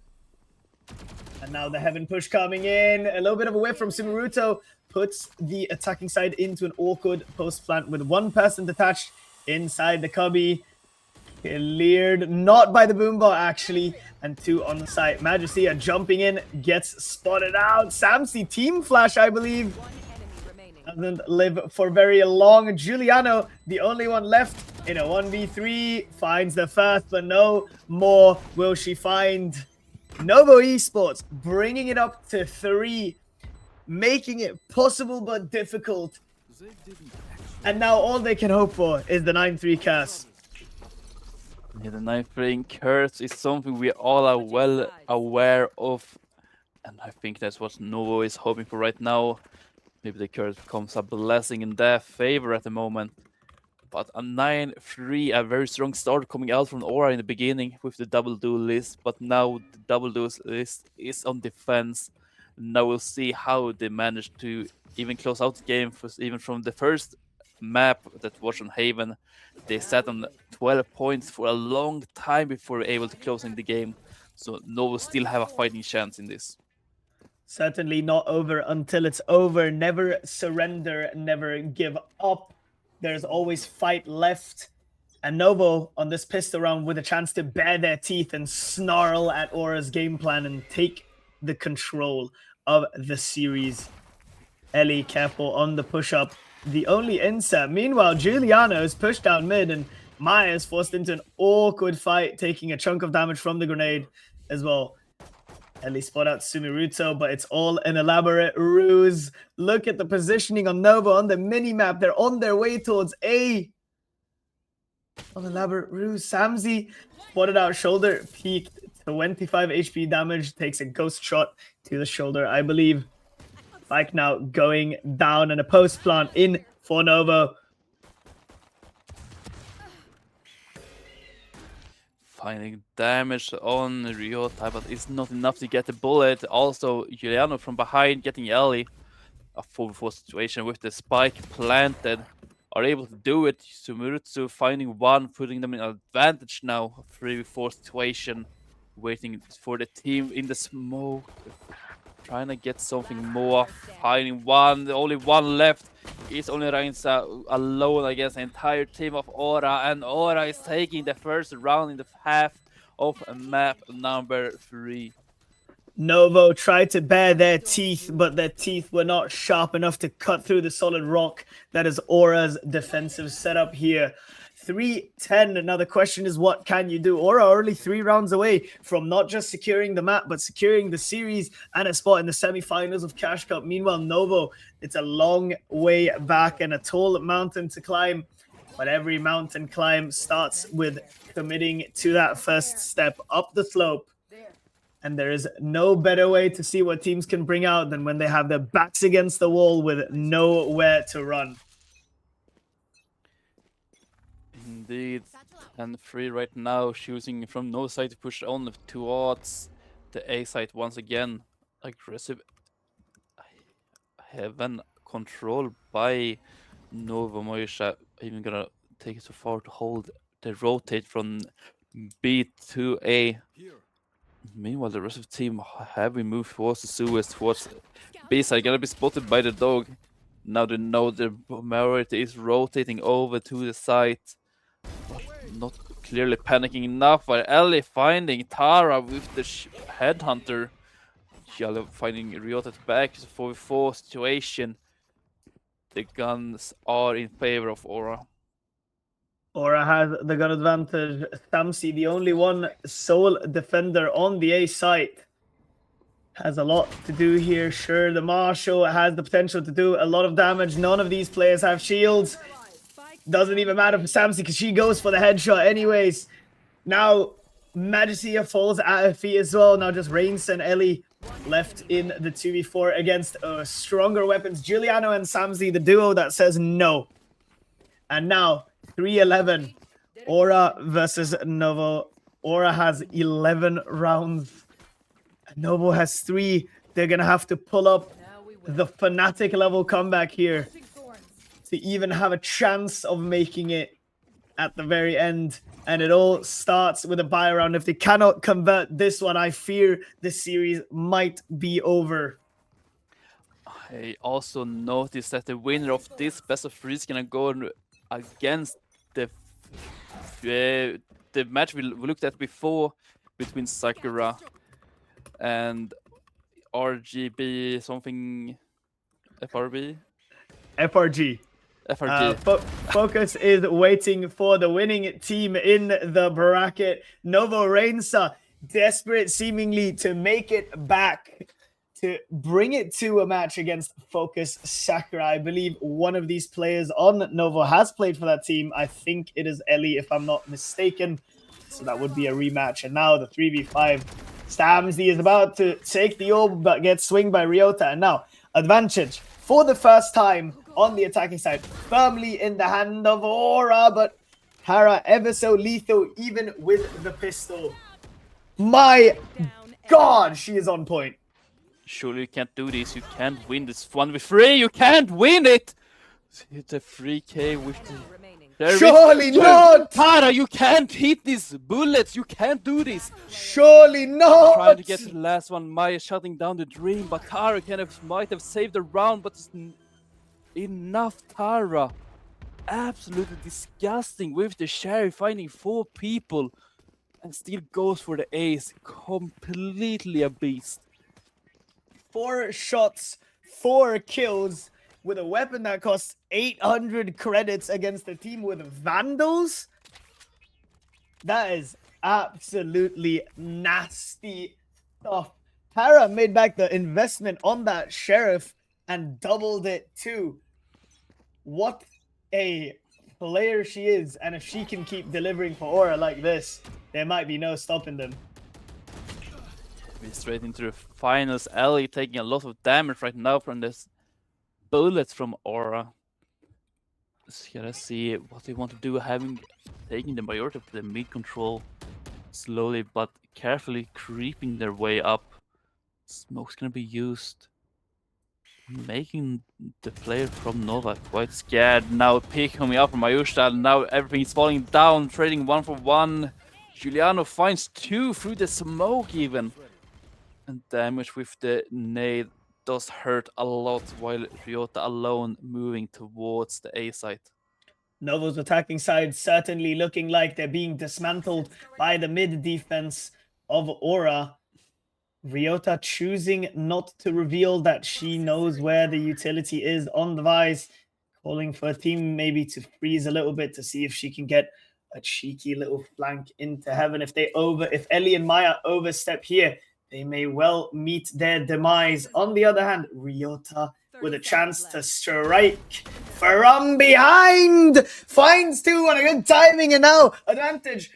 And now the heaven push coming in. A little bit of a whiff from Sumurito. Puts the attacking side into an awkward post plant with one person detached inside the cubby. Cleared, not by the boombot actually, and two on the site. Magicia jumping in, gets spotted out. Samsi team flash, I believe. Doesn't live for very long. Giuliano, the only one left in a 1v3, finds the first, but no more will she find. Novo Esports bringing it up to 3, making it possible but difficult.
They didn't actually.
And now all they can hope for is the 9-3 cast.
Yeah, the 9-3 curse is something we all are well aware of. And I think that's what Novo is hoping for right now. Maybe the curse becomes a blessing in their favor at the moment. But a 9-3, a very strong start coming out from ORA in the beginning with the double duel list. But now the double duel list is on defense. Now we'll see how they manage to even close out the game. Even from the first map that was on Haven, they sat on 12 points for a long time before able to closing the game. So Novo still have a fighting chance in this.
Certainly not over until it's over. Never surrender, never give up. There's always fight left. And Novo on this pistol round with a chance to bare their teeth and snarl at Aura's game plan and take the control of the series. Ellie careful on the push-up. The only insert. Meanwhile, Giuliano is pushed down mid and Maya is forced into an awkward fight, taking a chunk of damage from the grenade as well. Ellie spot out Sumiruto, but it's all an elaborate ruse. Look at the positioning on Novo on the mini-map. They're on their way towards A. An elaborate ruse. Samzi spotted out shoulder, peaked 25 HP damage, takes a ghost shot to the shoulder, I believe. Spike now going down and a post plant in for Novo.
Finding damage on Ryota, but it's not enough to get the bullet. Also, Giuliano from behind getting Ellie. A 4v4 situation with the spike planted. Are able to do it. Sumurutsu finding one, putting them in advantage now. 3v4 situation. Waiting for the team in the smoke. Trying to get something more. Finding one. The only one left. It's only Reinsa alone against the entire team of ORA. And ORA is taking the first round in the half of map number 3.
Novo tried to bare their teeth, but their teeth were not sharp enough to cut through the solid rock that is Aura's defensive setup here. 3-10. Now the question is, what can you do? Aura are only 3 rounds away from not just securing the map, but securing the series and a spot in the semifinals of Cash Cup. Meanwhile, Novo, it's a long way back and a tall mountain to climb. But every mountain climb starts with committing to that first step up the slope. And there is no better way to see what teams can bring out than when they have their backs against the wall with nowhere to run.
Indeed. And 3 right now, choosing from no side to push on towards the A side once again. Aggressive Heaven control by Novo. Moisha even gonna take it so far to hold the rotate from B to A. Meanwhile, the rest of the team have we moved towards the sewers, towards B side, gonna be spotted by the dog. Now they know the majority is rotating over to the side. But not clearly panicking enough, while Ellie finding Tara with the headhunter. Yellow finding Ryota back, it's a 4v4 situation. The guns are in favor of Aura.
Aura has the gun advantage. Samsi, the only one sole defender on the A site, has a lot to do here. Sure, the Marshal has the potential to do a lot of damage. None of these players have shields. Doesn't even matter for Samsi because she goes for the headshot anyways. Now, Magicia falls at her feet as well. Now just Reigns and Ellie left in the 2v4 against stronger weapons. Giuliano and Samsi, the duo that says no. And now, 3-11. Aura versus Novo. Aura has 11 rounds. Novo has 3. They're going to have to pull up the Fnatic level comeback here to even have a chance of making it at the very end. And it all starts with a buy round. If they cannot convert this one, I fear the series might be over.
I also noticed that the winner of this best of 3 is gonna go against the match we looked at before between Sakura and RGB something FRB?
FRG.
FRG.
FOKUS is waiting for the winning team in the bracket. Novo Reinsa desperate seemingly to make it back, to bring it to a match against FOKUS Sakura. I believe one of these players on NOVO has played for that team. I think it is Ellie, if I'm not mistaken. So that would be a rematch. And now the 3v5. Stamsy is about to take the orb, but gets swinged by Ryota. And now, advantage for the first time on the attacking side. Firmly in the hand of ORA, but Tara ever so lethal, even with the pistol. My God, she is on point.
Surely you can't do this. You can't win this 1v3. You can't win it. Hit a 3k with the...
Surely not!
Tara, you can't hit these bullets. You can't do this.
Surely not!
Trying to get to the last one. Maya shutting down the dream, but Tara might have saved the round, but it's enough. Tara. Absolutely disgusting with the sheriff finding 4 people and still goes for the ace. Completely a beast.
4 shots, 4 kills with a weapon that costs 800 credits against a team with Vandals. That is absolutely nasty stuff. Tara made back the investment on that sheriff and doubled it too. What a player she is, and if she can keep delivering for ORA like this, there might be no stopping them.
We're straight into the finals. Ellie taking a lot of damage right now from this bullets from ORA. Just gotta see what they want to do, taking the majority of the mid control slowly but carefully creeping their way up. Smoke's gonna be used, making the player from Nova quite scared. Now pick coming up from Ayushta. Now everything's falling down, trading 1 for 1. Giuliano finds 2 through the smoke even. And damage with the nade does hurt a lot, while Ryota alone moving towards the A site.
Novo's attacking side certainly looking like they're being dismantled by the mid defense of ORA. Ryota choosing not to reveal that she knows where the utility is on the Vice, calling for a team maybe to freeze a little bit to see if she can get a cheeky little flank into heaven. If Ellie and Maya overstep here, they may well meet their demise. On the other hand, Ryota with a chance to strike from behind, finds 2 on a good timing, and now advantage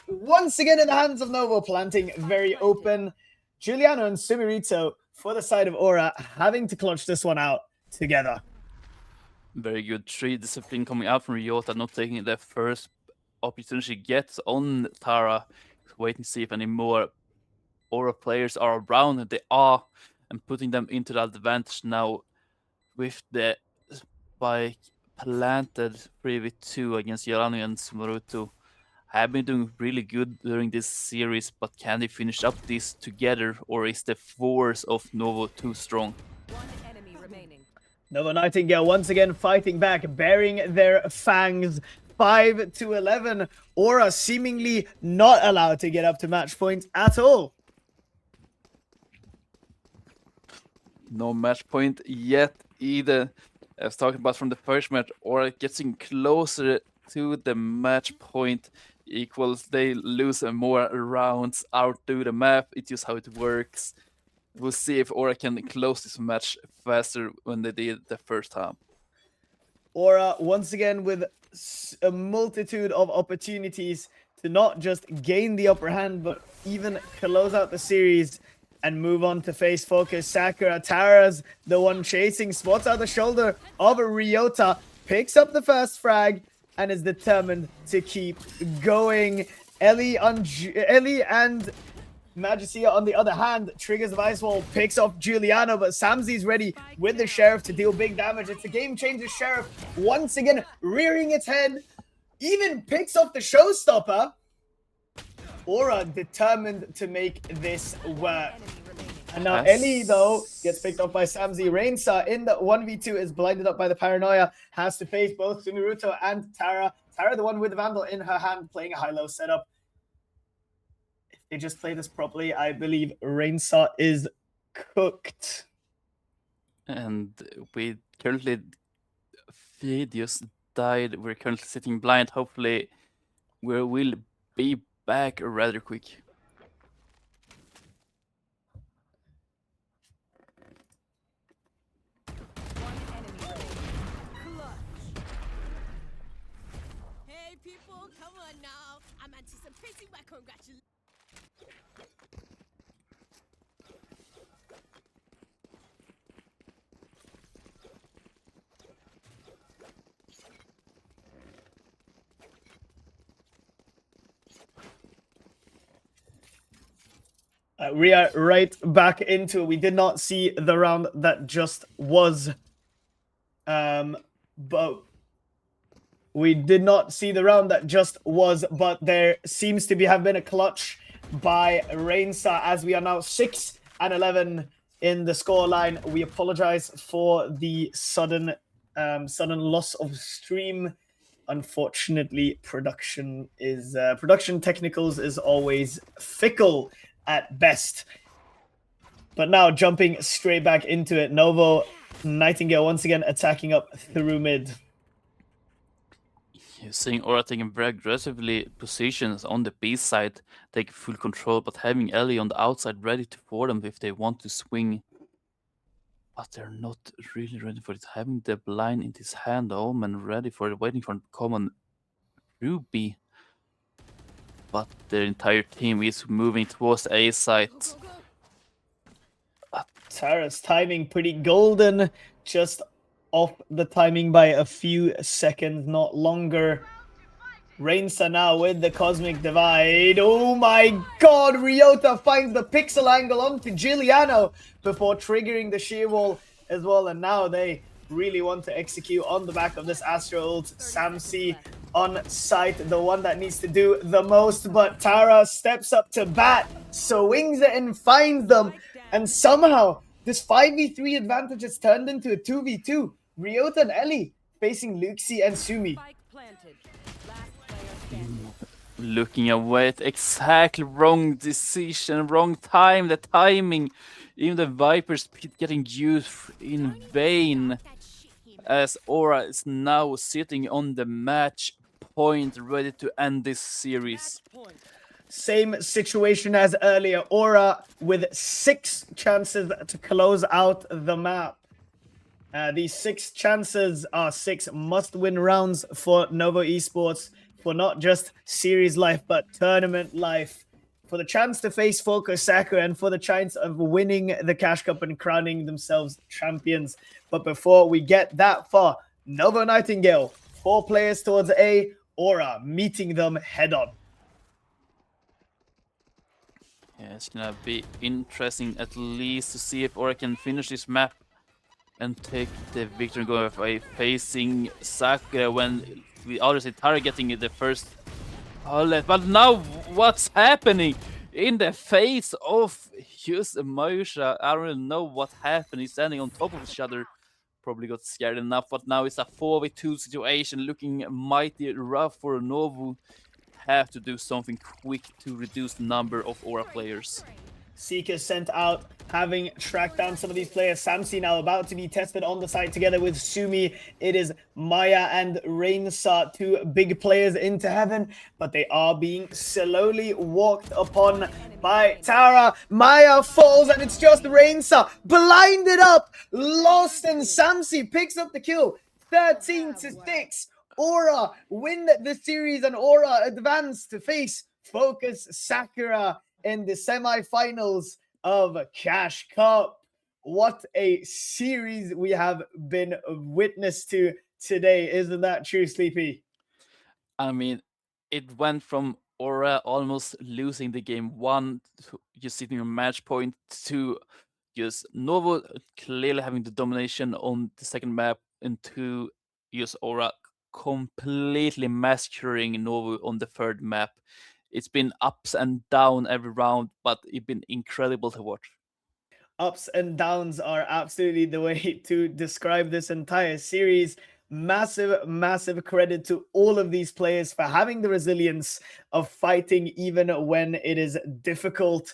once again in the hands of Novo, planting very open. Giuliano and Sumirito for the side of ORA having to clutch this one out together.
Very good 3 discipline coming out from Ryota, not taking the first opportunity she gets on Tara. Waiting to see if any more ORA players are around, and they are, and putting them into the advantage now with the spike planted 3v2 against Yarano and Sumaruto. Have been doing really good during this series, but can they finish up this together, or is the force of Novo too strong?
1 enemy remaining.
Novo Nightingale once again fighting back, bearing their fangs. 5-11. ORA seemingly not allowed to get up to match point at all.
No match point yet either. As talking about from the first match, ORA getting closer to the match point equals they lose more rounds out through the map. It's just how it works. We'll see if ORA can close this match faster when they did the first time.
ORA once again with a multitude of opportunities to not just gain the upper hand, but even close out the series and move on to face FOKUS Sakura. Tara's the one chasing, spots out the shoulder of Ryota, picks up the first frag, and is determined to keep going. Ellie and Magicia, on the other hand, triggers the Vice Wall, picks off Giuliano, but Samzi's ready with the Sheriff to deal big damage. It's a game-changer Sheriff, once again rearing its head, even picks off the Showstopper. ORA determined to make this work. And now Ellie, though, gets picked up by Samzi. Rainsa in the 1v2 is blinded up by the paranoia, has to face both Sumiruto and Tara. Tara, the one with the Vandal in her hand, playing a high-low setup. If they just play this properly, I believe Rainsa is cooked.
And we currently, Videos died. We're currently sitting blind. Hopefully, we will be back rather quick.
We are right back into it. We did not see the round that just was. But we did not see the round that just was, but there seems to have been a clutch by Rainsa as we are now 6-11 in the scoreline. We apologize for the sudden loss of stream. Unfortunately, production technicals is always fickle at best. But now jumping straight back into it, Novo, Nightingale once again attacking up through mid.
You're seeing ORA taking very aggressively positions on the B side, taking full control, but having Ellie on the outside ready for them if they want to swing. But they're not really ready for it. Having the blind in his hand, Omen ready for it, waiting for common Ruby. But their entire team is moving towards the A side.
Tara's timing pretty golden, just off the timing by a few seconds, not longer. Rainsa now with the Cosmic Divide. Oh my god, Ryota finds the pixel angle onto Giuliano before triggering the shear wall as well. And now they really want to execute on the back of this Astro ult. Samsi on site, the one that needs to do the most. But Tara steps up to bat, swings it and finds them. And somehow this 5v3 advantage has turned into a 2v2. Ryota and Ellie facing Luxi and Sumi.
Looking away at exactly wrong decision, wrong time, the timing. Even the Viper's pit getting used in vain. As ORA is now sitting on the match point, ready to end this series.
Same situation as earlier. ORA with 6 chances to close out the map. These 6 chances are 6 must-win rounds for Novo Esports, for not just series life, but tournament life. For the chance to face FOKUS, Sakura, and for the chance of winning the Cash Cup and crowning themselves champions. But before we get that far, Novo Nightingale, 4 players towards A, ORA meeting them head-on.
Yeah, it's gonna be interesting at least to see if ORA can finish this map and take the victory and go away facing Sakura when we already Tara getting the first bullet. But now what's happening in the face of just Moisha? I don't really know what happened. He's standing on top of each other. Probably got scared enough, but now it's a 4v2 situation looking mighty rough for Novo. Have to do something quick to reduce the number of ORA players.
Seeker sent out, having tracked down some of these players. Samsi now about to be tested on the site together with Sumi. It is Maya and Rainsa, 2 big players into heaven, but they are being slowly walked upon by Tara. Maya falls, and it's just Rainsa blinded up, lost, and Samsi picks up the kill. 13-6. ORA win the series, and ORA advance to face FOKUS Sakura in the semi-finals of Cash Cup. What a series we have been witness to today. Isn't that true, Sleepy?
I mean, it went from ORA almost losing the game 1, to just sitting on match point, to just Novo clearly having the domination on the second map, and to just ORA completely massacring Novo on the third map. It's been ups and down every round, but it's been incredible to watch.
Ups and downs are absolutely the way to describe this entire series. Massive credit to all of these players for having the resilience of fighting even when it is difficult.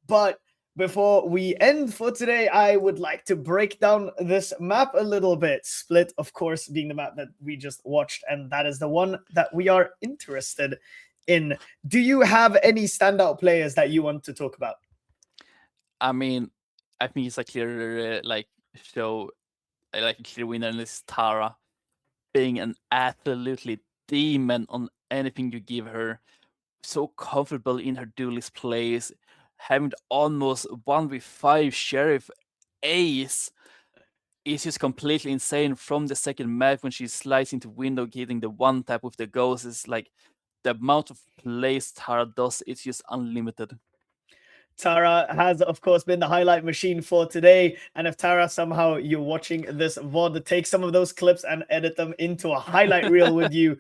But before we end for today, I would like to break down this map a little bit. Split, of course, being the map that we just watched, and that is the one that we are interested in. Do you have any standout players that you want to talk about?
I mean, I think it's a clear show, like a clear winner, and it's Tara being an absolutely demon on anything you give her. so comfortable in her duelist plays, having almost 1v5 Sheriff ace is just completely insane from the second map when she slides into window, getting the one tap with the ghost. Is like the amount of plays Tara does, it's just unlimited.
Tara has, of course, been the highlight machine for today. And if Tara, somehow you're watching this VOD, take some of those clips and edit them into a highlight reel with you.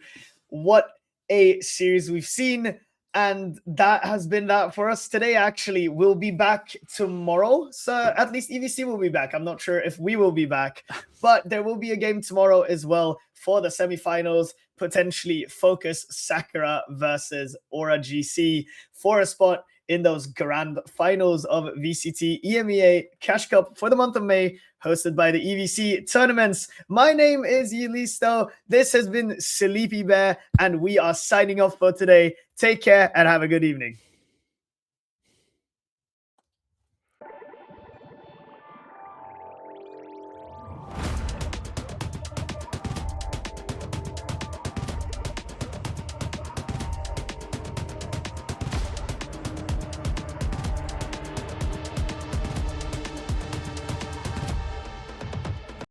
What a series we've seen. And that has been that for us today. Actually, we'll be back tomorrow. So at least EVC will be back. I'm not sure if we will be back, but there will be a game tomorrow as well for the semifinals. Potentially FOKUS Sakura versus ORA GC for a spot in those grand finals of VCT EMEA Cash Cup for the month of May, hosted by the EVC tournaments. My name is Yulisto. This has been Sleepy Bear, and we are signing off for today. Take care and have a good evening.